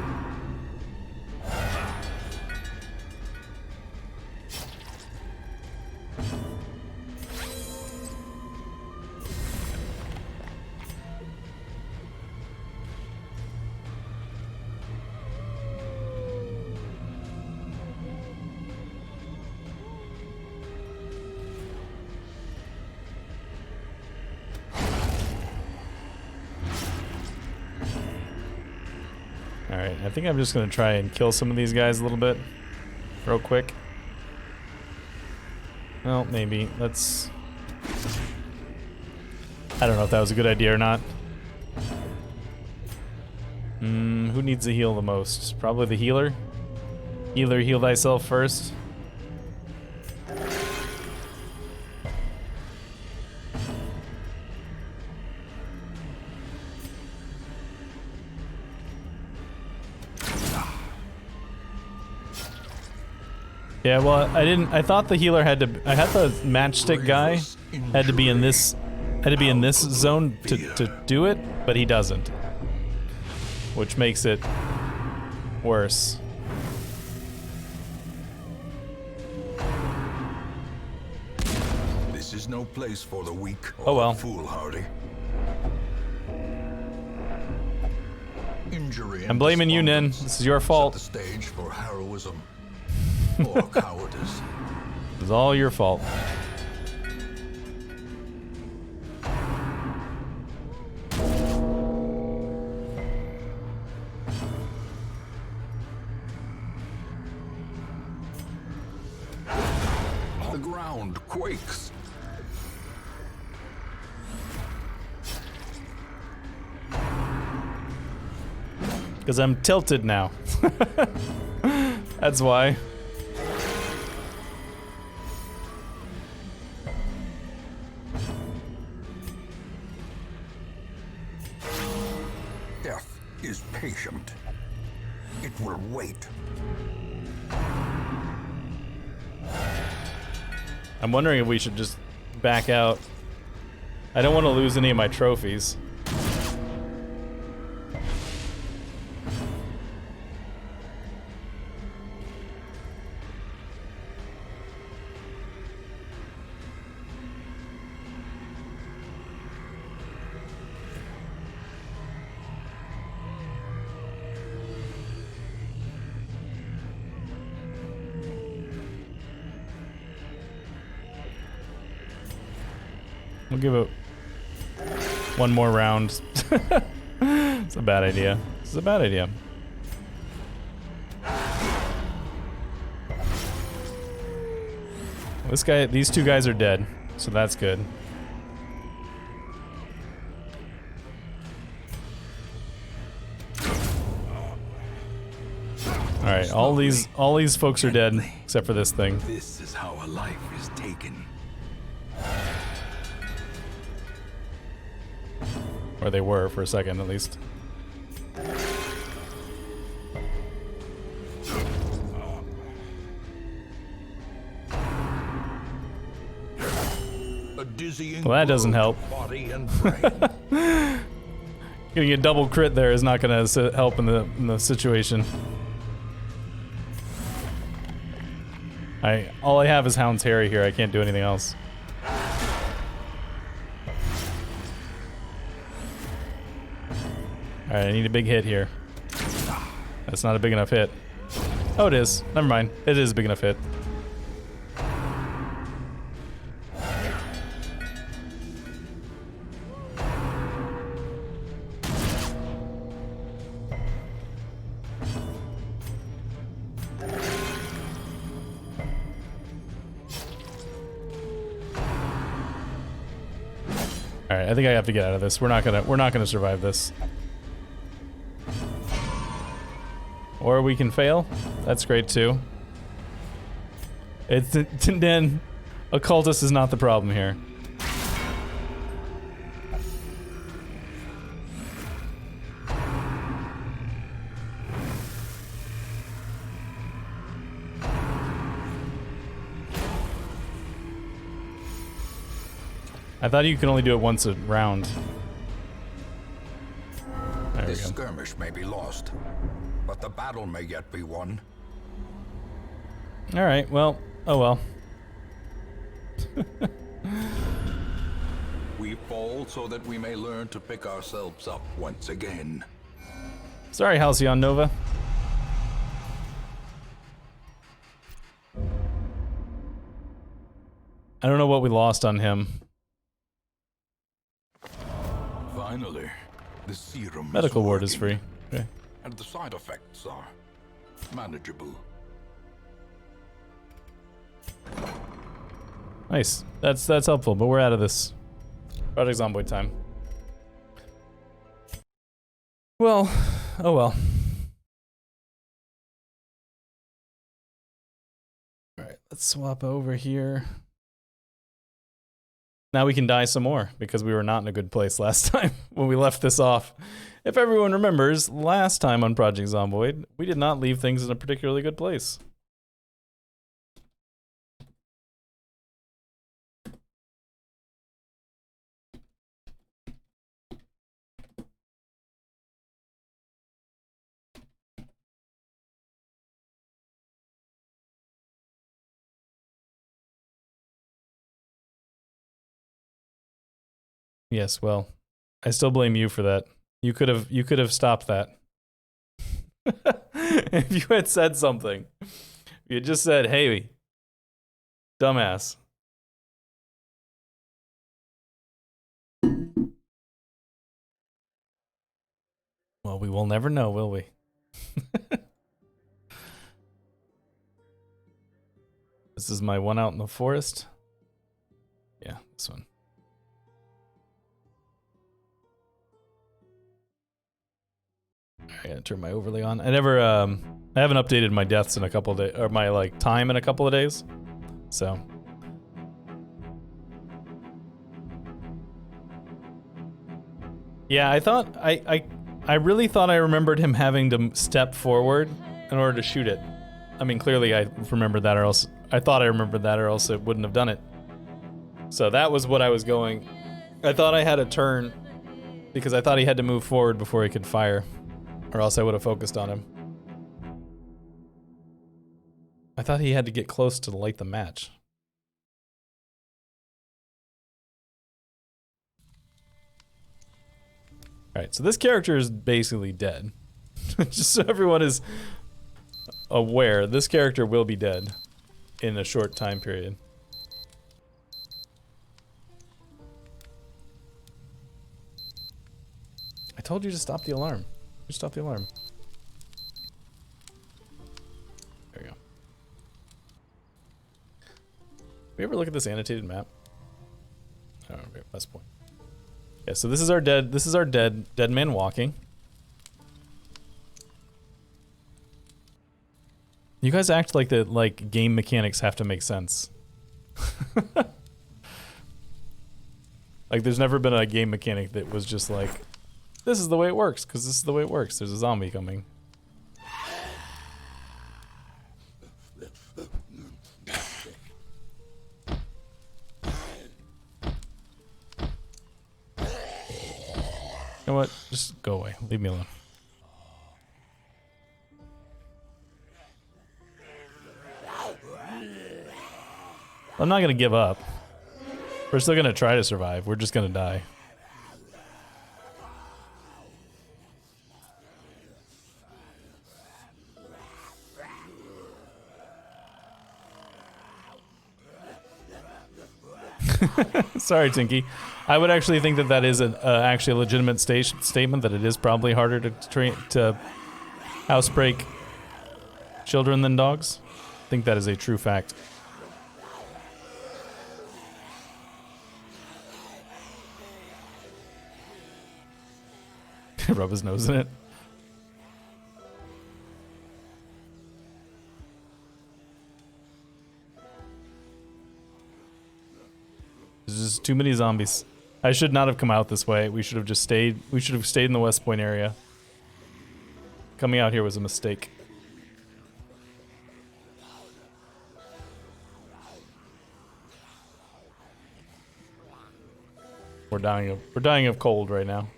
Alright, I think I'm just gonna try and kill some of these guys a little bit. Real quick. Well, maybe. Let's... I don't know if that was a good idea or not. Who needs to heal the most? Probably the healer? Healer, heal thyself first. Yeah, well, I thought the healer had to, I had the matchstick guy had to be in this, zone to do it, but he doesn't. Which makes it worse. This is no place for the weak or Oh well. foolhardy. Injury I'm blaming you, Nin. This is your fault. Set the stage for heroism or cowardice. It was all your fault. The ground quakes. Because I'm tilted now. That's why. is patient. It will wait. I'm wondering if we should just back out. I don't want to lose any of my trophies. We'll give it one more round. It's a bad idea. It's a bad idea. These two guys are dead, so that's good. All right, all these folks are dead except for this thing. This is how a life is taken. Or they were for a second, at least. A dizzying Well, that doesn't help. body and brain. Getting a double crit there is not going to help in the situation. All I have is Hound's Harry here. I can't do anything else. Alright, I need a big hit here. That's not a big enough hit. Oh, it is. Never mind. It is a big enough hit. Alright, I think I have to get out of this. We're not gonna survive this. Or we can fail. That's great too. Then occultist is not the problem here. I thought you could only do it once a round. There This skirmish may be lost, but the battle may yet be won. Alright, well, oh well. We fall so that we may learn to pick ourselves up once again. Sorry, Halcyon Nova. I don't know what we lost on him. Finally, the serum Medical ward is working, free. Okay. and the side effects are manageable. Nice. That's helpful, but we're out of this. Project Zomboid time. Well, oh well. Alright, let's swap over here. Now we can die some more, because we were not in a good place last time when we left this off. If everyone remembers, last time on Project Zomboid, we did not leave things in a particularly good place. Yes, well, I still blame you for that. You could have stopped that. If you had said something. If you had just said, "Hey, dumbass." Well, we will never know, will we? This is my one out in the forest. Yeah, this one. I gotta turn my overlay on. I haven't updated my deaths in a couple of days, or my like time in a couple of days. So. Yeah, I thought I I really thought I remembered him having to step forward in order to shoot it. I mean, clearly I remembered that, or else I thought I remembered that, or else it wouldn't have done it. So that was what I was going. I thought I had a turn because I thought he had to move forward before he could fire, or else I would have focused on him. I thought he had to get close to light the match. Alright, so this character is basically dead. Just so everyone is aware, this character will be dead in a short time period. I told you to stop the alarm. Just stop the alarm. There we go. We ever look at this annotated map? Oh, okay, West Point. Yeah, so this is our dead man walking. You guys act like that, like game mechanics have to make sense. Like there's never been a game mechanic that was just like, this is the way it works, because this is the way it works. There's a zombie coming. You know what? Just go away. Leave me alone. I'm not gonna give up. We're still gonna try to survive. We're just gonna die. Sorry, Tinky. I would actually think that that is actually a legitimate statement, that it is probably harder to housebreak children than dogs. I think that is a true fact. Rub his nose in it. There's just too many zombies. I should not have come out this way. We should have just stayed. We should have stayed in the West Point area. Coming out here was a mistake. We're dying of cold right now.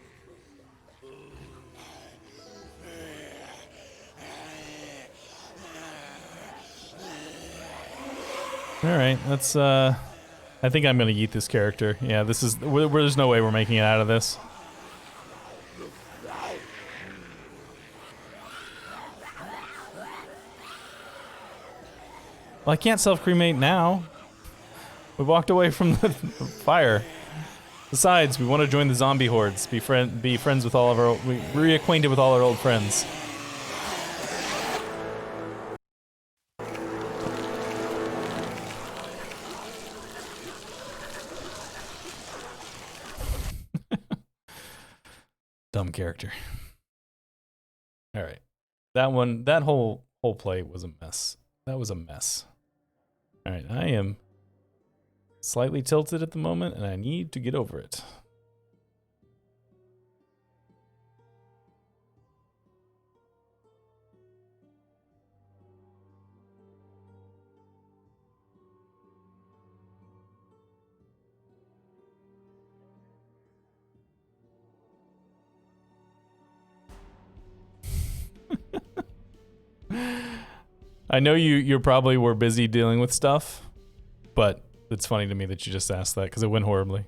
All right, let's I think I'm gonna yeet this character. Yeah, this is there's no way we're making it out of this. Well, I can't self-cremate now. We walked away from the fire. Besides, we want to join the zombie hordes. Be friends with all of our reacquainted with all our old friends. Dumb character. All right, that whole play was a mess. That was a mess. All right, I am slightly tilted at the moment, and I need to get over it. I know you probably were busy dealing with stuff, but it's funny to me that you just asked that because it went horribly.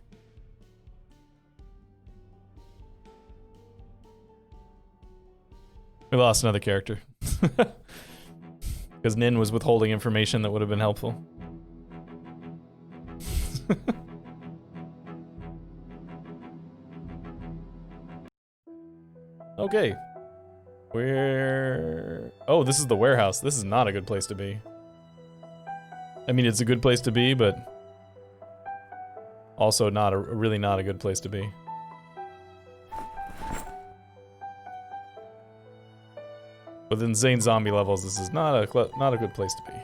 We lost another character. Because Nin was withholding information that would have been helpful. Okay. Oh, this is the warehouse. This is not a good place to be. I mean, it's a good place to be, but also really not a good place to be. With insane zombie levels, this is not a good place to be.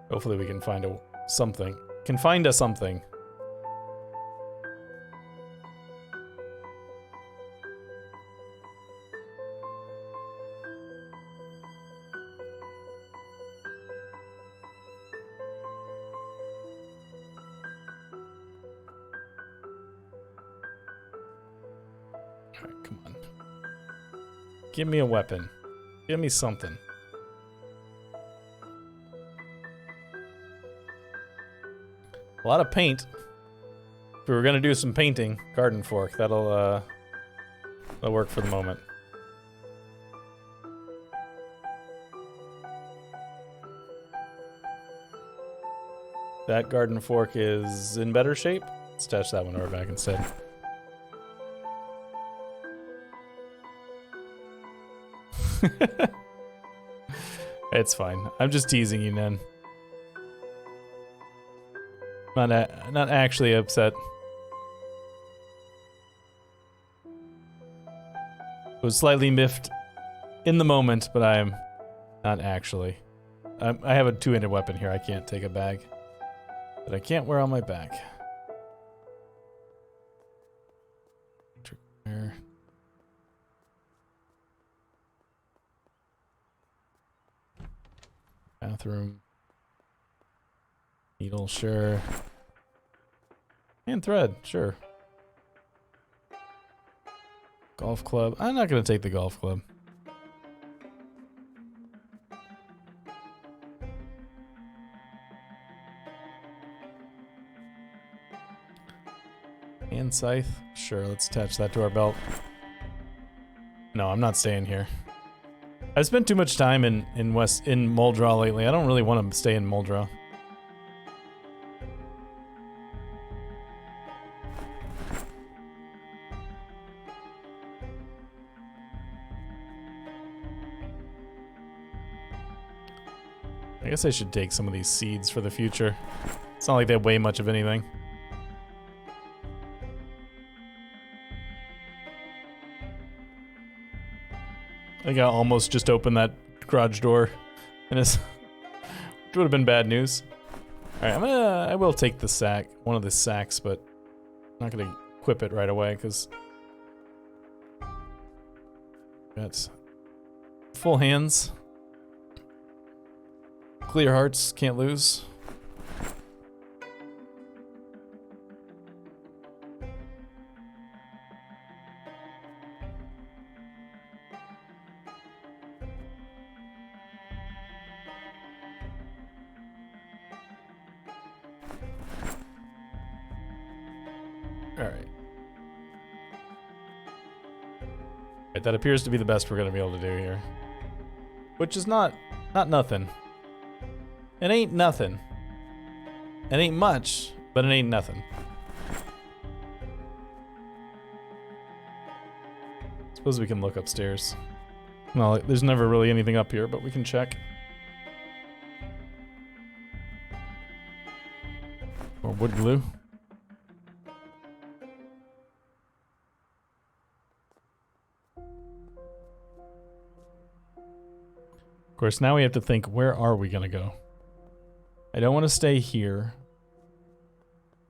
Hopefully we can find a something. Can find a something. Alright, come on. Give me a weapon. Give me something. A lot of paint. If we were gonna do some painting, garden fork, that'll work for the moment. That garden fork is in better shape. Let's attach that one over back instead. It's fine. I'm just teasing you, Nen. Not actually upset. I was slightly miffed in the moment, but I am not actually. I have a two-handed weapon here. I can't take a bag. But I can't wear on my back. Bathroom. Needle, sure. And thread, sure. Golf club. I'm not gonna take the golf club. And scythe. Sure, let's attach that to our belt. No, I'm not staying here. I've spent too much time in Muldraw lately. I don't really want to stay in Muldraw. I guess I should take some of these seeds for the future. It's not like they weigh much of anything. I think I almost just opened that garage door, and which would have been bad news. All right, I will take the sack, one of the sacks, but I'm not gonna equip it right away because got full hands, clear hearts, can't lose. Alright. That appears to be the best we're gonna be able to do here. Which is not nothing. It ain't nothing. It ain't much, but it ain't nothing. Suppose we can look upstairs. Well, there's never really anything up here, but we can check. Or wood glue. Of course, now we have to think, where are we gonna go? I don't want to stay here.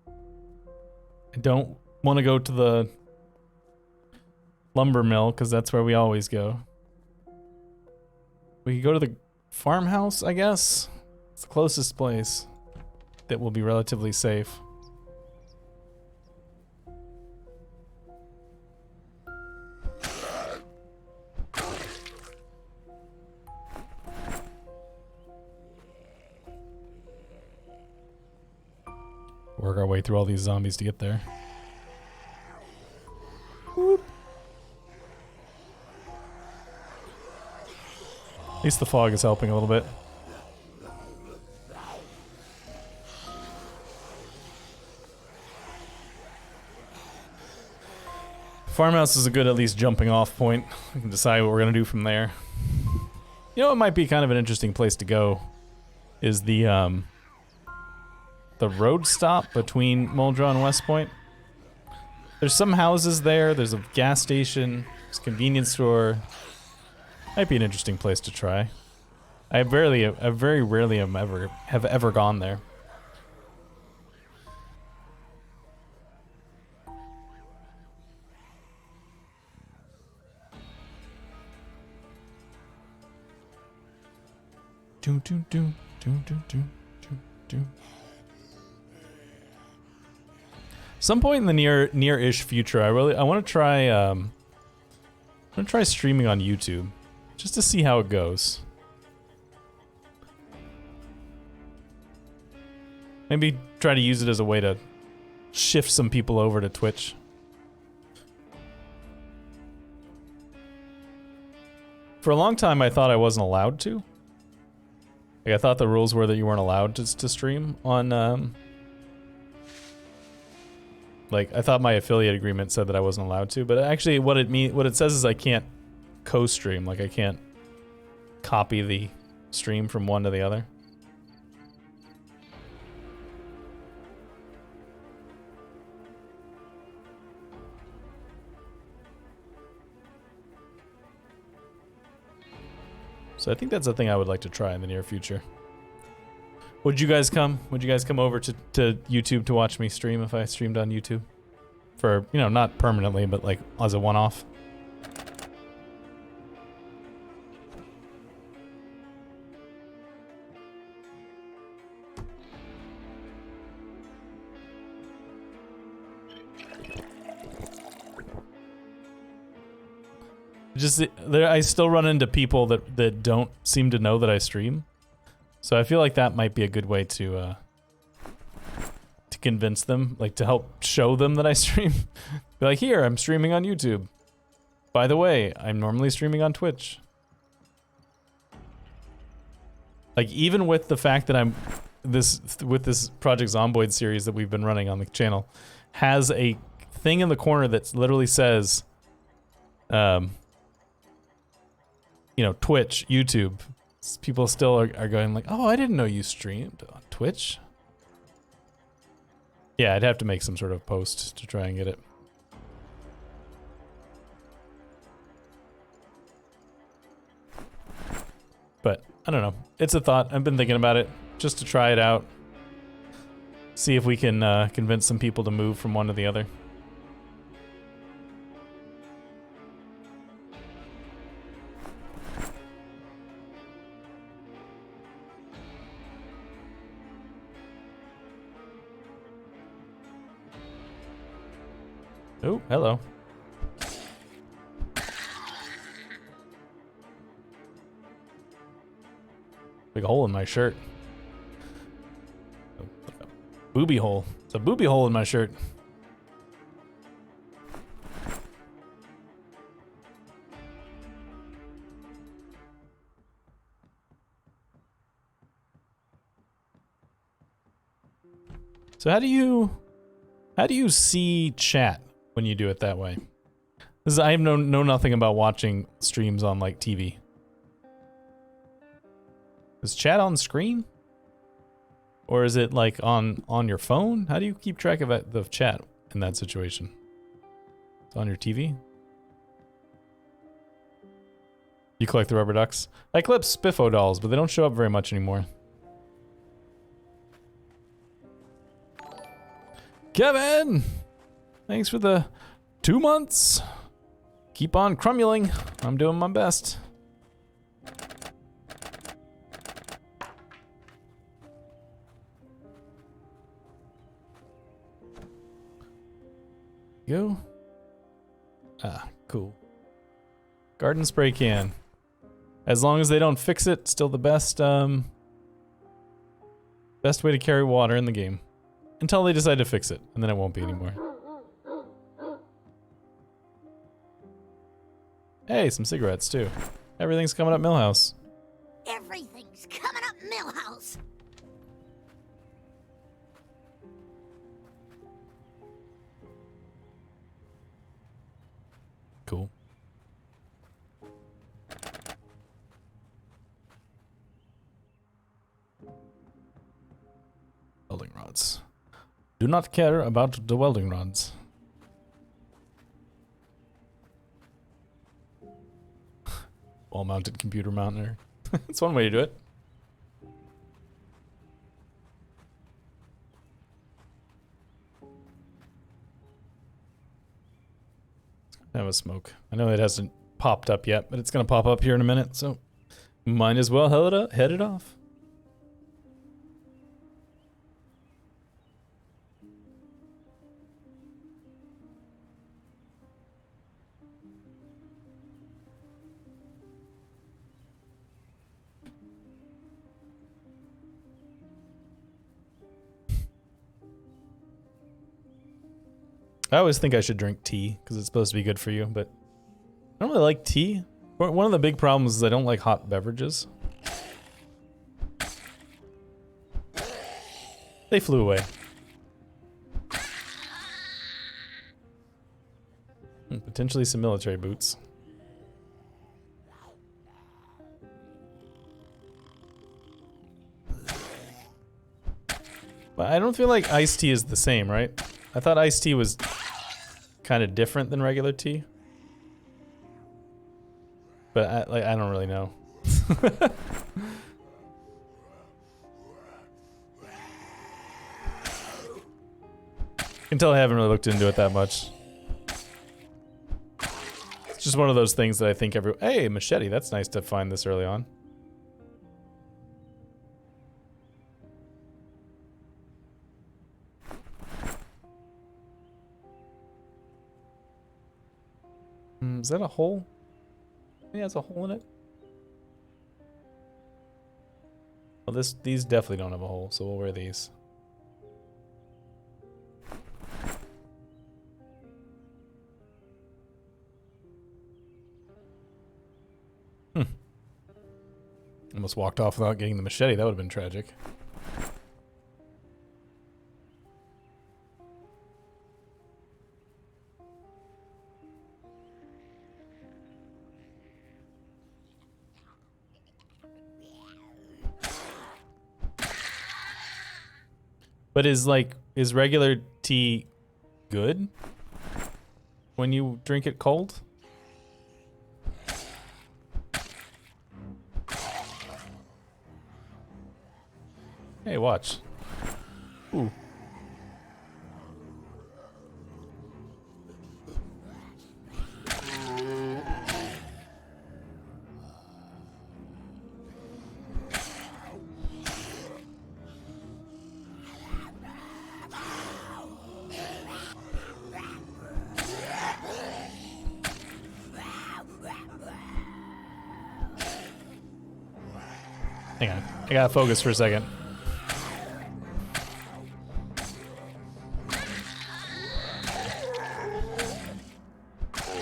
I don't want to go to the lumber mill, because that's where we always go. We could go to the farmhouse, I guess? It's the closest place that will be relatively safe. Work our way through all these zombies to get there. Whoop. At least the fog is helping a little bit. Farmhouse is a good at least jumping off point. We can decide what we're gonna do from there. You know, it might be kind of an interesting place to go is the road stop between Muldraw and West Point. There's some houses there, there's a gas station, there's a convenience store. Might be an interesting place to try. I very rarely have ever gone there. Do do do do do do do do. Some point in the near-ish future, I want to try streaming on YouTube, just to see how it goes. Maybe try to use it as a way to shift some people over to Twitch. For a long time, I thought I wasn't allowed to. Like, I thought the rules were that you weren't allowed to stream on, like, I thought my affiliate agreement said that I wasn't allowed to, but actually what it says is I can't co-stream, like I can't copy the stream from one to the other. So I think that's a thing I would like to try in the near future. Would you guys come? Would you guys come over to YouTube to watch me stream if I streamed on YouTube? For, you know, not permanently, but like as a one-off. Just there, I still run into people that don't seem to know that I stream, so I feel like that might be a good way to convince them, like to help show them that I stream. Be like, here, I'm streaming on YouTube. By the way, I'm normally streaming on Twitch. Like, even with the fact that I'm with this Project Zomboid series that we've been running on the channel, has a thing in the corner that literally says, you know, Twitch, YouTube. People still are going like, oh, I didn't know you streamed on Twitch. Yeah, I'd have to make some sort of post to try and get it. But, I don't know. It's a thought. I've been thinking about it just to try it out. See if we can convince some people to move from one to the other. Oh, hello. Big hole in my shirt. Booby hole. It's a booby hole in my shirt. So how do you see chat when you do it that way? I know nothing about watching streams on like TV. Is chat on screen? Or is it like on your phone? How do you keep track of the chat in that situation? It's on your TV? You collect the rubber ducks? I collect Spiffo dolls, but they don't show up very much anymore. Kevin! Thanks for the 2 months. Keep on crumuling. I'm doing my best. Go. Ah, cool. Garden spray can. As long as they don't fix it, still the best best way to carry water in the game. Until they decide to fix it, and then it won't be anymore. Hey, some cigarettes too. Everything's coming up Millhouse. Everything's coming up Millhouse. Cool. Welding rods. Do not care about the welding rods. Wall-mounted computer mounter. That's one way to do it. Have a smoke. I know it hasn't popped up yet, but it's gonna pop up here in a minute, so might as well head it off. I always think I should drink tea because it's supposed to be good for you, but I don't really like tea. One of the big problems is I don't like hot beverages. They flew away. Potentially some military boots. But I don't feel like iced tea is the same, right? I thought iced tea was kind of different than regular tea. But I don't really know. You can tell I haven't really looked into it that much. It's just one of those things that I think hey, machete, that's nice to find this early on. Is that a hole? Yeah, it's a hole in it. Well, these definitely don't have a hole, so we'll wear these. Almost walked off without getting the machete. That would have been tragic. But is regular tea good when you drink it cold? Hey, watch. Ooh. Hang on, I gotta focus for a second.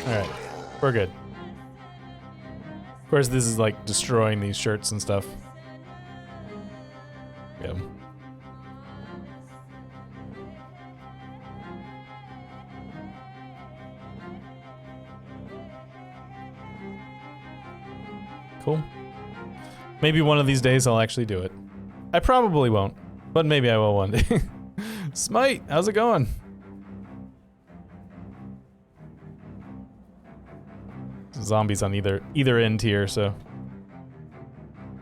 Alright, we're good. Of course, this is like destroying these shirts and stuff. Yeah. Cool. Maybe one of these days I'll actually do it. I probably won't, but maybe I will one day. Smite, how's it going? Zombies on either end here, so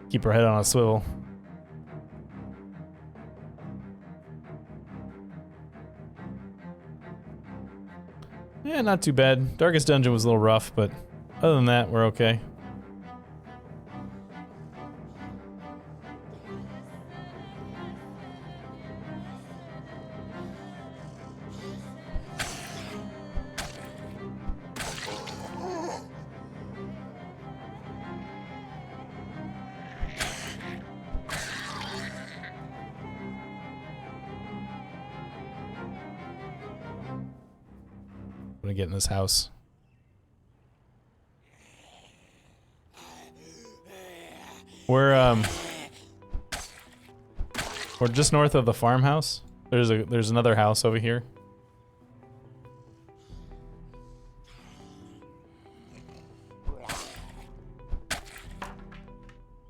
keep her head on a swivel. Yeah, not too bad. Darkest Dungeon was a little rough, but other than that, we're okay. I'm gonna get in this house. We're just north of the farmhouse. There's another house over here.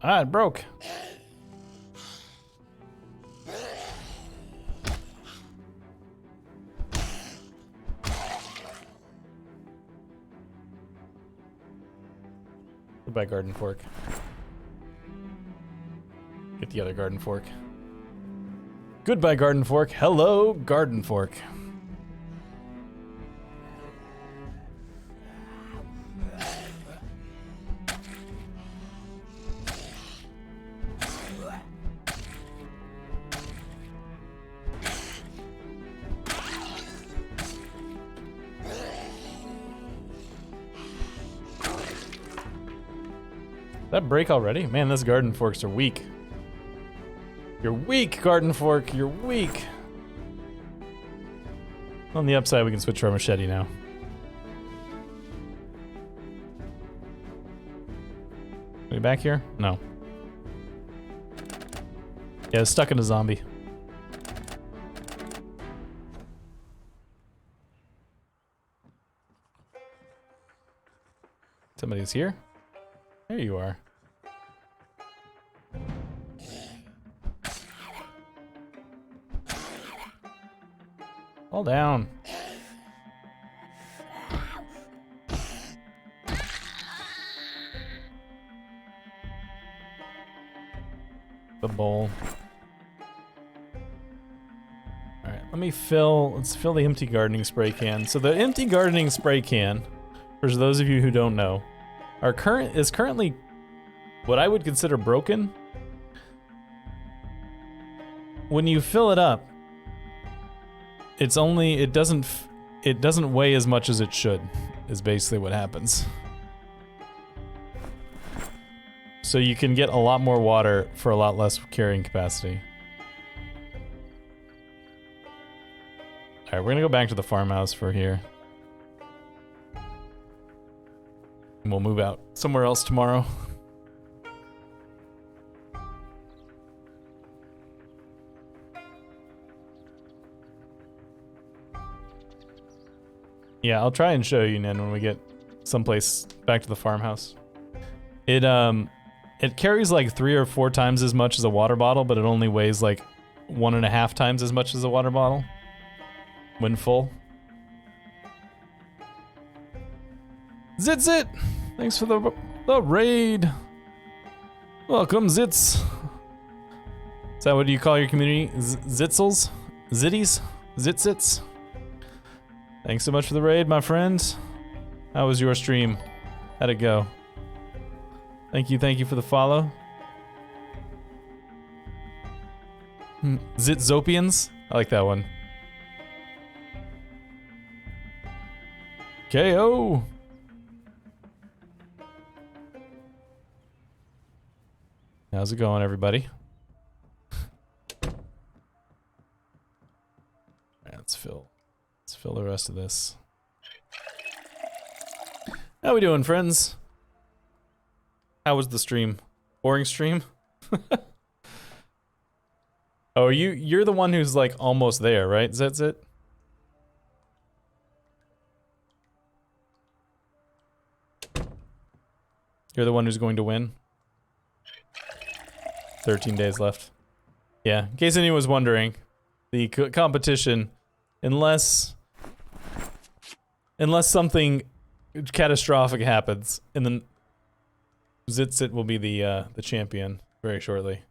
Ah, it broke. Goodbye, garden fork. Get the other garden fork. Goodbye, garden fork. Hello, garden fork. That break already? Man, those garden forks are weak. You're weak, garden fork. You're weak. On the upside, we can switch to our machete now. Are we back here? No. Yeah, it's stuck in a zombie. Somebody's here? There you are. Fall down. The bowl. Alright, let's fill the empty gardening spray can. So the empty gardening spray can, for those of you who don't know, is currently what I would consider broken. When you fill it up, it doesn't weigh as much as it should, is basically what happens. So you can get a lot more water for a lot less carrying capacity. Alright, we're gonna go back to the farmhouse for here. And we'll move out somewhere else tomorrow. Yeah, I'll try and show you, Nin, when we get someplace back to the farmhouse. It carries like 3 or 4 times as much as a water bottle, but it only weighs like 1.5 times as much as a water bottle when full. Zit! Thanks for the raid. Welcome, Zits. Is that what you call your community? Zitzels? Zitties? Zitzits? Thanks so much for the raid, my friend. How was your stream? How'd it go? Thank you for the follow. Zitzopians? I like that one. KO! How's it going, everybody? Alright, let's fill the rest of this. How we doing, friends? How was the stream? Boring stream? Oh, you're the one who's like almost there, right? That's it? You're the one who's going to win? 13 days left. Yeah, in case anyone was wondering, the competition, unless something catastrophic happens, and then Zitzit will be the champion very shortly.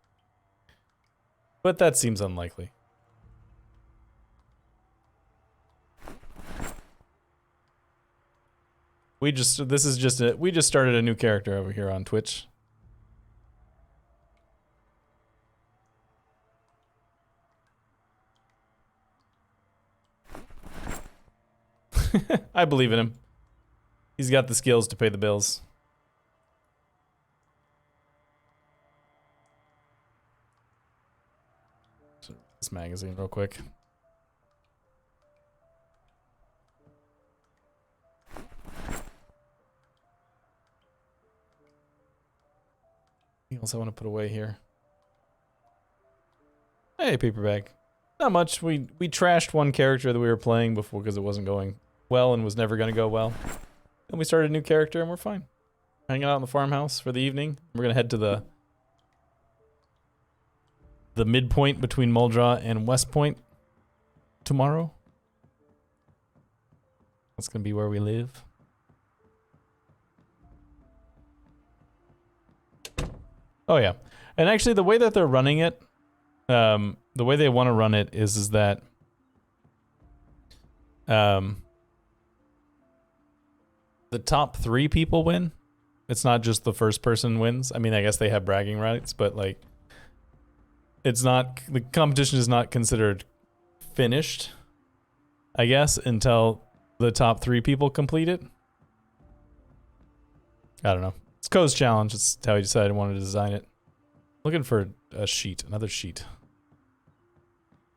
But that seems unlikely. We just started a new character over here on Twitch. I believe in him. He's got the skills to pay the bills. This magazine real quick. Anything else I want to put away here? Hey, paperback. Not much. We trashed one character that we were playing before because it wasn't going well and was never going to go well. And we started a new character and we're fine. Hanging out in the farmhouse for the evening. We're going to head to the midpoint between Muldraw and West Point tomorrow. That's going to be where we live. Oh yeah. And actually, the way that they're running it, the way they want to run it is that the top 3 people win. It's not just the first person wins. I mean, I guess they have bragging rights, but like, it's not, the competition is not considered finished, I guess, until the top 3 people complete it. I don't know. It's Co's challenge. It's how he decided he wanted to design it. Looking for a sheet, another sheet.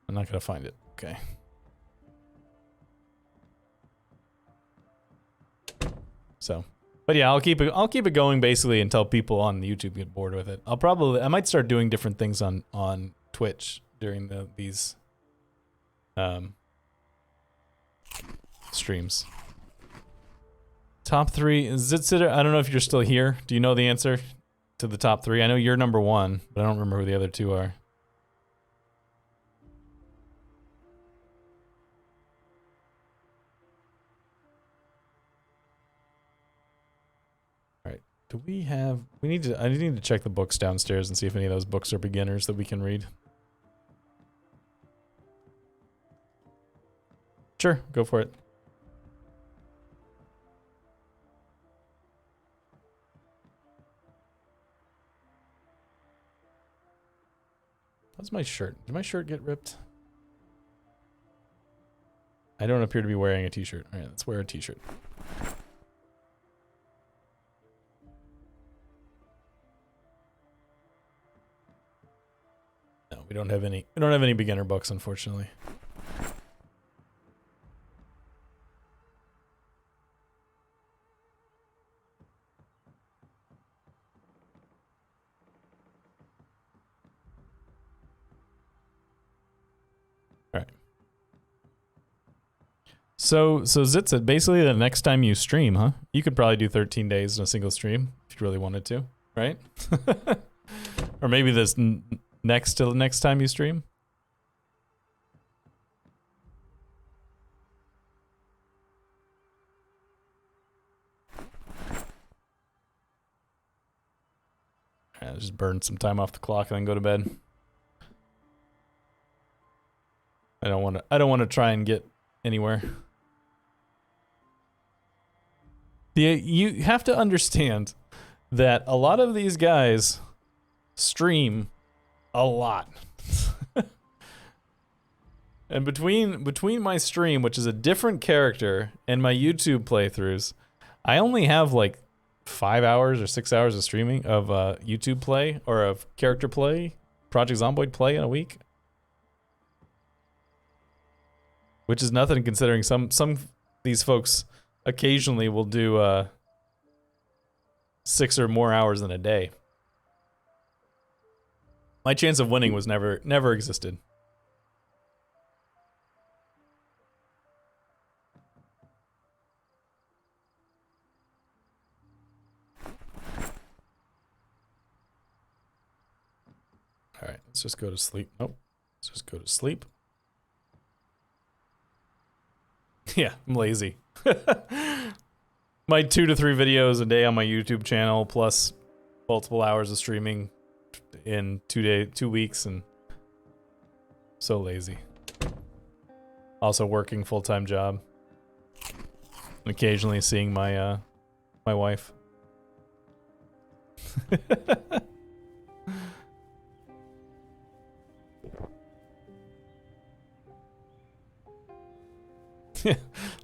I'm not gonna find it. Okay. So, but yeah, I'll keep it going basically until people on YouTube get bored with it. I might start doing different things on Twitch during these streams. Top 3 Zitsitter. I don't know if you're still here. Do you know the answer to the top 3? I know you're number 1, but I don't remember who the other 2 are. All right. Do we have? I need to check the books downstairs and see if any of those books are beginners that we can read. Sure, go for it. How's my shirt? Did my shirt get ripped? I don't appear to be wearing a t-shirt. All right, let's wear a t-shirt. No, we don't have any. We don't have any beginner books, unfortunately. So Zitza, basically the next time you stream, huh? You could probably do 13 days in a single stream if you really wanted to, right? Or maybe this next to the next time you stream. Alright, just burn some time off the clock and then go to bed. I don't want to try and get anywhere. You have to understand that a lot of these guys stream a lot. And between my stream, which is a different character, and my YouTube playthroughs, I only have like 5 hours or 6 hours of streaming of YouTube play or of character play, Project Zomboid play in a week. Which is nothing considering some these folks occasionally will do 6 or more hours in a day. My chance of winning was never existed. All right, let's just go to sleep. Nope. Let's just go to sleep. Yeah, I'm lazy. My 2 to 3 videos a day on my YouTube channel, plus multiple hours of streaming in 2 weeks, and so lazy. Also working full-time job. And occasionally seeing my my wife.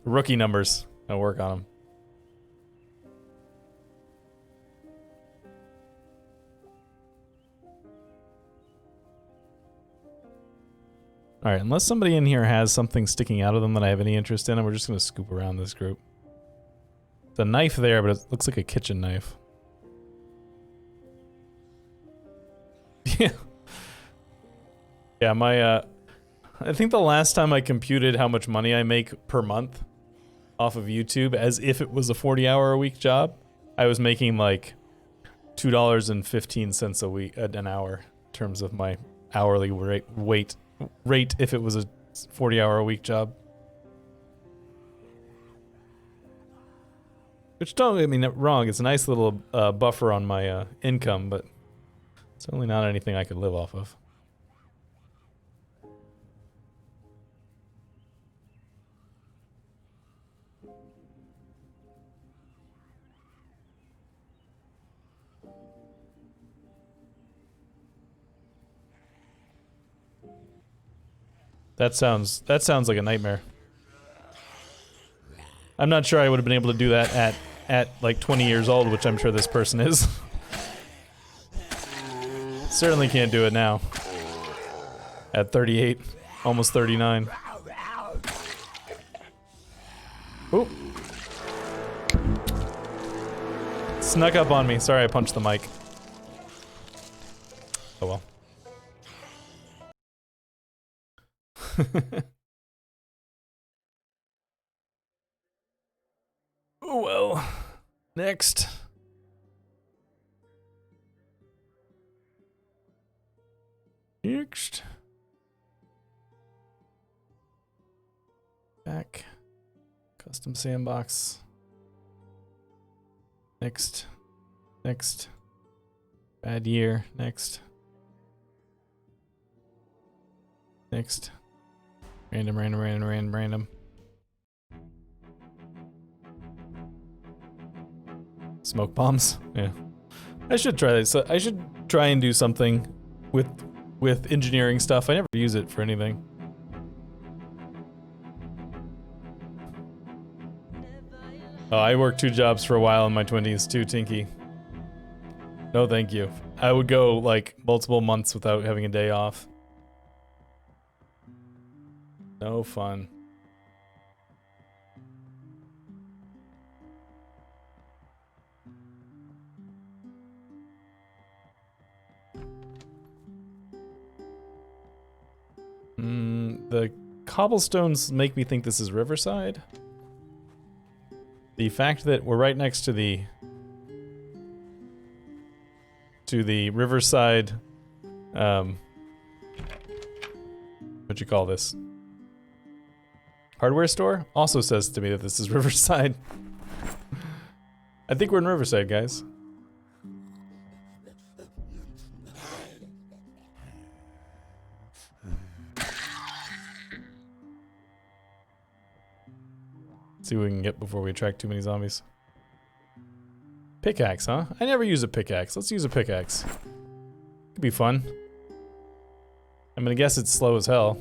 Rookie numbers. I'll work on them. Alright, unless somebody in here has something sticking out of them that I have any interest in, we're just going to scoop around this group. There's a knife there, but it looks like a kitchen knife. Yeah. Yeah, my, I think the last time I computed how much money I make per month off of YouTube as if it was a 40-hour-a-week job, I was making like $2.15 a week, an hour, in terms of my hourly rate if it was a 40-hour-a-week job. Which don't get me wrong, it's a nice little buffer on my income, but Certainly not anything I could live off of. That sounds like a nightmare. I'm not sure I would have been able to do that at like 20 years old, which I'm sure this person is. Certainly can't do it now. At 38, almost 39. Oop. Snuck up on me. Sorry, I punched the mic. Oh well. Oh well. Next. Next. Back. Custom sandbox. Next. Next. Bad year. Next. Next. Random. Smoke bombs? Yeah. I should try this. I should try and do something with engineering stuff. I never use it for anything. Oh, I worked 2 jobs for a while in my 20s too, Tinky. No thank you. I would go like multiple months without having a day off. No fun. The cobblestones make me think this is Riverside. The fact that we're right next to the Riverside, what'd you call this? Hardware store also says to me that this is Riverside. I think we're in Riverside, guys. See what we can get before we attract too many zombies. Pickaxe, huh? I never use a pickaxe. Let's use a pickaxe. Could be fun. I'm gonna guess it's slow as hell.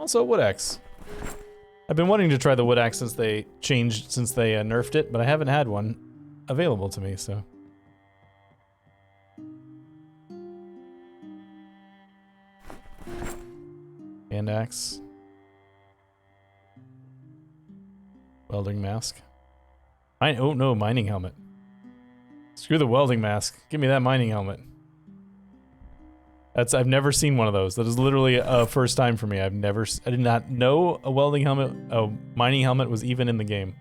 Also, wood axe. I've been wanting to try the wood axe since they nerfed it, but I haven't had one available to me, so. Hand axe. Welding mask. Oh no, mining helmet. Screw the welding mask. Give me that mining helmet. I've never seen one of those. That is literally a first time for me. I did not know a welding helmet, a mining helmet was even in the game.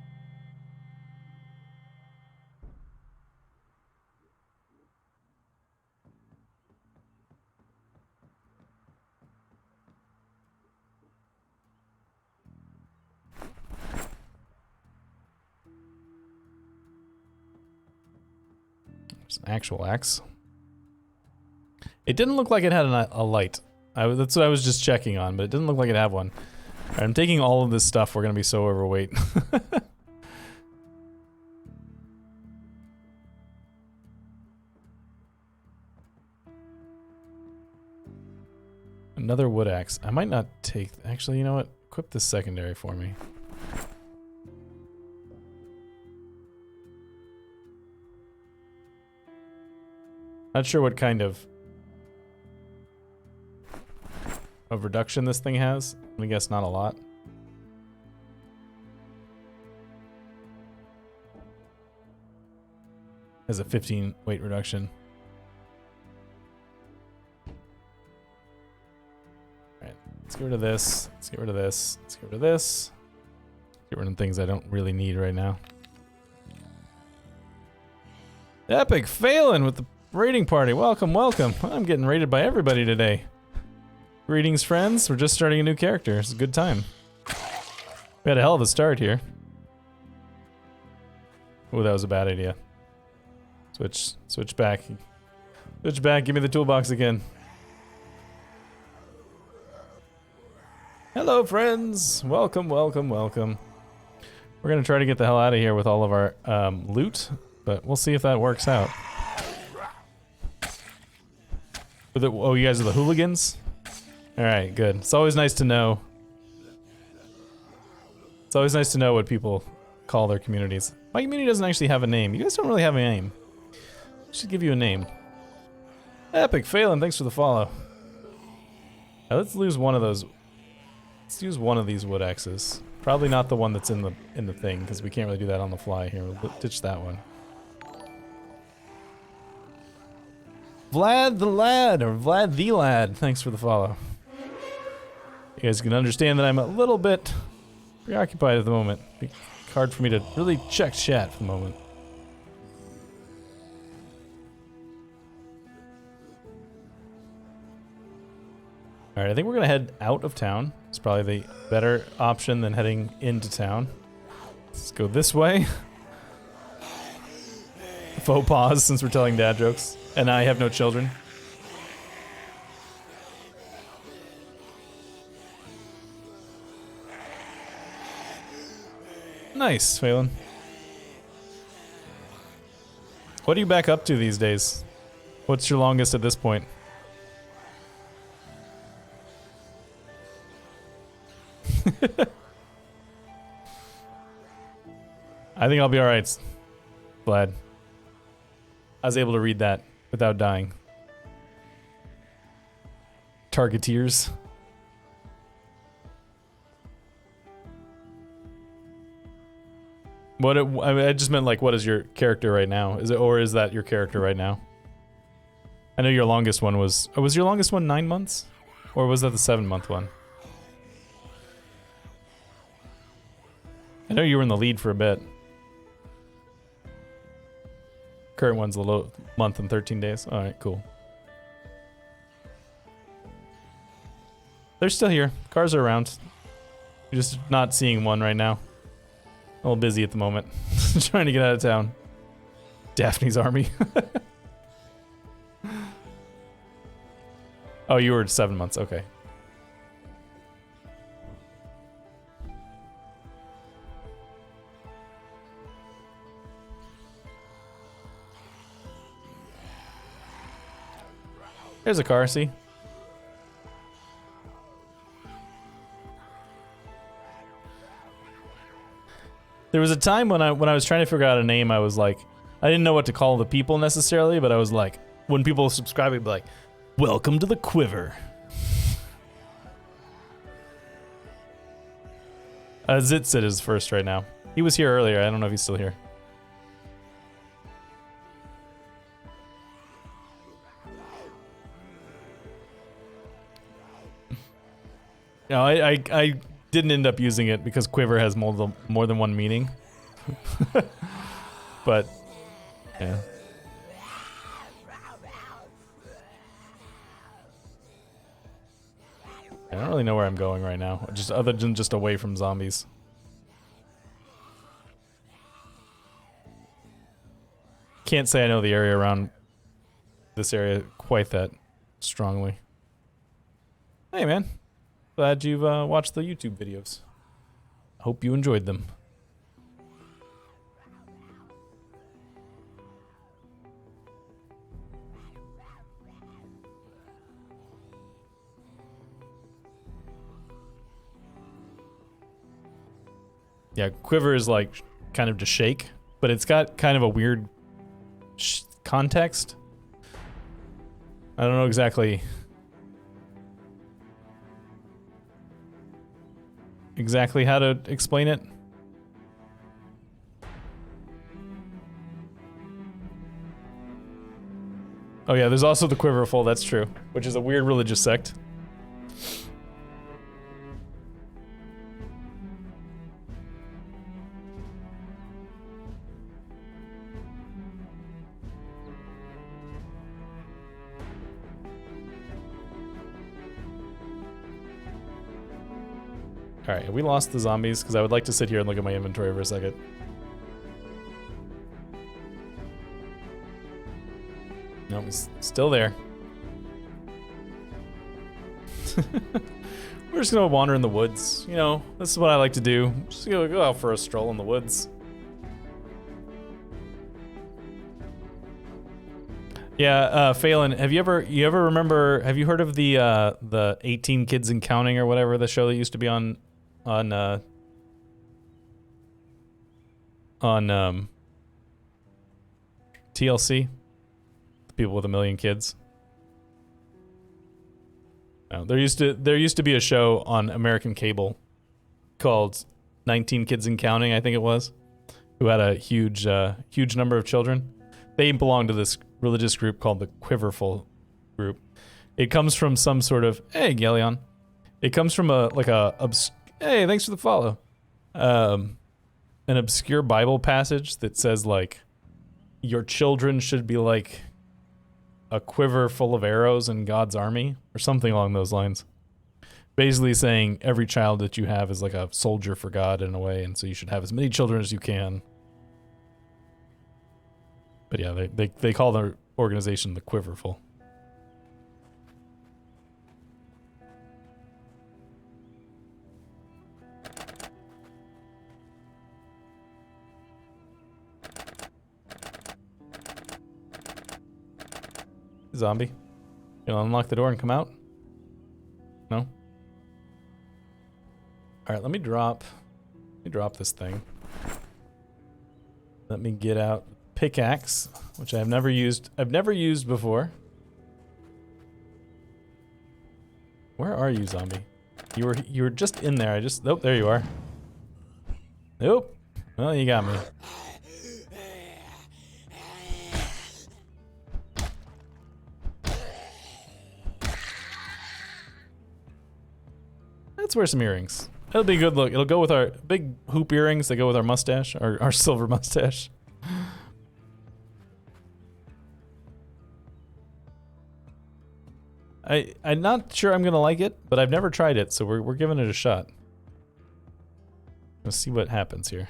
There's an actual axe. It didn't look like it had a light. That's what I was just checking on, but it didn't look like it had one. Right, I'm taking all of this stuff. We're gonna be so overweight. Another wood axe. I might not take... Actually, you know what? Equip this secondary for me. Not sure what kind of reduction this thing has. I'm gonna guess not a lot. Has a 15 weight reduction. Alright, let's get rid of this. Let's get rid of this. Let's get rid of this. Get rid of things I don't really need right now. Epic failing with the raiding party. Welcome, welcome. I'm getting raided by everybody today. Greetings, friends. We're just starting a new character. It's a good time. We had a hell of a start here. Oh, that was a bad idea. Switch back. Switch back, give me the toolbox again. Hello, friends! Welcome, welcome, welcome. We're gonna try to get the hell out of here with all of our loot, but we'll see if that works out. Oh, you guys are the hooligans? Alright, good. It's always nice to know. It's always nice to know what people call their communities. My community doesn't actually have a name. You guys don't really have a name. I should give you a name. Epic Phelan, thanks for the follow. Now let's lose one of those. Let's use one of these wood axes. Probably not the one that's in the thing, because we can't really do that on the fly here. We'll ditch that one. Vlad the Lad, or Vlad the Lad, thanks for the follow. You guys can understand that I'm a little bit preoccupied at the moment. It's hard for me to really check chat for the moment. Alright, I think we're gonna head out of town. It's probably the better option than heading into town. Let's go this way. Faux pause since we're telling dad jokes. And I have no children. Nice, Phelan. What are you back up to these days? What's your longest at this point? I think I'll be alright. Glad. I was able to read that without dying. Targeteers. I mean, I just meant like, what is your character right now? Is it, or is that your character right now? I know your longest one was. Was your longest one 9 months, or was that the 7-month one? I know you were in the lead for a bit. Current one's a low month and 13 days. All right, cool. They're still here. Cars are around. You're just not seeing one right now. A little busy at the moment. Trying to get out of town. Daphne's army. Oh, you were 7 months. Okay. There's a car, see? There was a time when I was trying to figure out a name, I was like, I didn't know what to call the people necessarily, but I was like, when people subscribe, I'd be like, welcome to the Quiver. Zitsit is first right now. He was here earlier, I don't know if he's still here. No, I didn't end up using it because Quiver has more than one meaning. But, yeah. I don't really know where I'm going right now, just other than just away from zombies. Can't say I know the area around this area quite that strongly. Hey, man. Glad you've watched the YouTube videos. Hope you enjoyed them. Yeah, Quiver is like kind of to shake, but it's got kind of a weird context. I don't know exactly how to explain it. Oh yeah, there's also the Quiverful, that's true, which is a weird religious sect. Alright, have we lost the zombies? Because I would like to sit here and look at my inventory for a second. No, he's still there. We're just gonna wander in the woods. You know, this is what I like to do. Just go out for a stroll in the woods. Yeah, Phelan, have you ever remember? Have you heard of the 18 Kids and Counting or whatever, the show that used to be on TLC? The people with a million kids. No, there used to be a show on American cable called 19 Kids and Counting, I think it was, who had a huge number of children. They belonged to this religious group called the Quiverful group. It comes from some sort of, hey, Galeon. It comes from hey, thanks for the follow. An obscure Bible passage that says, like, your children should be like a quiver full of arrows in God's army, or something along those lines. Basically saying every child that you have is like a soldier for God in a way, and so you should have as many children as you can. But yeah, they call their organization the Quiverful. Zombie, you'll unlock the door and come out? No? Alright, let me drop this thing. Let me get out pickaxe, which I've never used before. Where are you, zombie? You were just in there. Nope, there you are. Nope. Well, you got me. Let's wear some earrings. That'll be a good look. It'll go with our big hoop earrings that go with our mustache, our silver mustache. I'm not sure I'm gonna like it, but I've never tried it, so we're giving it a shot. Let's see what happens here.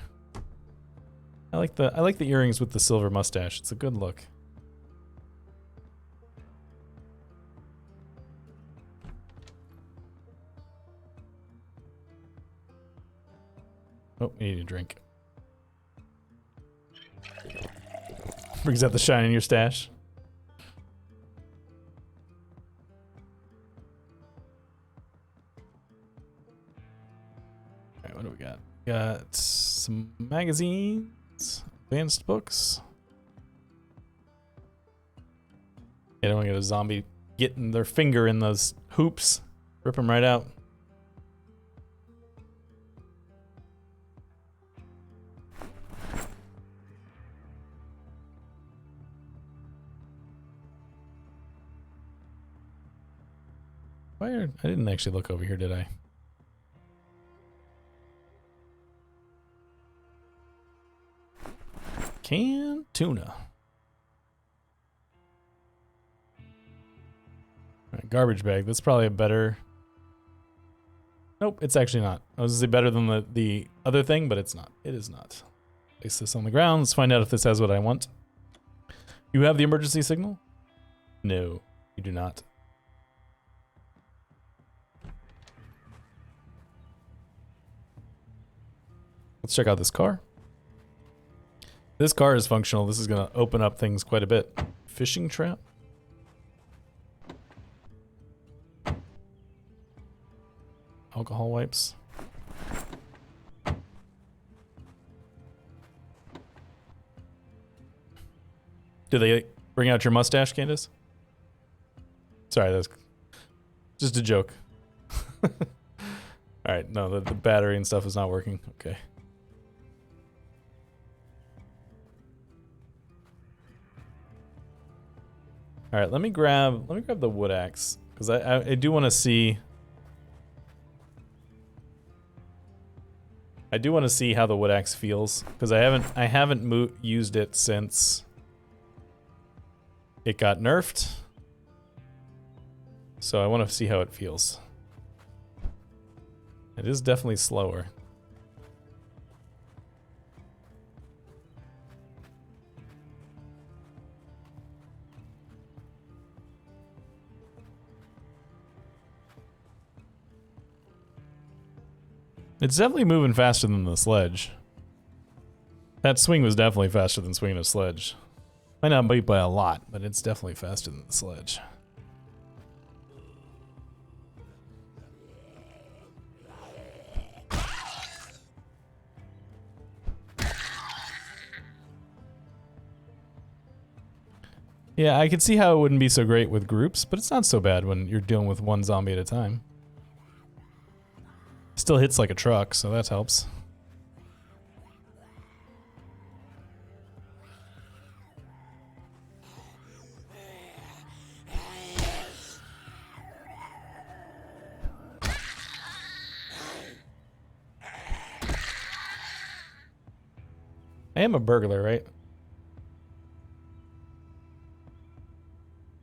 I like the earrings with the silver mustache. It's a good look. Oh, you need a drink. Brings out the shine in your stash. Alright, what do we got? Got some magazines, advanced books. I don't want to get a zombie getting their finger in those hoops. Rip them right out. I didn't actually look over here, did I? Canned tuna. Alright, garbage bag. That's probably a better... Nope, it's actually not. I was gonna say better than the other thing, but it's not. It is not. Place this on the ground. Let's find out if this has what I want. You have the emergency signal? No, you do not. Let's check out this car. This car is functional. This is going to open up things quite a bit. Fishing trap. Alcohol wipes. Do they bring out your mustache, Candace? Sorry, that's just a joke. Alright, no, the battery and stuff is not working. Okay. All right, let me grab the wood axe because I do want to see. I do want to see how the wood axe feels because I haven't used it since it got nerfed. So I want to see how it feels. It is definitely slower. It's definitely moving faster than the sledge. That swing was definitely faster than swinging a sledge. Might not be by a lot, but it's definitely faster than the sledge. Yeah, I could see how it wouldn't be so great with groups, but it's not so bad when you're dealing with one zombie at a time. Still hits like a truck, so that helps. I am a burglar, right?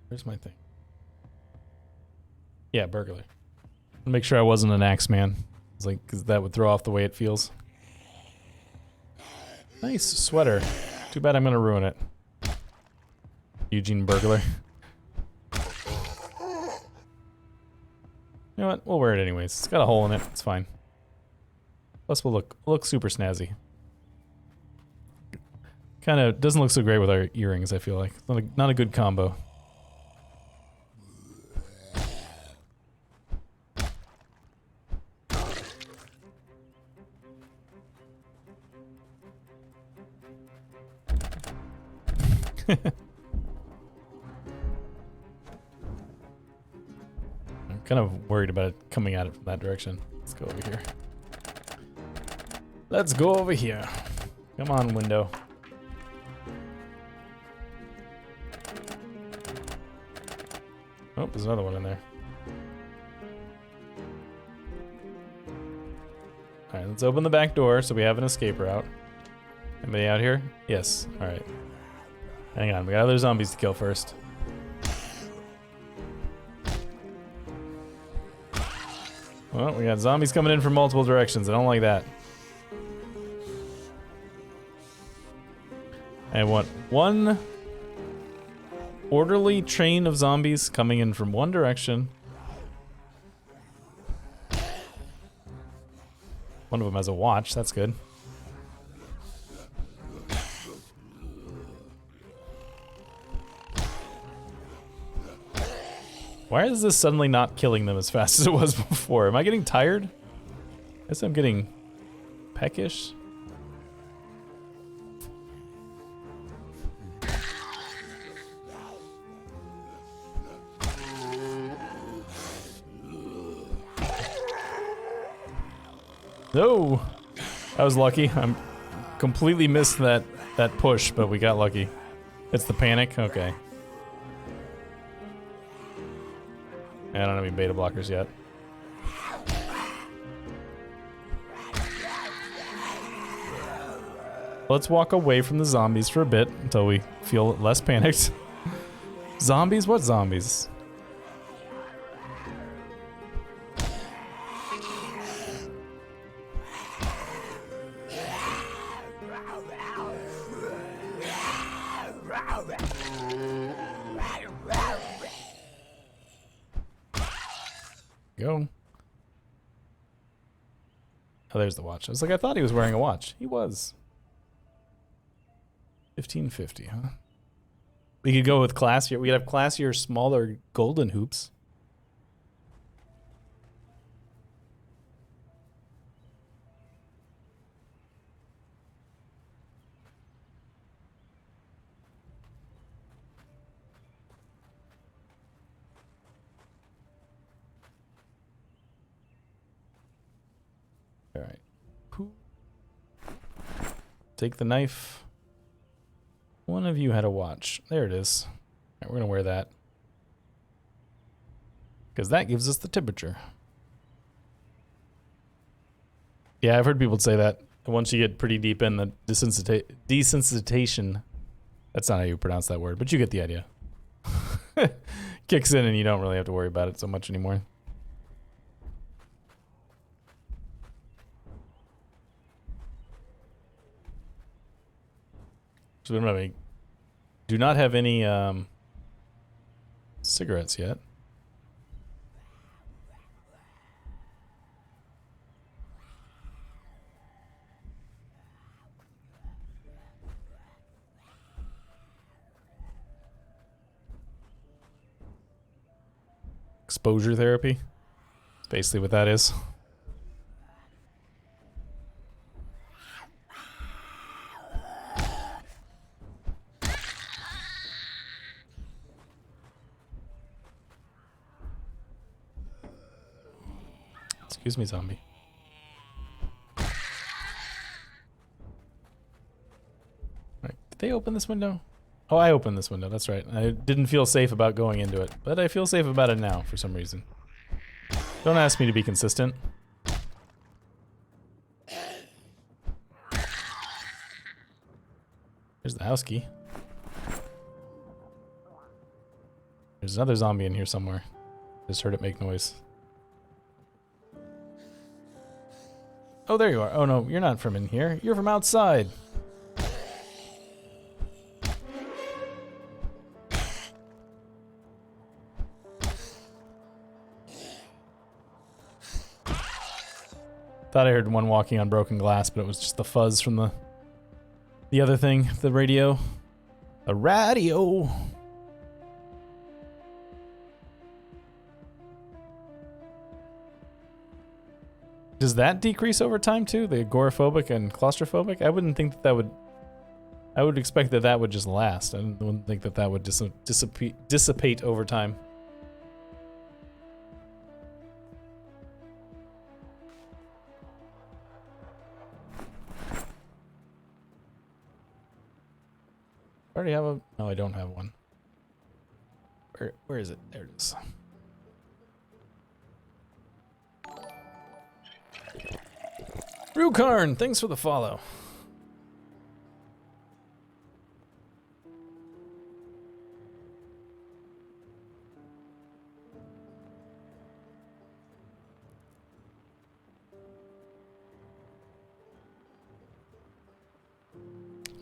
Where's my thing? Yeah, burglar. Make sure I wasn't an axe man. It's like, cause that would throw off the way it feels. Nice sweater. Too bad I'm gonna ruin it. Eugene burglar. You know what? We'll wear it anyways. It's got a hole in it. It's fine. Plus, we'll look super snazzy. Kind of doesn't look so great with our earrings. I feel like not a good combo. I'm kind of worried about it coming at it from that direction. Let's go over here. Let's go over here. Come on, window. Oh, there's another one in there. Alright, let's open the back door so we have an escape route. Anybody out here? Yes. Alright. Hang on, we got other zombies to kill first. Well, we got zombies coming in from multiple directions. I don't like that. I want one orderly train of zombies coming in from one direction. One of them has a watch, that's good. Why is this suddenly not killing them as fast as it was before? Am I getting tired? I guess I'm getting peckish. No! I was lucky. I'm completely missed that push, but we got lucky. It's the panic? Okay. I don't have any beta blockers yet. Let's walk away from the zombies for a bit until we feel less panicked. Zombies? What zombies? Go. Oh, there's the watch. I was like, I thought he was wearing a watch. He was. 1550, huh? We could go with classier. We could have classier, smaller golden hoops. All right. Take the knife. One of you had a watch. There it is. All right, we're gonna wear that. Because that gives us the temperature. Yeah, I've heard people say that. Once you get pretty deep in the desensitization, that's not how you pronounce that word, but you get the idea. Kicks in and you don't really have to worry about it so much anymore. So we don't have any, do not have any cigarettes yet. Exposure therapy. That's basically what that is. Excuse me, zombie. Right. Did they open this window? Oh, I opened this window, that's right. I didn't feel safe about going into it, but I feel safe about it now for some reason. Don't ask me to be consistent. There's the house key. There's another zombie in here somewhere. Just heard it make noise. Oh, there you are. Oh no, you're not from in here. You're from outside. Thought I heard one walking on broken glass, but it was just the fuzz from the other thing, the radio. The radio. Does that decrease over time too? The agoraphobic and claustrophobic? I wouldn't think that would. I would expect that that would just last. I wouldn't think that that would dissipate over time. I already have a. No, I don't have one. Where is it? There it is. Rukarn, thanks for the follow.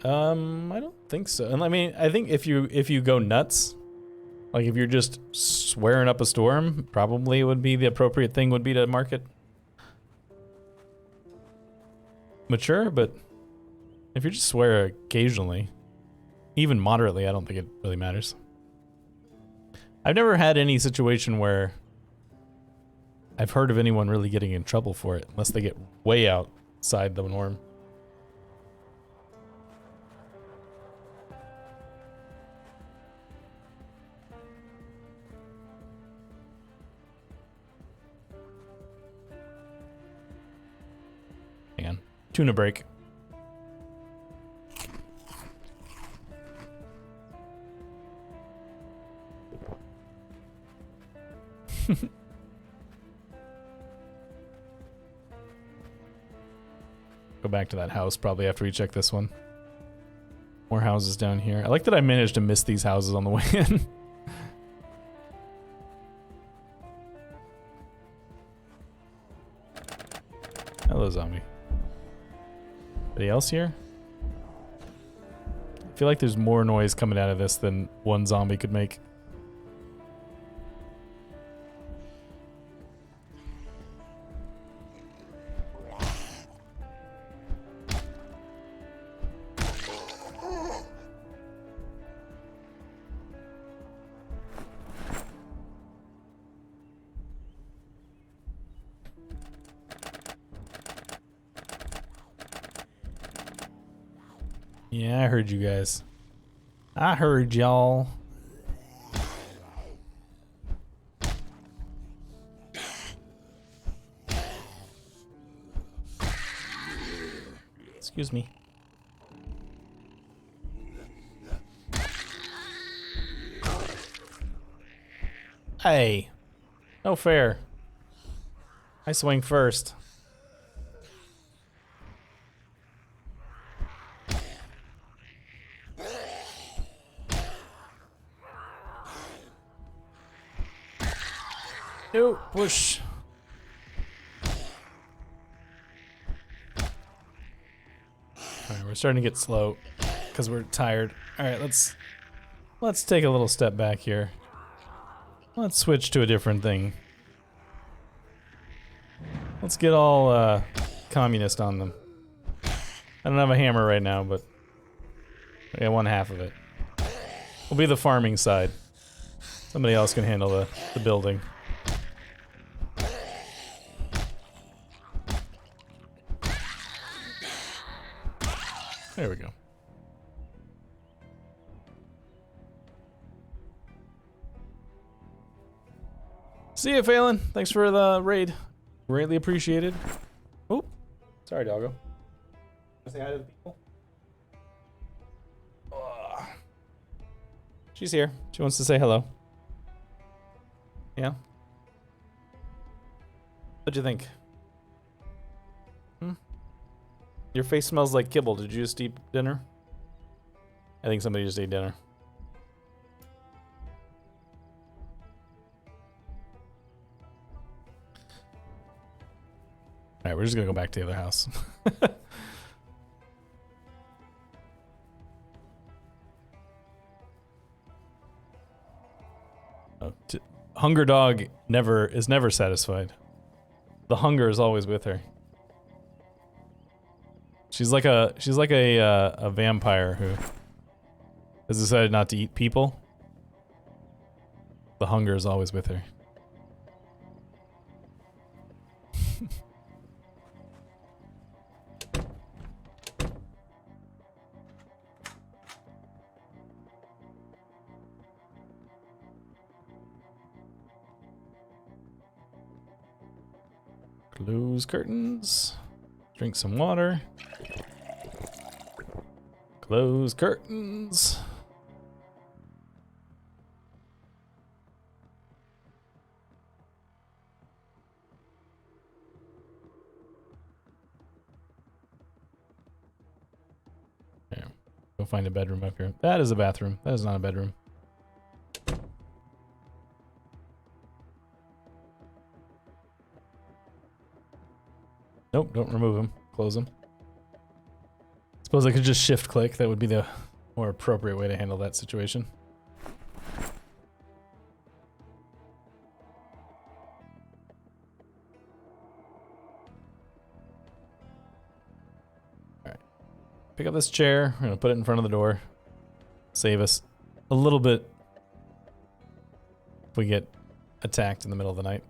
I don't think so. And I mean, I think if you go nuts, like if you're just swearing up a storm, probably it would be the appropriate thing would be to market mature, but if you just swear occasionally, even moderately, I don't think it really matters. I've never had any situation where I've heard of anyone really getting in trouble for it, unless they get way outside the norm. Hang on. Tuna break. Go back to that house probably after we check this one. More houses down here. I like that I managed to miss these houses on the way in. Hello, zombie. Anybody else here? I feel like there's more noise coming out of this than one zombie could make. Yeah, I heard you guys. I heard y'all. Excuse me. Hey, no fair. I swing first. No, push. Alright, we're starting to get slow. because we're tired. All right, let's take a little step back here. Let's switch to a different thing. Let's get all communist on them. I don't have a hammer right now, but I got one half of it. We'll be the farming side. Somebody else can handle the building. There we go. See ya, Phelan. Thanks for the raid. Greatly appreciated. Oh, sorry, doggo. Say hi to the people. She's here. She wants to say hello. Yeah? What'd you think? Your face smells like kibble. Did you just eat dinner? I think somebody just ate dinner. Alright, we're just gonna go back to the other house. Hunger dog is never satisfied. The hunger is always with her. She's like a vampire who has decided not to eat people. The hunger is always with her. Close curtains. Drink some water. Close curtains. There. Go find a bedroom up here. That is a bathroom. That is not a bedroom. Nope, don't remove him. Close him. Suppose I could just shift click. That would be the more appropriate way to handle that situation. Alright. Pick up this chair. We're gonna put it in front of the door. Save us a little bit if we get attacked in the middle of the night.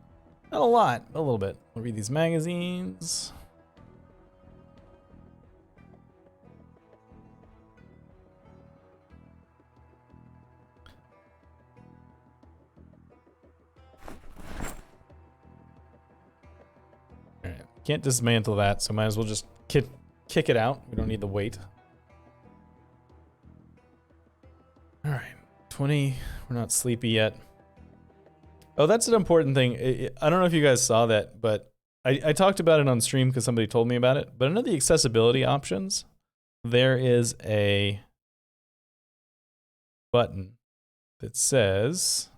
Not a lot, a little bit. We'll read these magazines. Alright, can't dismantle that, so might as well just kick it out. We don't need the weight. Alright, 20. We're not sleepy yet. Oh, that's an important thing. I don't know if you guys saw that, but I talked about it on stream because somebody told me about it. But under the accessibility options, there is a button that says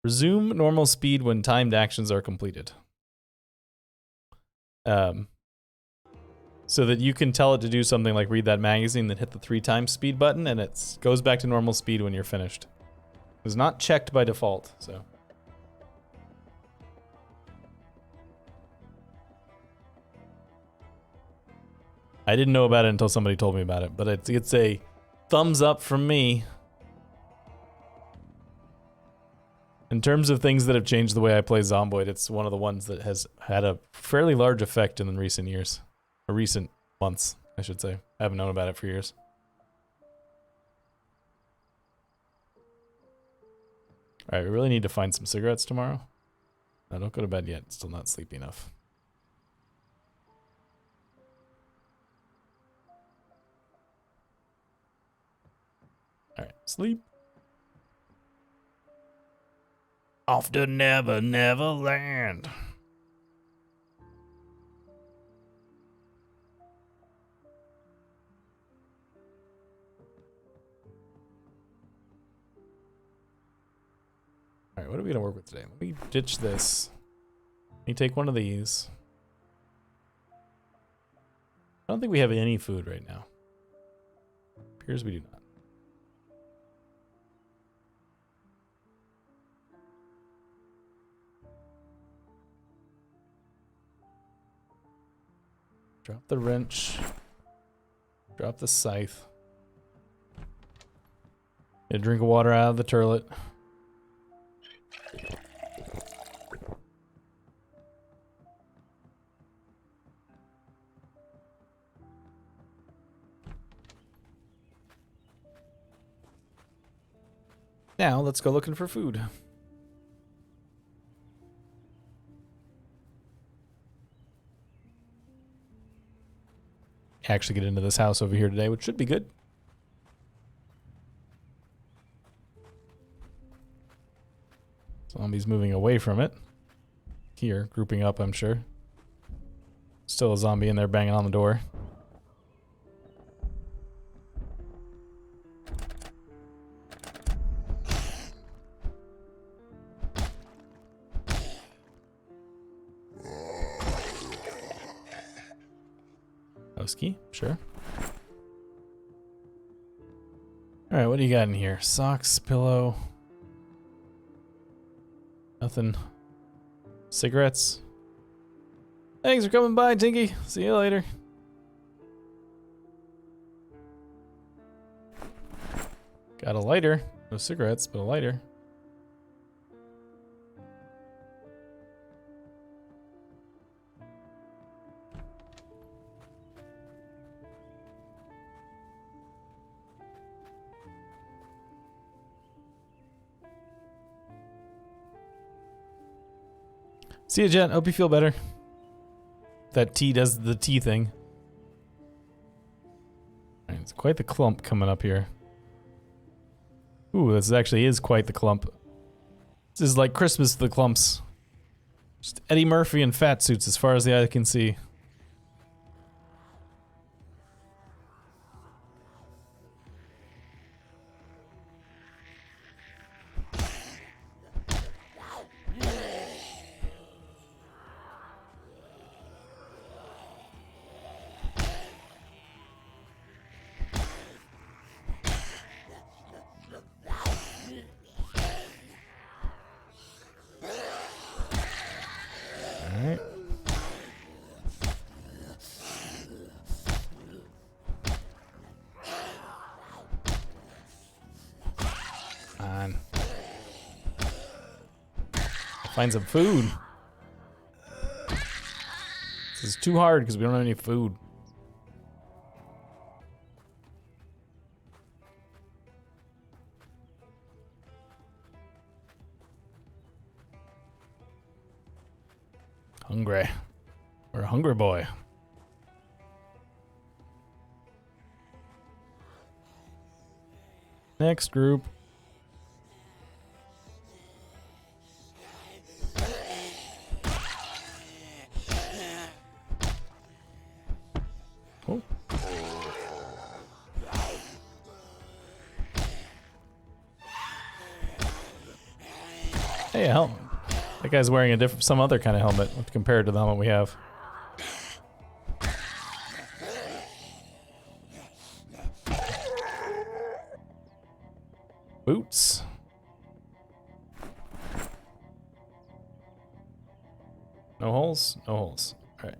resume normal speed when timed actions are completed. So that you can tell it to do something like read that magazine, then hit the 3x speed button, and it goes back to normal speed when you're finished. It was not checked by default, so. I didn't know about it until somebody told me about it, but it's a thumbs up from me. In terms of things that have changed the way I play Zomboid, it's one of the ones that has had a fairly large effect in recent years. Or recent months, I should say. I haven't known about it for years. Alright, we really need to find some cigarettes tomorrow. No, don't go to bed yet. Still not sleepy enough. Alright, sleep. Off to Never Never Land. Alright, what are we gonna work with today? Let me ditch this. Let me take one of these. I don't think we have any food right now. Appears we do not. Drop the wrench. Drop the scythe. Get a drink of water out of the turlet. Now, let's go looking for food. Actually get into this house over here today, which should be good. Zombies moving away from it. Here, grouping up, I'm sure. Still a zombie in there banging on the door. House key, sure. Alright, what do you got in here? Socks, pillow. Nothing. Cigarettes. Thanks for coming by, Tinky. See you later. Got a lighter. No cigarettes, but a lighter. See you, Jen. Hope you feel better. That tea does the tea thing. Right, it's quite the clump coming up here. Ooh, this actually is quite the clump. This is like Christmas to the clumps. Just Eddie Murphy in fat suits as far as the eye can see. Alright. On. Find some food. This is too hard because we don't have any food. Hungry. We're a hungry boy. Next group. Oh. Hey, a helmet. That guy's wearing a different, some other kind of helmet compared to the helmet we have. Boots. No holes? No holes. Alright.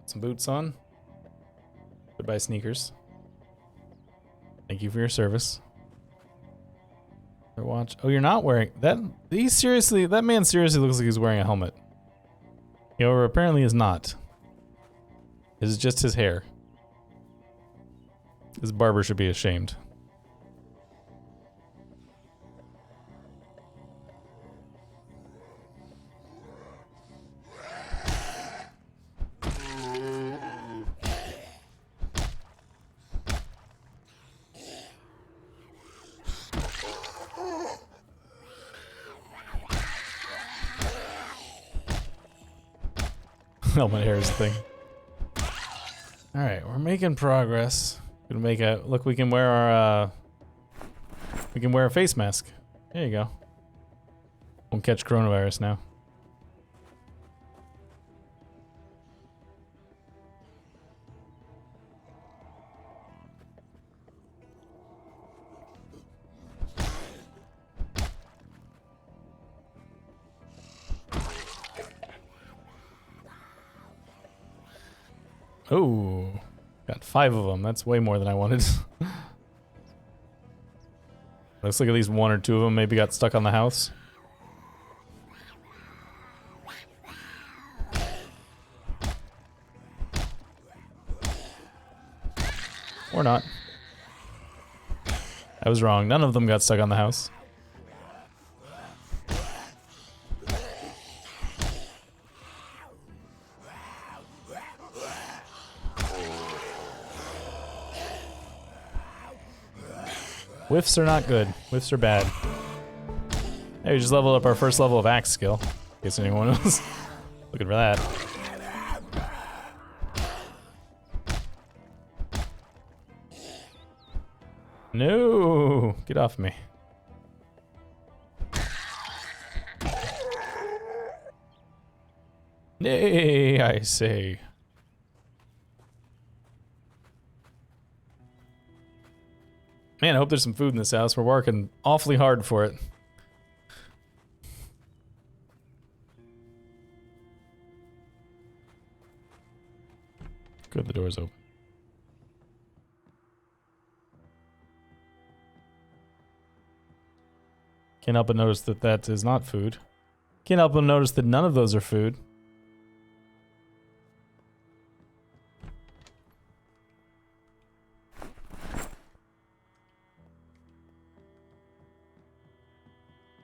Put some boots on. Goodbye, sneakers. Thank you for your service. Watch. Oh, you're not wearing that. He seriously, that man seriously looks like he's wearing a helmet. However, apparently is not. This is just his hair. His barber should be ashamed. Helmet hair is the thing. Alright, we're making progress. Gonna make a look, we can wear our a face mask. There you go. Won't catch coronavirus now. Oh, got 5 of them. That's way more than I wanted. Looks like at least 1 or 2 of them maybe got stuck on the house. Or not. I was wrong. None of them got stuck on the house. Whiffs are not good. Whiffs are bad. Hey, we just leveled up our first level of axe skill. In case anyone was looking for that. No! Get off me. Nay, I say. Man, I hope there's some food in this house. We're working awfully hard for it. Good, the door's open. Can't help but notice that that is not food. Can't help but notice that none of those are food.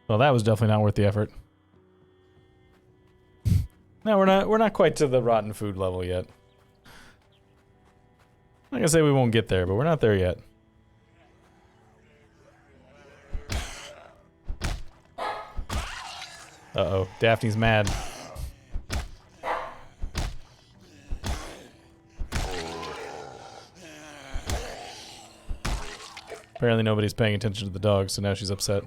Well, that was definitely not worth the effort. No, we're not quite to the rotten food level yet. Like I say, we won't get there, but we're not there yet. Uh-oh, Daphne's mad. Apparently nobody's paying attention to the dog, so now she's upset.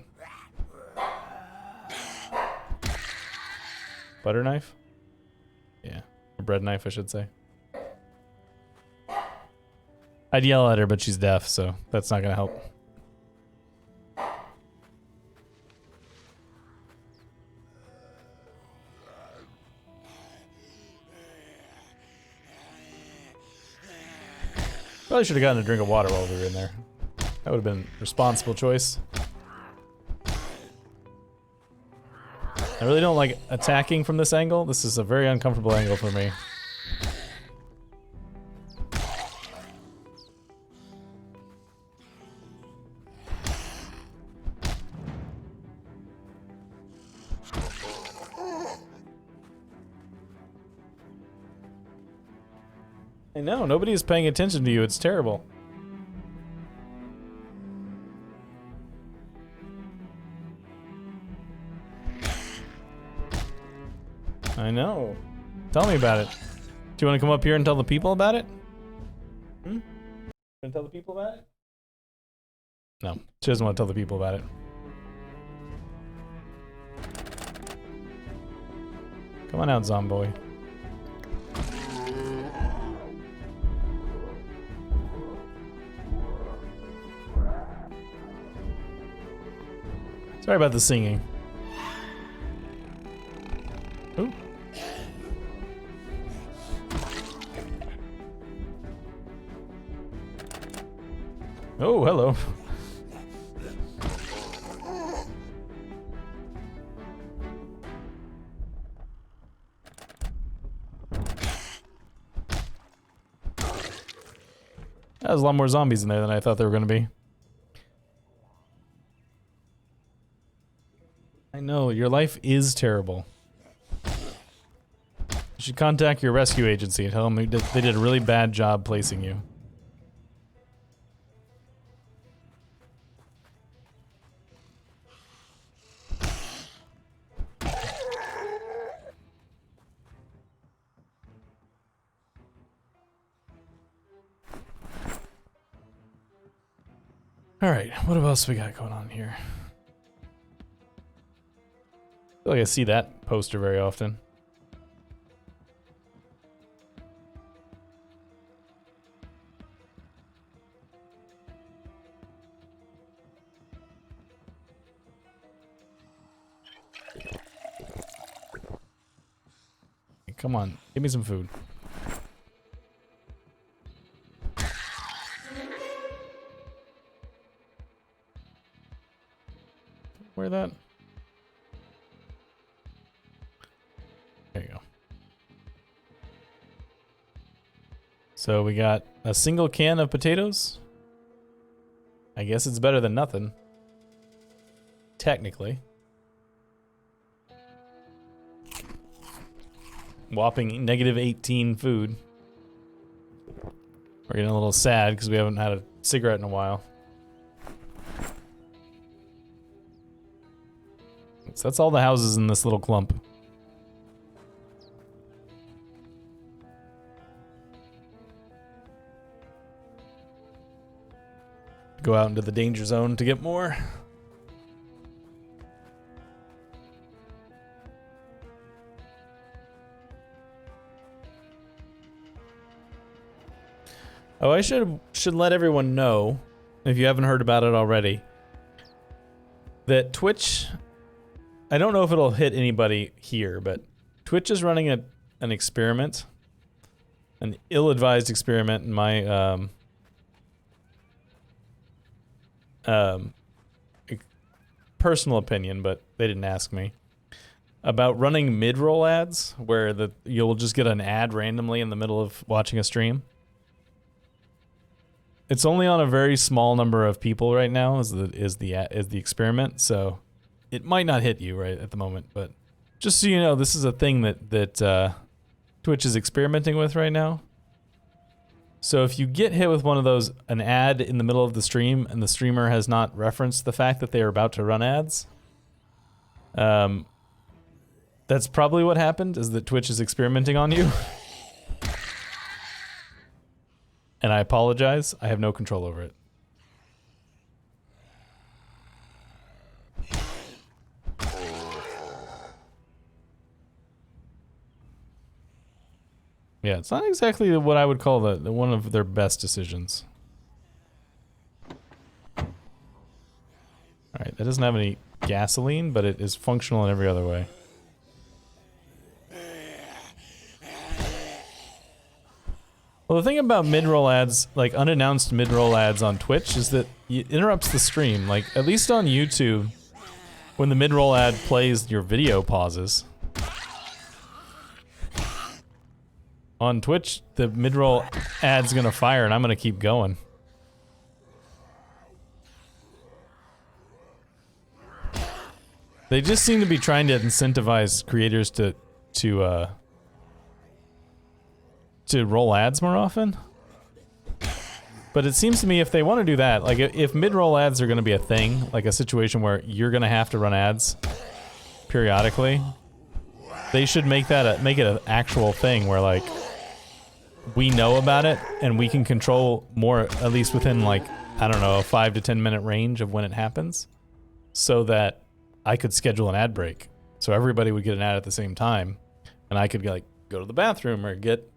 Butter knife? Yeah. A bread knife, I should say. I'd yell at her, but she's deaf, so that's not gonna help. Probably should have gotten a drink of water while we were in there. That would have been a responsible choice. I really don't like attacking from this angle. This is a very uncomfortable angle for me. I know, nobody is paying attention to you. It's terrible. I know. Tell me about it. Do you want to come up here and tell the people about it? Hmm? You want to tell the people about it? No, she doesn't want to tell the people about it. Come on out, Zomboid. Sorry about the singing. Ooh. Oh, hello. There's a lot more zombies in there than I thought there were going to be. I know, your life is terrible. You should contact your rescue agency and tell them they did a really bad job placing you. Alright, what else we got going on here? I feel like I see that poster very often. Come on, give me some food. So we got a single can of potatoes. I guess it's better than nothing. Technically. Whopping -18 food. We're getting a little sad because we haven't had a cigarette in a while. So that's all the houses in this little clump. Go out into the danger zone to get more. Oh, I should let everyone know, if you haven't heard about it already, that Twitch, I don't know if it'll hit anybody here, but Twitch is running an experiment, an ill-advised experiment in my personal opinion, but they didn't ask me, about running mid-roll ads where you'll just get an ad randomly in the middle of watching a stream. It's only on a very small number of people right now is the experiment, so it might not hit you right at the moment, but just so you know, this is a thing that Twitch is experimenting with right now. So if you get hit with one of those, an ad in the middle of the stream, and the streamer has not referenced the fact that they are about to run ads, that's probably what happened, is that Twitch is experimenting on you. And I apologize, I have no control over it. Yeah, it's not exactly what I would call the one of their best decisions. Alright, that doesn't have any gasoline, but it is functional in every other way. Well, the thing about mid-roll ads, like unannounced mid-roll ads on Twitch, is that it interrupts the stream. Like, at least on YouTube, when the mid-roll ad plays, your video pauses. On Twitch, the mid-roll ad's gonna fire and I'm gonna keep going. They just seem to be trying to incentivize creators to roll ads more often. But it seems to me if they want to do that, like if mid-roll ads are going to be a thing, like a situation where you're going to have to run ads periodically, they should make it an actual thing where like we know about it and we can control more, at least within like, I don't know, a 5 to 10 minute range of when it happens, so that I could schedule an ad break. So everybody would get an ad at the same time and I could like go to the bathroom or get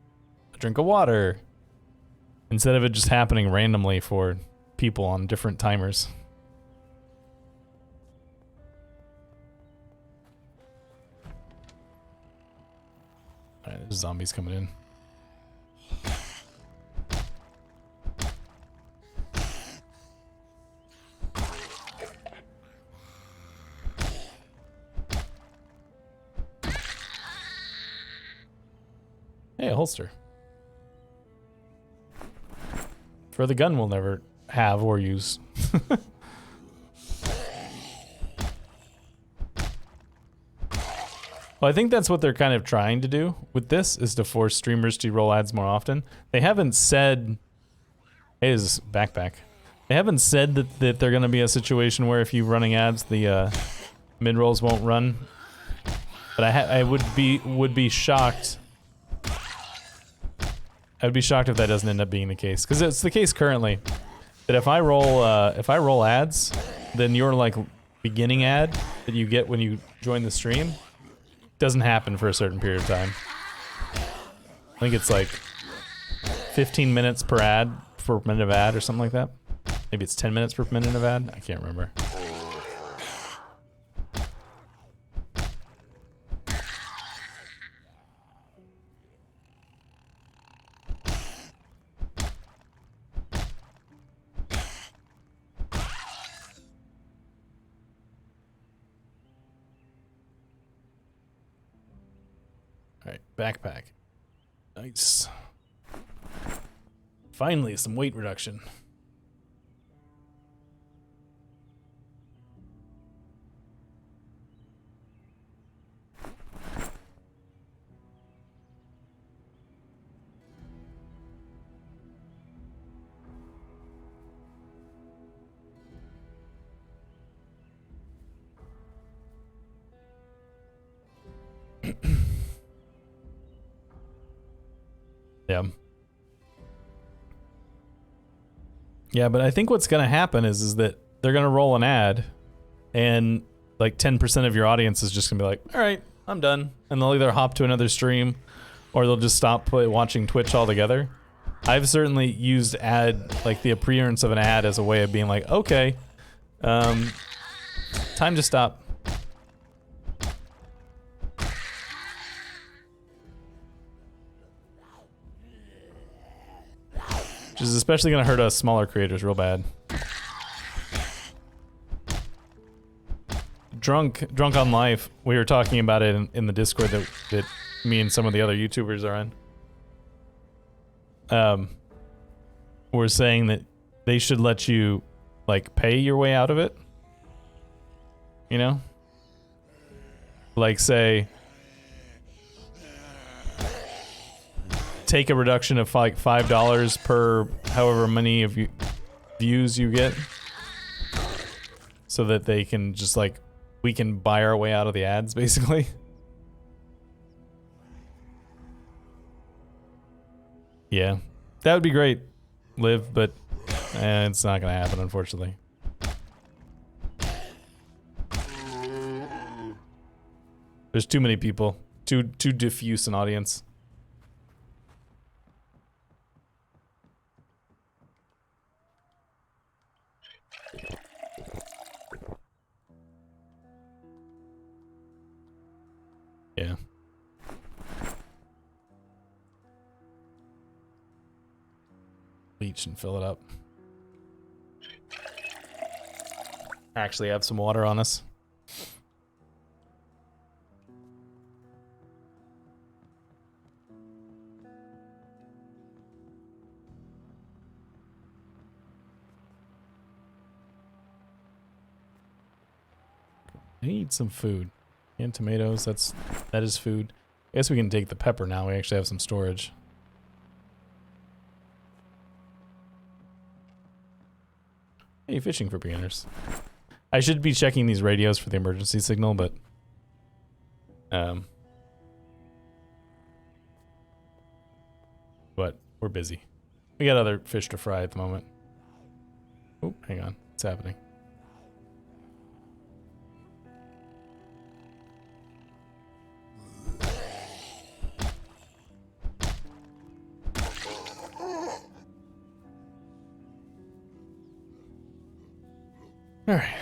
drink of water, instead of it just happening randomly for people on different timers. Alright, there's zombies coming in. Hey, a holster. For the gun we'll never have or use. Well, I think that's what they're kind of trying to do with this, is to force streamers to roll ads more often. They haven't said... Hey, this is backpack. They haven't said that they're going to be a situation where if you're running ads, the mid-rolls won't run. But I would be shocked... I would be shocked if that doesn't end up being the case, because it's the case currently that if I roll ads, then your like beginning ad that you get when you join the stream doesn't happen for a certain period of time. I think it's like 15 minutes per minute of ad or something like that. Maybe it's 10 minutes per minute of ad. I can't remember. Alright, backpack. Nice. Finally, some weight reduction. Yeah. Yeah, but I think what's going to happen is that they're going to roll an ad and like 10% of your audience is just going to be like, all right, I'm done. And they'll either hop to another stream or they'll just stop watching Twitch altogether. I've certainly used the appearance of an ad as a way of being like, okay, time to stop. Which is especially going to hurt us smaller creators real bad. Drunk on Life, we were talking about it in the Discord that me and some of the other YouTubers are in. We're saying that they should let you, like, pay your way out of it. You know? Like, say, take a reduction of like $5 per however many of views you get, so that they can just like, we can buy our way out of the ads, basically. Yeah, that would be great, Liv, but it's not gonna happen, unfortunately. There's too many people, too diffuse an audience. Yeah. Leech and fill it up. Actually have some water on us. I need some food. And tomatoes, that is food. I guess we can take the pepper now. We actually have some storage. Hey, fishing for beginners. I should be checking these radios for the emergency signal, but we're busy. We got other fish to fry at the moment. Oh, hang on. What's happening? All right.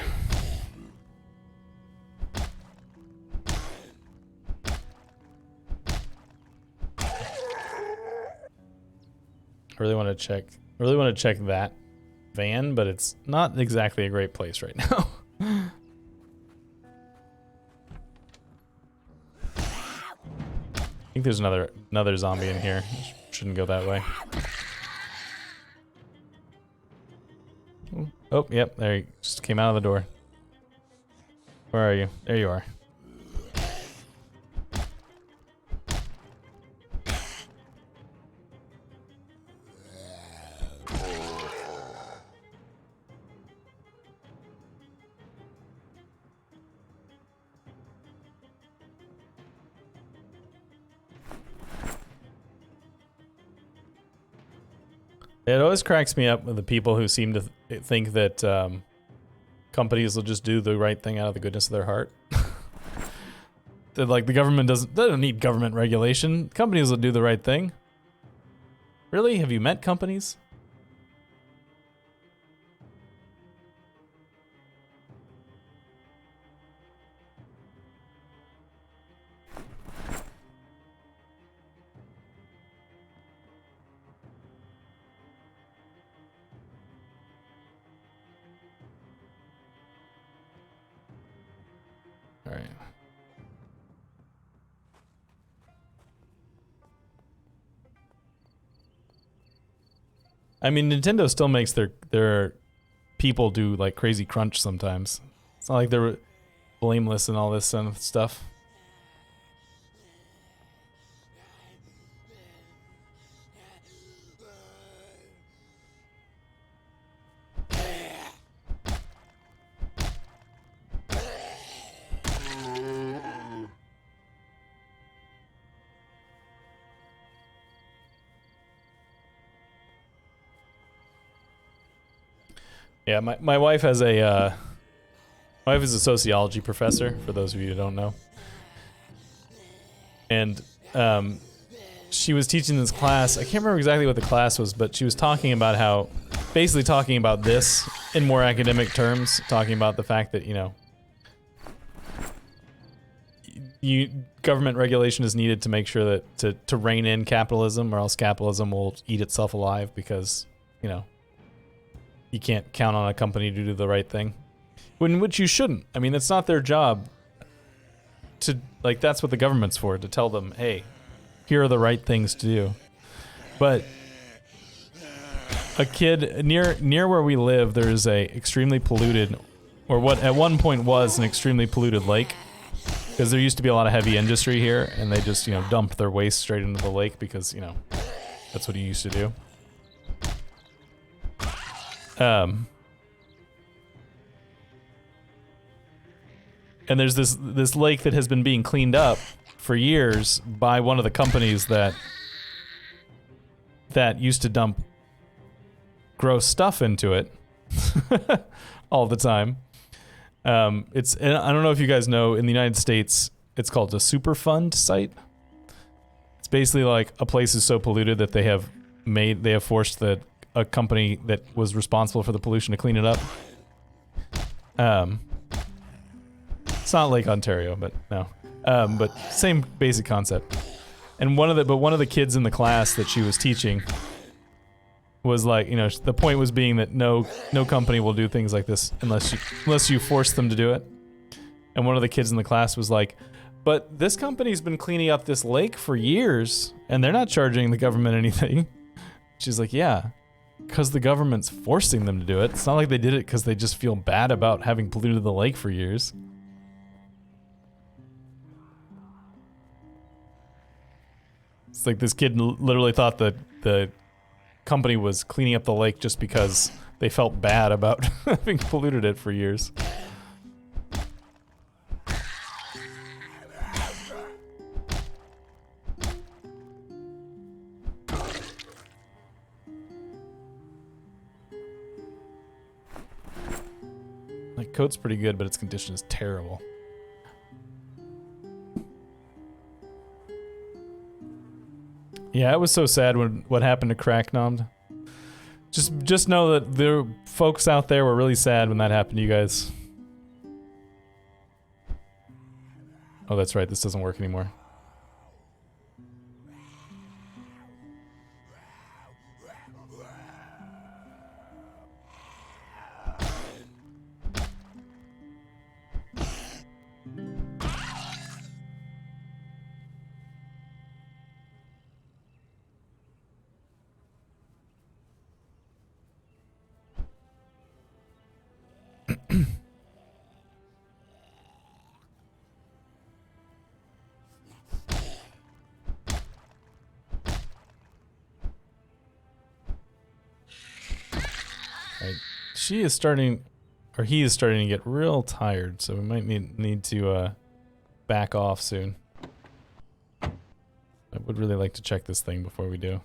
I really want to check that van, but it's not exactly a great place right now. I think there's another zombie in here. Shouldn't go that way. Oh, yep, there he just came out of the door. Where are you? There you are. It always cracks me up with the people who seem to think that companies will just do the right thing out of the goodness of their heart. That like the government they don't need government regulation. Companies will do the right thing. Really? Have you met companies? All right. I mean, Nintendo still makes their people do like crazy crunch sometimes. It's not like they're blameless and all this stuff. Yeah, my wife has a my wife is a sociology professor, for those of you who don't know. And she was teaching this class. I can't remember exactly what the class was, but she was talking about how, basically talking about this in more academic terms, talking about the fact that, you know, government regulation is needed to make sure that to rein in capitalism, or else capitalism will eat itself alive because, you know, you can't count on a company to do the right thing. Which you shouldn't. I mean, it's not their job to, like, that's what the government's for, to tell them, hey, here are the right things to do. But a kid near where we live, there's a extremely polluted, or what at one point was an extremely polluted lake, because there used to be a lot of heavy industry here, and they just, you know, dump their waste straight into the lake because, you know, that's what you used to do. And there's this lake that has been being cleaned up for years by one of the companies that used to dump gross stuff into it all the time. And I don't know if you guys know, in the United States, it's called a Superfund site. It's basically like a place is so polluted that they have forced a company that was responsible for the pollution to clean it up. It's not Lake Ontario, but no. But same basic concept. And one of the kids in the class that she was teaching was like, you know, the point was being that no company will do things like this unless you force them to do it. And one of the kids in the class was like, but this company's been cleaning up this lake for years and they're not charging the government anything. She's like, yeah, because the government's forcing them to do it. It's not like they did it because they just feel bad about having polluted the lake for years. It's like this kid literally thought that the company was cleaning up the lake just because they felt bad about having polluted it for years. Like, coat's pretty good, but its condition is terrible. Yeah, it was so sad when what happened to Cracknomd. Just know that the folks out there were really sad when that happened to you guys. Oh, that's right. This doesn't work anymore. She is starting, or he is starting to get real tired, so we might need to back off soon. I would really like to check this thing before we do.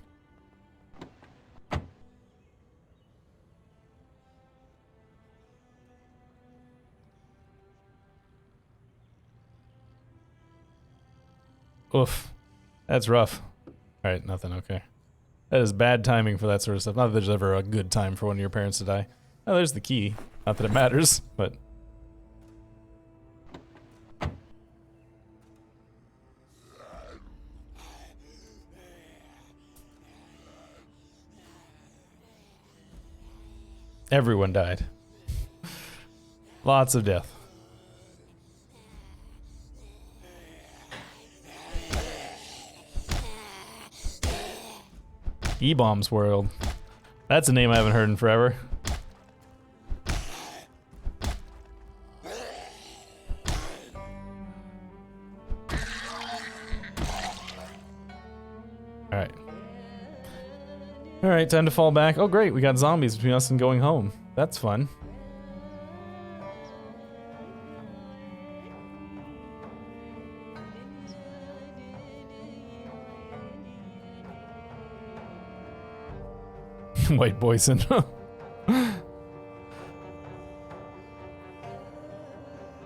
Oof. That's rough. Alright, nothing, okay. That is bad timing for that sort of stuff. Not that there's ever a good time for one of your parents to die. Oh, there's the key. Not that it matters, but... Everyone died. Lots of death. E-Bombs world. That's a name I haven't heard in forever. Alright. Alright, time to fall back. Oh great, we got zombies between us and going home. That's fun. White boy syndrome.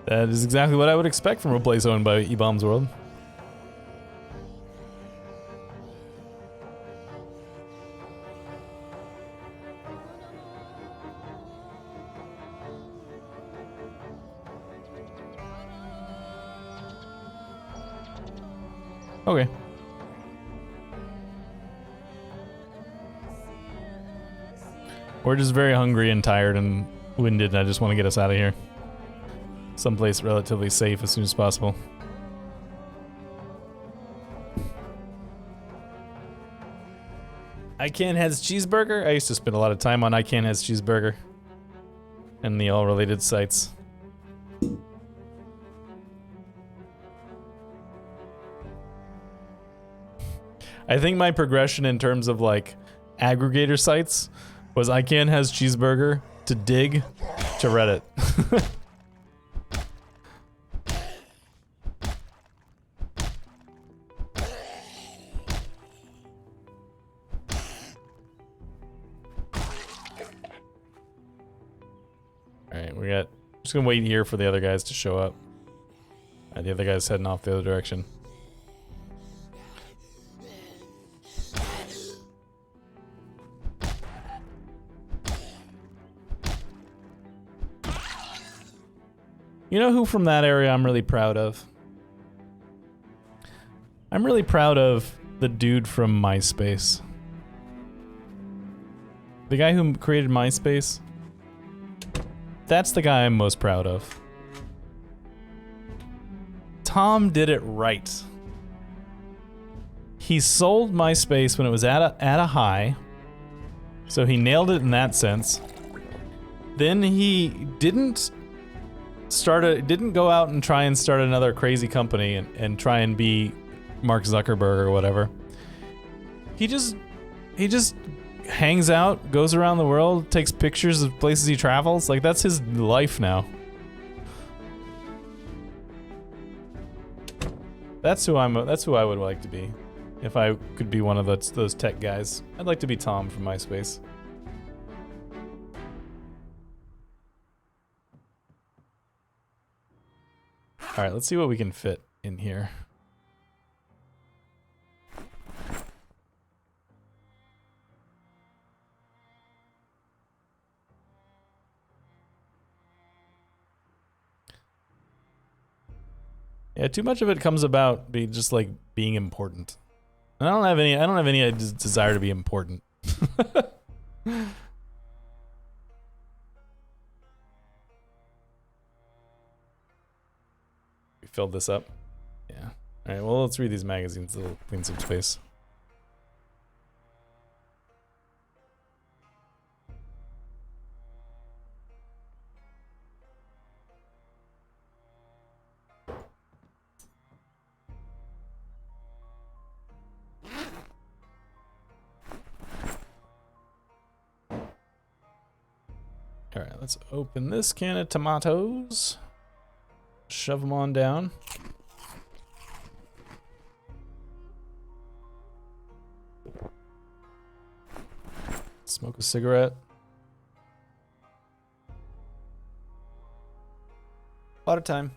That is exactly what I would expect from a place owned by E-Bombs World. Okay. We're just very hungry and tired and winded, and I just want to get us out of here. Someplace relatively safe as soon as possible. I Can Has Cheeseburger? I used to spend a lot of time on I Can Has Cheeseburger and the all related sites. I think my progression in terms of like aggregator sites was I Can Has Cheeseburger to Dig to Reddit. Alright, we got... just gonna wait here for the other guys to show up. The other guy's heading off the other direction. You know who from that area I'm really proud of? I'm really proud of the dude from MySpace. The guy who created MySpace. That's the guy I'm most proud of. Tom did it right. He sold MySpace when it was at a high. So he nailed it in that sense. Then he didn't go out and try and start another crazy company and try and be Mark Zuckerberg or whatever. He just hangs out, goes around the world, takes pictures of places he travels. Like, that's his life now. That's who I would like to be. If I could be one of those tech guys. I'd like to be Tom from MySpace. Alright, let's see what we can fit in here. Yeah, too much of it comes about just like being important. And I don't have any desire to be important. We filled this up. Yeah. Alright, well, let's read these magazines. It'll clean some space. Alright, let's open this can of tomatoes. Shove them on down. Smoke a cigarette. Water time.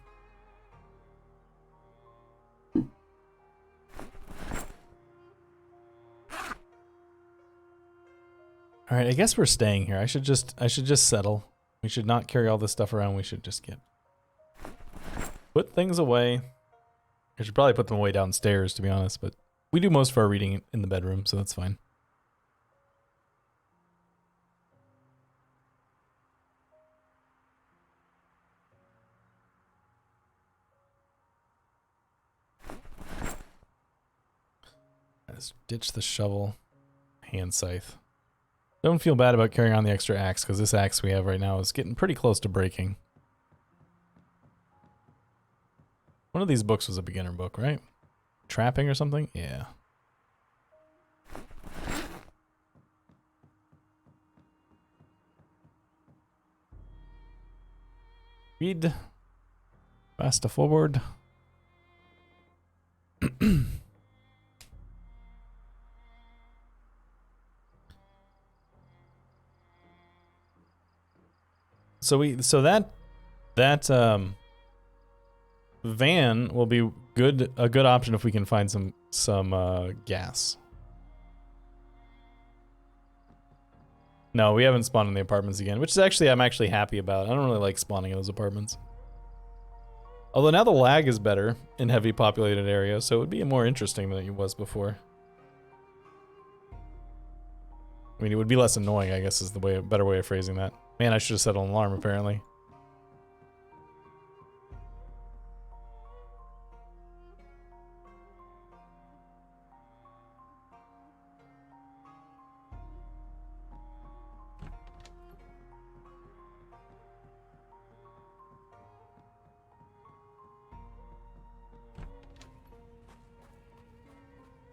All right, I guess we're staying here. I should just settle. We should not carry all this stuff around. We should just put things away. I should probably put them away downstairs, to be honest, but we do most of our reading in the bedroom, so that's fine. Let's ditch the shovel. Hand scythe. Don't feel bad about carrying on the extra axe, because this axe we have right now is getting pretty close to breaking. One of these books was a beginner book, right? Trapping or something? Yeah. Read. Fast forward. So that van will be a good option if we can find some gas. No, we haven't spawned in the apartments again, which is actually I'm actually happy about. I don't really like spawning in those apartments. Although now the lag is better in heavy populated areas, so it would be more interesting than it was before. I mean, it would be less annoying, I guess, is the better way of phrasing that. Man, I should have set an alarm, apparently.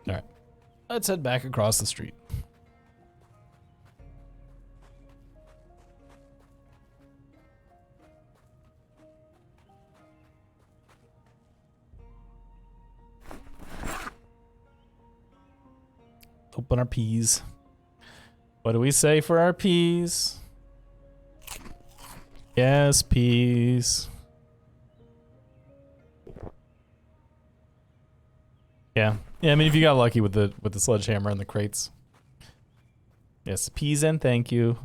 Alright. Let's head back across the street. Open our peas. What do we say for our peas? Yes, peas. Yeah. Yeah, I mean if you got lucky with the sledgehammer and the crates. Yes, peas and thank you.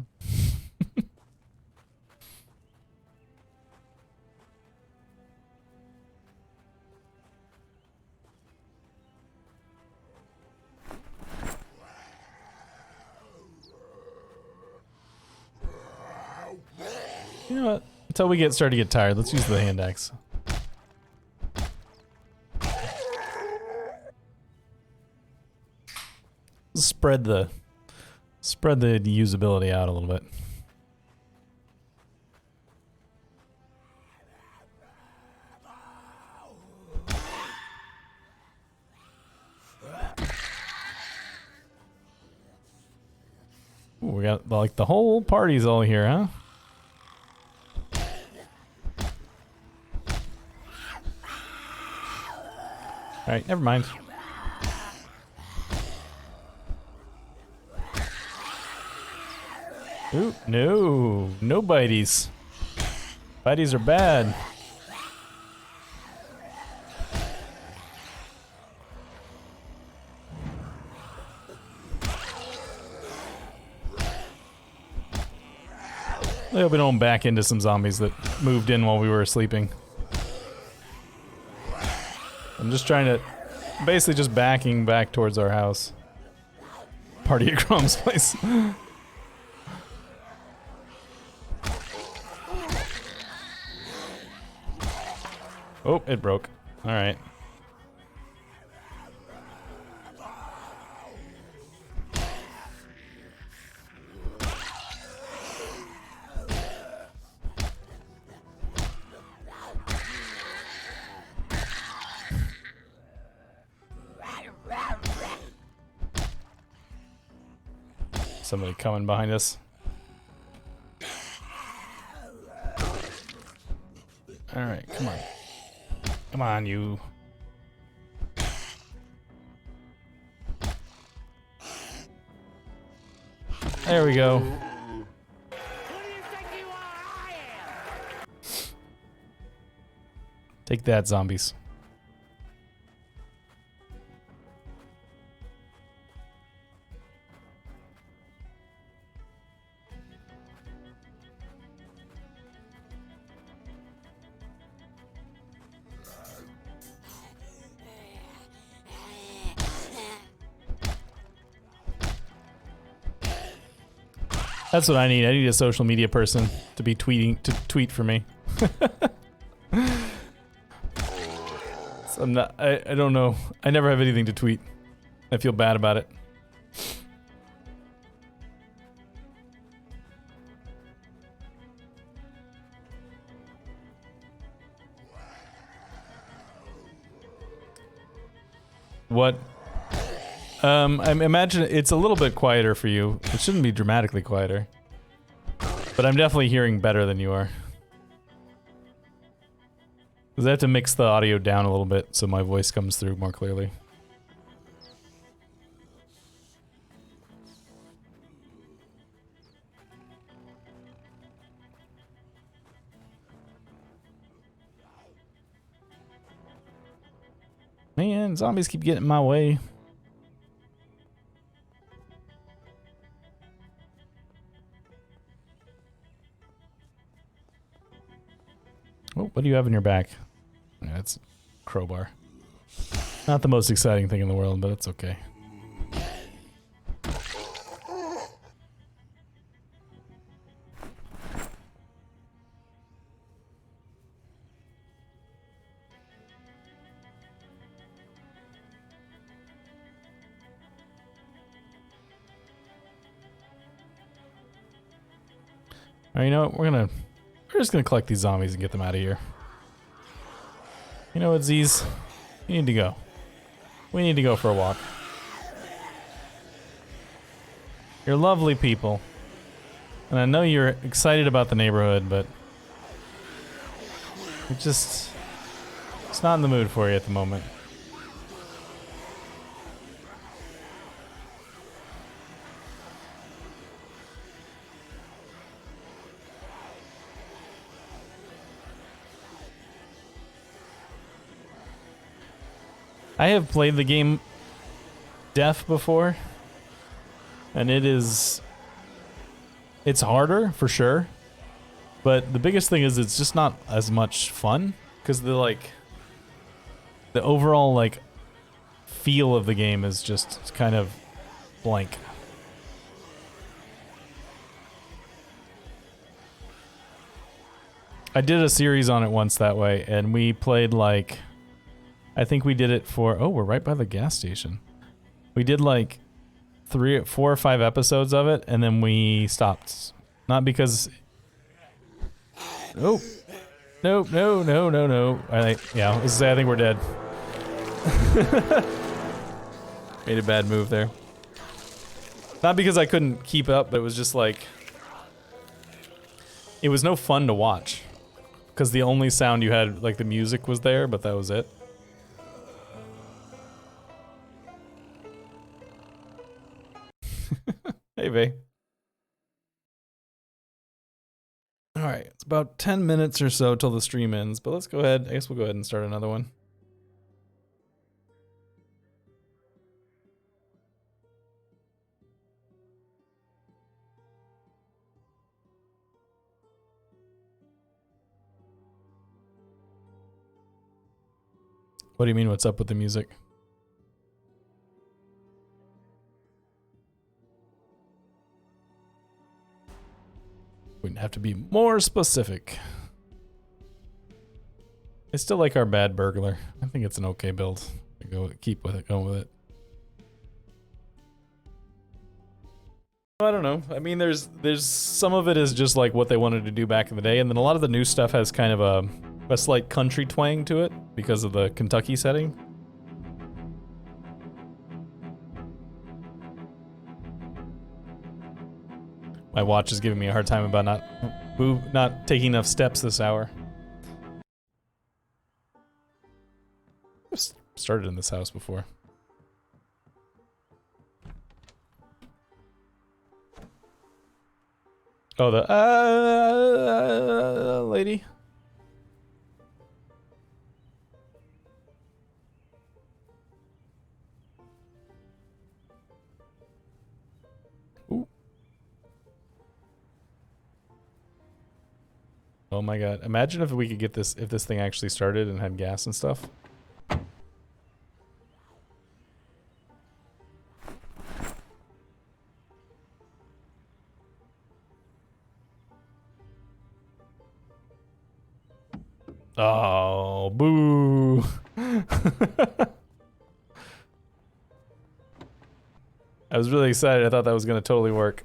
You know what? Until we start to get tired, let's use the hand axe. Spread the usability out a little bit. Ooh, we got like the whole party's all here, huh? Alright, never mind. Ooh, no biteys. Biteys are bad. I hope we don't back into some zombies that moved in while we were sleeping. I'm just trying to, basically just backing back towards our house. Party at Crom's place. Oh, it broke. Alright. Somebody coming behind us. Alright, come on. Come on, you. There we go. Take that, zombies. That's what I need. I need a social media person to be tweet for me. So I'm not, I don't know. I never have anything to tweet. I feel bad about it. What? I imagine it's a little bit quieter for you. It shouldn't be dramatically quieter. But I'm definitely hearing better than you are. Because I have to mix the audio down a little bit so my voice comes through more clearly. Man, zombies keep getting in my way. Oh, what do you have in your back? Yeah, it's a crowbar. Not the most exciting thing in the world, but it's okay. Alright, you know what? We're just gonna collect these zombies and get them out of here. You know what, Z's? You need to go. We need to go for a walk. You're lovely people. And I know you're excited about the neighborhood, but it's not in the mood for you at the moment. I have played the game deaf before, and it's harder for sure, but the biggest thing is it's just not as much fun because the overall feel of the game is just kind of blank. I did a series on it once that way, and we played I think we did it for... Oh, we're right by the gas station. We did 4 or 5 episodes of it, and then we stopped. Not because... Oh. No. Yeah, I think we're dead. Made a bad move there. Not because I couldn't keep up, but it was just it was no fun to watch. Because the only sound you had, the music was there, but that was it. Hey, Vay. Alright, it's about 10 minutes or so till the stream ends, but let's go ahead. I guess we'll go ahead and start another one. What do you mean, what's up with the music? We'd have to be more specific. I still like our bad burglar. I think it's an okay build. Keep with it, going with it. I don't know. I mean, there's some of it is just what they wanted to do back in the day, and then a lot of the new stuff has kind of a slight country twang to it because of the Kentucky setting. My watch is giving me a hard time about not taking enough steps this hour. I've started in this house before. Oh, the lady. Ooh. Oh my god. Imagine if we could get this, if this thing actually started and had gas and stuff. Oh, boo. I was really excited. I thought that was going to totally work.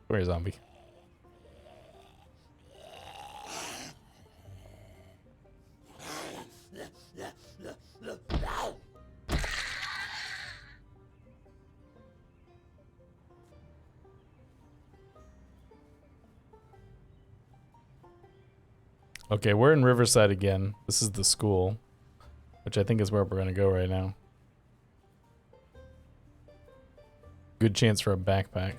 Come here, zombie. Okay, we're in Riverside again. This is the school, which I think is where we're gonna go right now. Good chance for a backpack.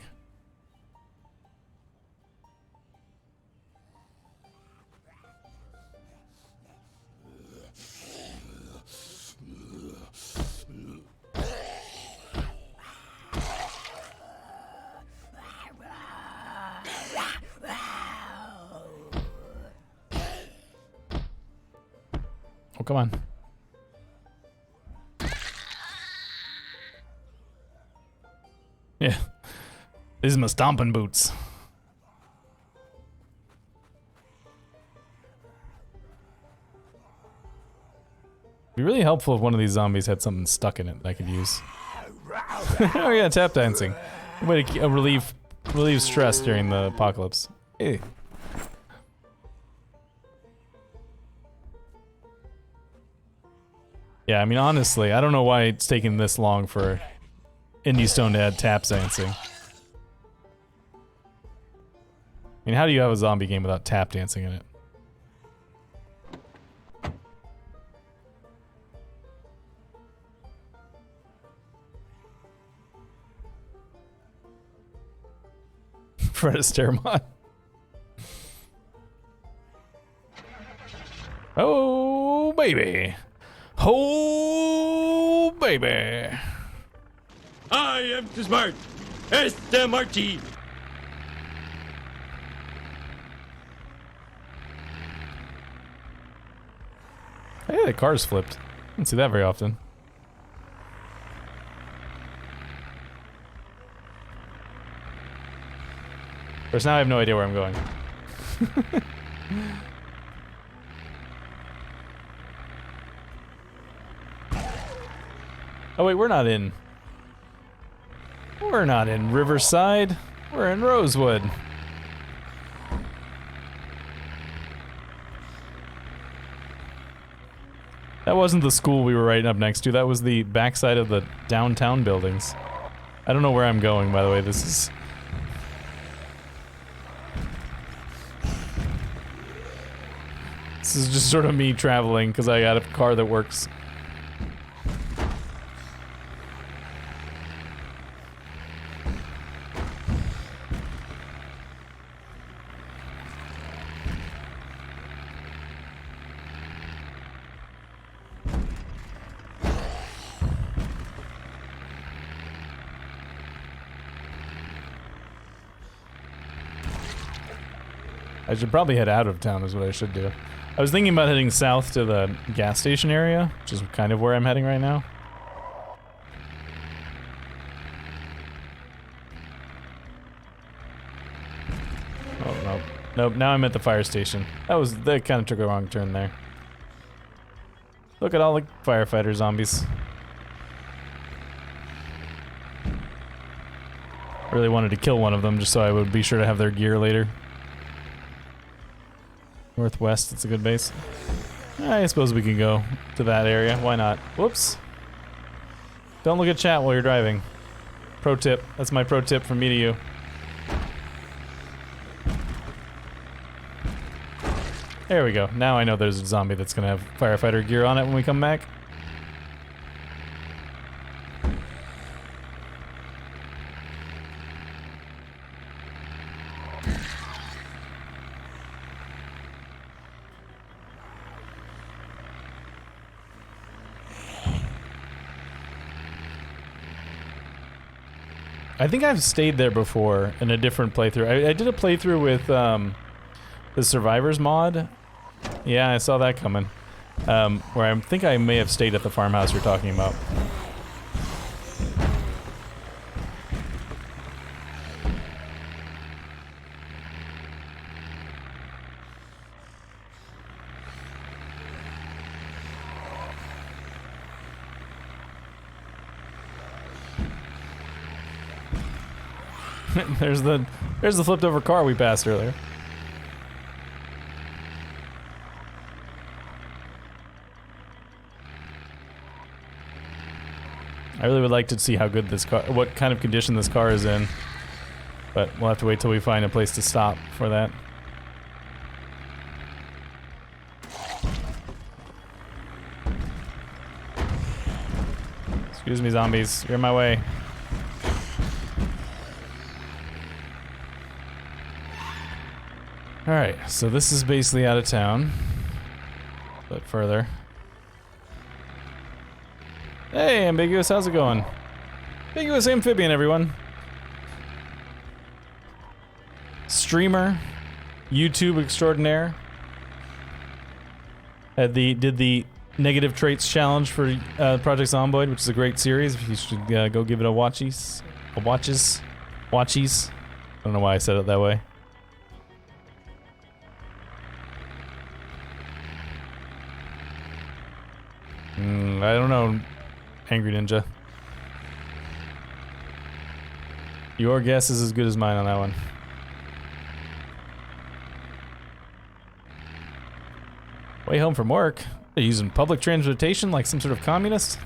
Oh, come on. Yeah. These are my stomping boots. It'd be really helpful if one of these zombies had something stuck in it that I could use. Oh yeah, tap dancing. Way to relieve stress during the apocalypse. Hey. Yeah, I mean, honestly, I don't know why it's taking this long for Indie Stone to add tap dancing. I mean, how do you have a zombie game without tap dancing in it? Fred Astaire mod. Oh, baby. Oh, baby. I am too smart. Este Marchi. Hey, the car's flipped. I don't see that very often. Of course, now I have no idea where I'm going. Oh wait, we're not in Riverside. We're in Rosewood. That wasn't the school we were right up next to. That was the backside of the downtown buildings. I don't know where I'm going, by the way. This is just sort of me traveling because I got a car that works. I should probably head out of town is what I should do. I was thinking about heading south to the gas station area, which is kind of where I'm heading right now. Oh, no. Nope, now I'm at the fire station. That kind of took a wrong turn there. Look at all the firefighter zombies. Really wanted to kill one of them just so I would be sure to have their gear later. Northwest, it's a good base. I suppose we can go to that area. Why not? Whoops. Don't look at chat while you're driving. Pro tip. That's my pro tip from me to you. There we go. Now I know there's a zombie that's gonna have firefighter gear on it when we come back. I think I've stayed there before in a different playthrough. I did a playthrough with the Survivors mod. Yeah, I saw that coming. Where I think I may have stayed at the farmhouse you're talking about. There's the flipped over car we passed earlier. I really would like to see how good this car, what kind of condition this car is in, but we'll have to wait till we find a place to stop for that. Excuse me, zombies. You're in my way. Alright, so this is basically out of town. But further. Hey, Ambiguous, how's it going? Ambiguous Amphibian, everyone. Streamer, YouTube extraordinaire. Did the negative traits challenge for Project Zomboid, which is a great series. You should go give it a watchies. Watchies. I don't know why I said it that way. I don't know, Angry Ninja. Your guess is as good as mine on that one. Way home from work? Are you using public transportation like some sort of communist?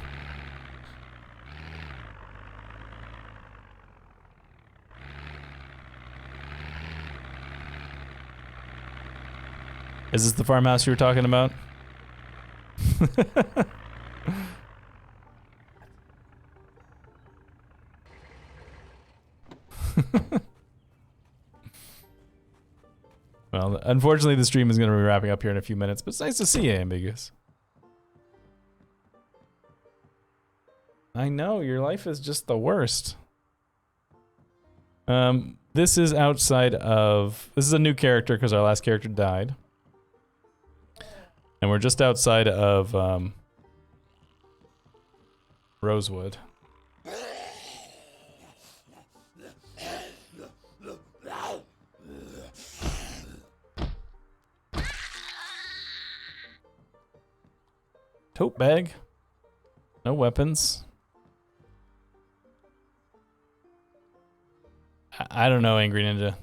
Is this the farmhouse you were talking about? Well, unfortunately the stream is going to be wrapping up here in a few minutes, but it's nice to see you, Ambiguous. I know, your life is just the worst. This is outside of... This is a new character because our last character died. And we're just outside of, Rosewood. Tote bag. No weapons. I don't know, Angry Ninja.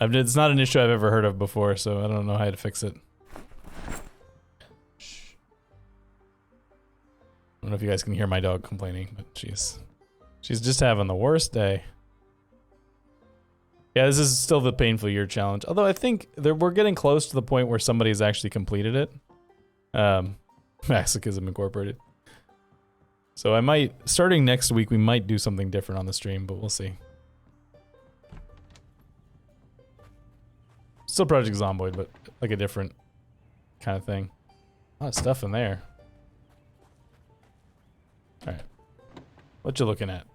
It's not an issue I've ever heard of before, so I don't know how to fix it. Shh. I don't know if you guys can hear my dog complaining, but she's just having the worst day. Yeah, this is still the painful year challenge. Although I think we're getting close to the point where somebody's actually completed it. Masochism Incorporated. So I might, starting next week, we might do something different on the stream, but we'll see. Still Project Zomboid, but like a different kind of thing. A lot of stuff in there. Alright. What you looking at?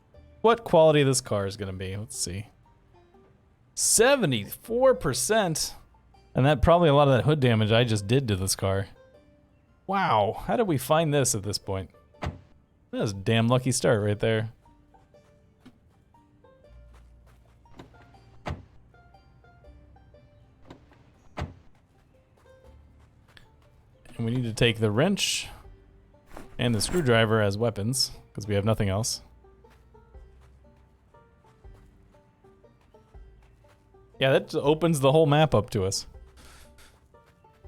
What quality this car is gonna be? Let's see. 74%! And that probably a lot of that hood damage I just did to this car. Wow, how did we find this at this point? That was a damn lucky start right there. And we need to take the wrench and the screwdriver as weapons, because we have nothing else. Yeah, that opens the whole map up to us.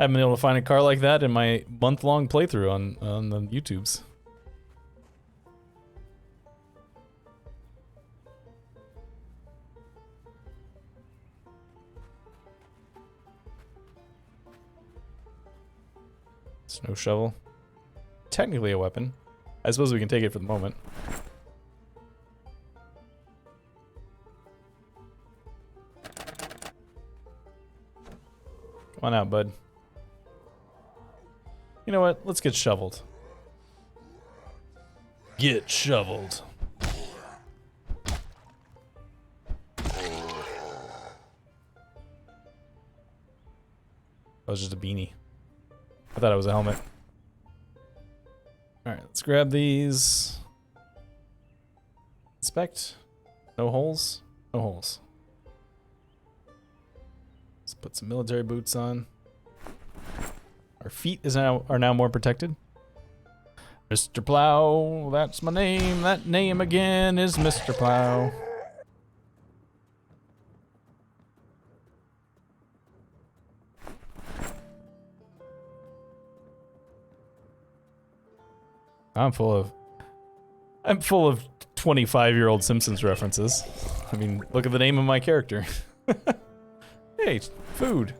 I haven't been able to find a car like that in my month-long playthrough on the YouTubes. Snow shovel. Technically a weapon. I suppose we can take it for the moment. Come on out, bud. You know what? Let's get shoveled. Get shoveled. That was just a beanie. I thought it was a helmet. Alright, let's grab these. Inspect. No holes? No holes. Let's put some military boots on. Our feet are now more protected. Mr. Plow, that's my name. That name again is Mr. Plow. I'm full of 25-year-old Simpsons references. I mean, look at the name of my character. Hey, food.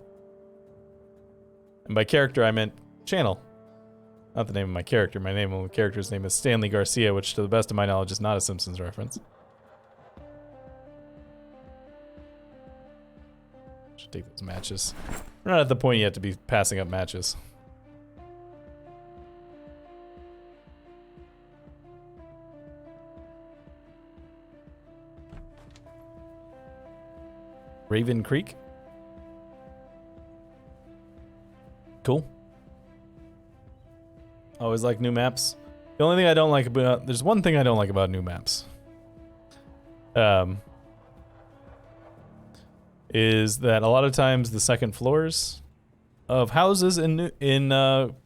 And by character, I meant channel. Not the name of my character. My name of the character's name is Stanley Garcia, which to the best of my knowledge is not a Simpsons reference. Should take those matches. We're not at the point yet to be passing up matches. Raven Creek. Cool. Always like new maps. The only thing I don't like about... There's one thing I don't like about new maps. Is that a lot of times the second floors of houses in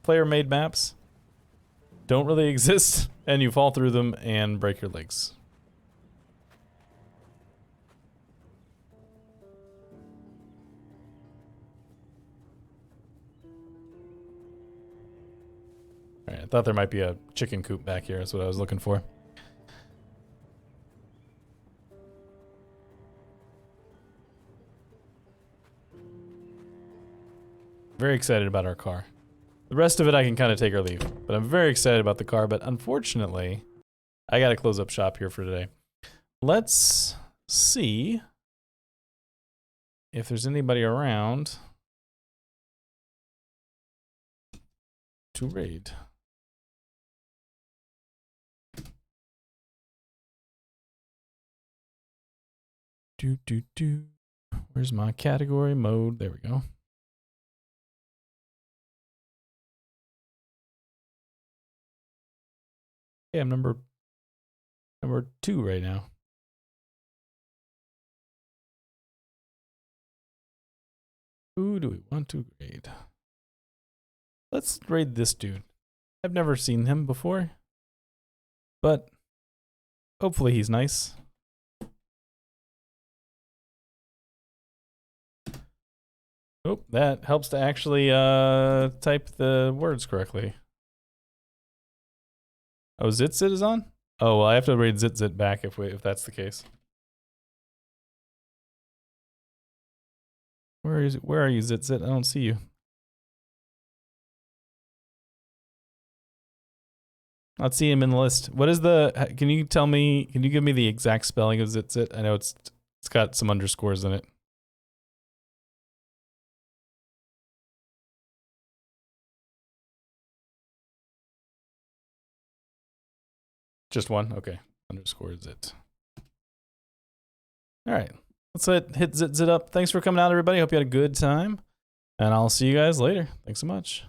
player-made maps don't really exist, and you fall through them and break your legs. Alright, I thought there might be a chicken coop back here. That's what I was looking for. Very excited about our car. The rest of it I can kind of take or leave. But I'm very excited about the car, but unfortunately, I gotta close up shop here for today. Let's see if there's anybody around to raid. Where's my category mode? There we go. Yeah, I'm number 2 right now. Who do we want to raid? Let's raid this dude. I've never seen him before, but hopefully he's nice. Oh, that helps to actually type the words correctly. Oh, Zitzit is on? Oh, well, I have to raid Zitzit back if that's the case. Where are you, Zitzit? I don't see you. Not seeing him in the list. What is the... Can you tell me... Can you give me the exact spelling of Zitzit? I know it's got some underscores in it. Just one? Okay. Underscores it. All right. Let's hit Zit up. Thanks for coming out, everybody. Hope you had a good time. And I'll see you guys later. Thanks so much.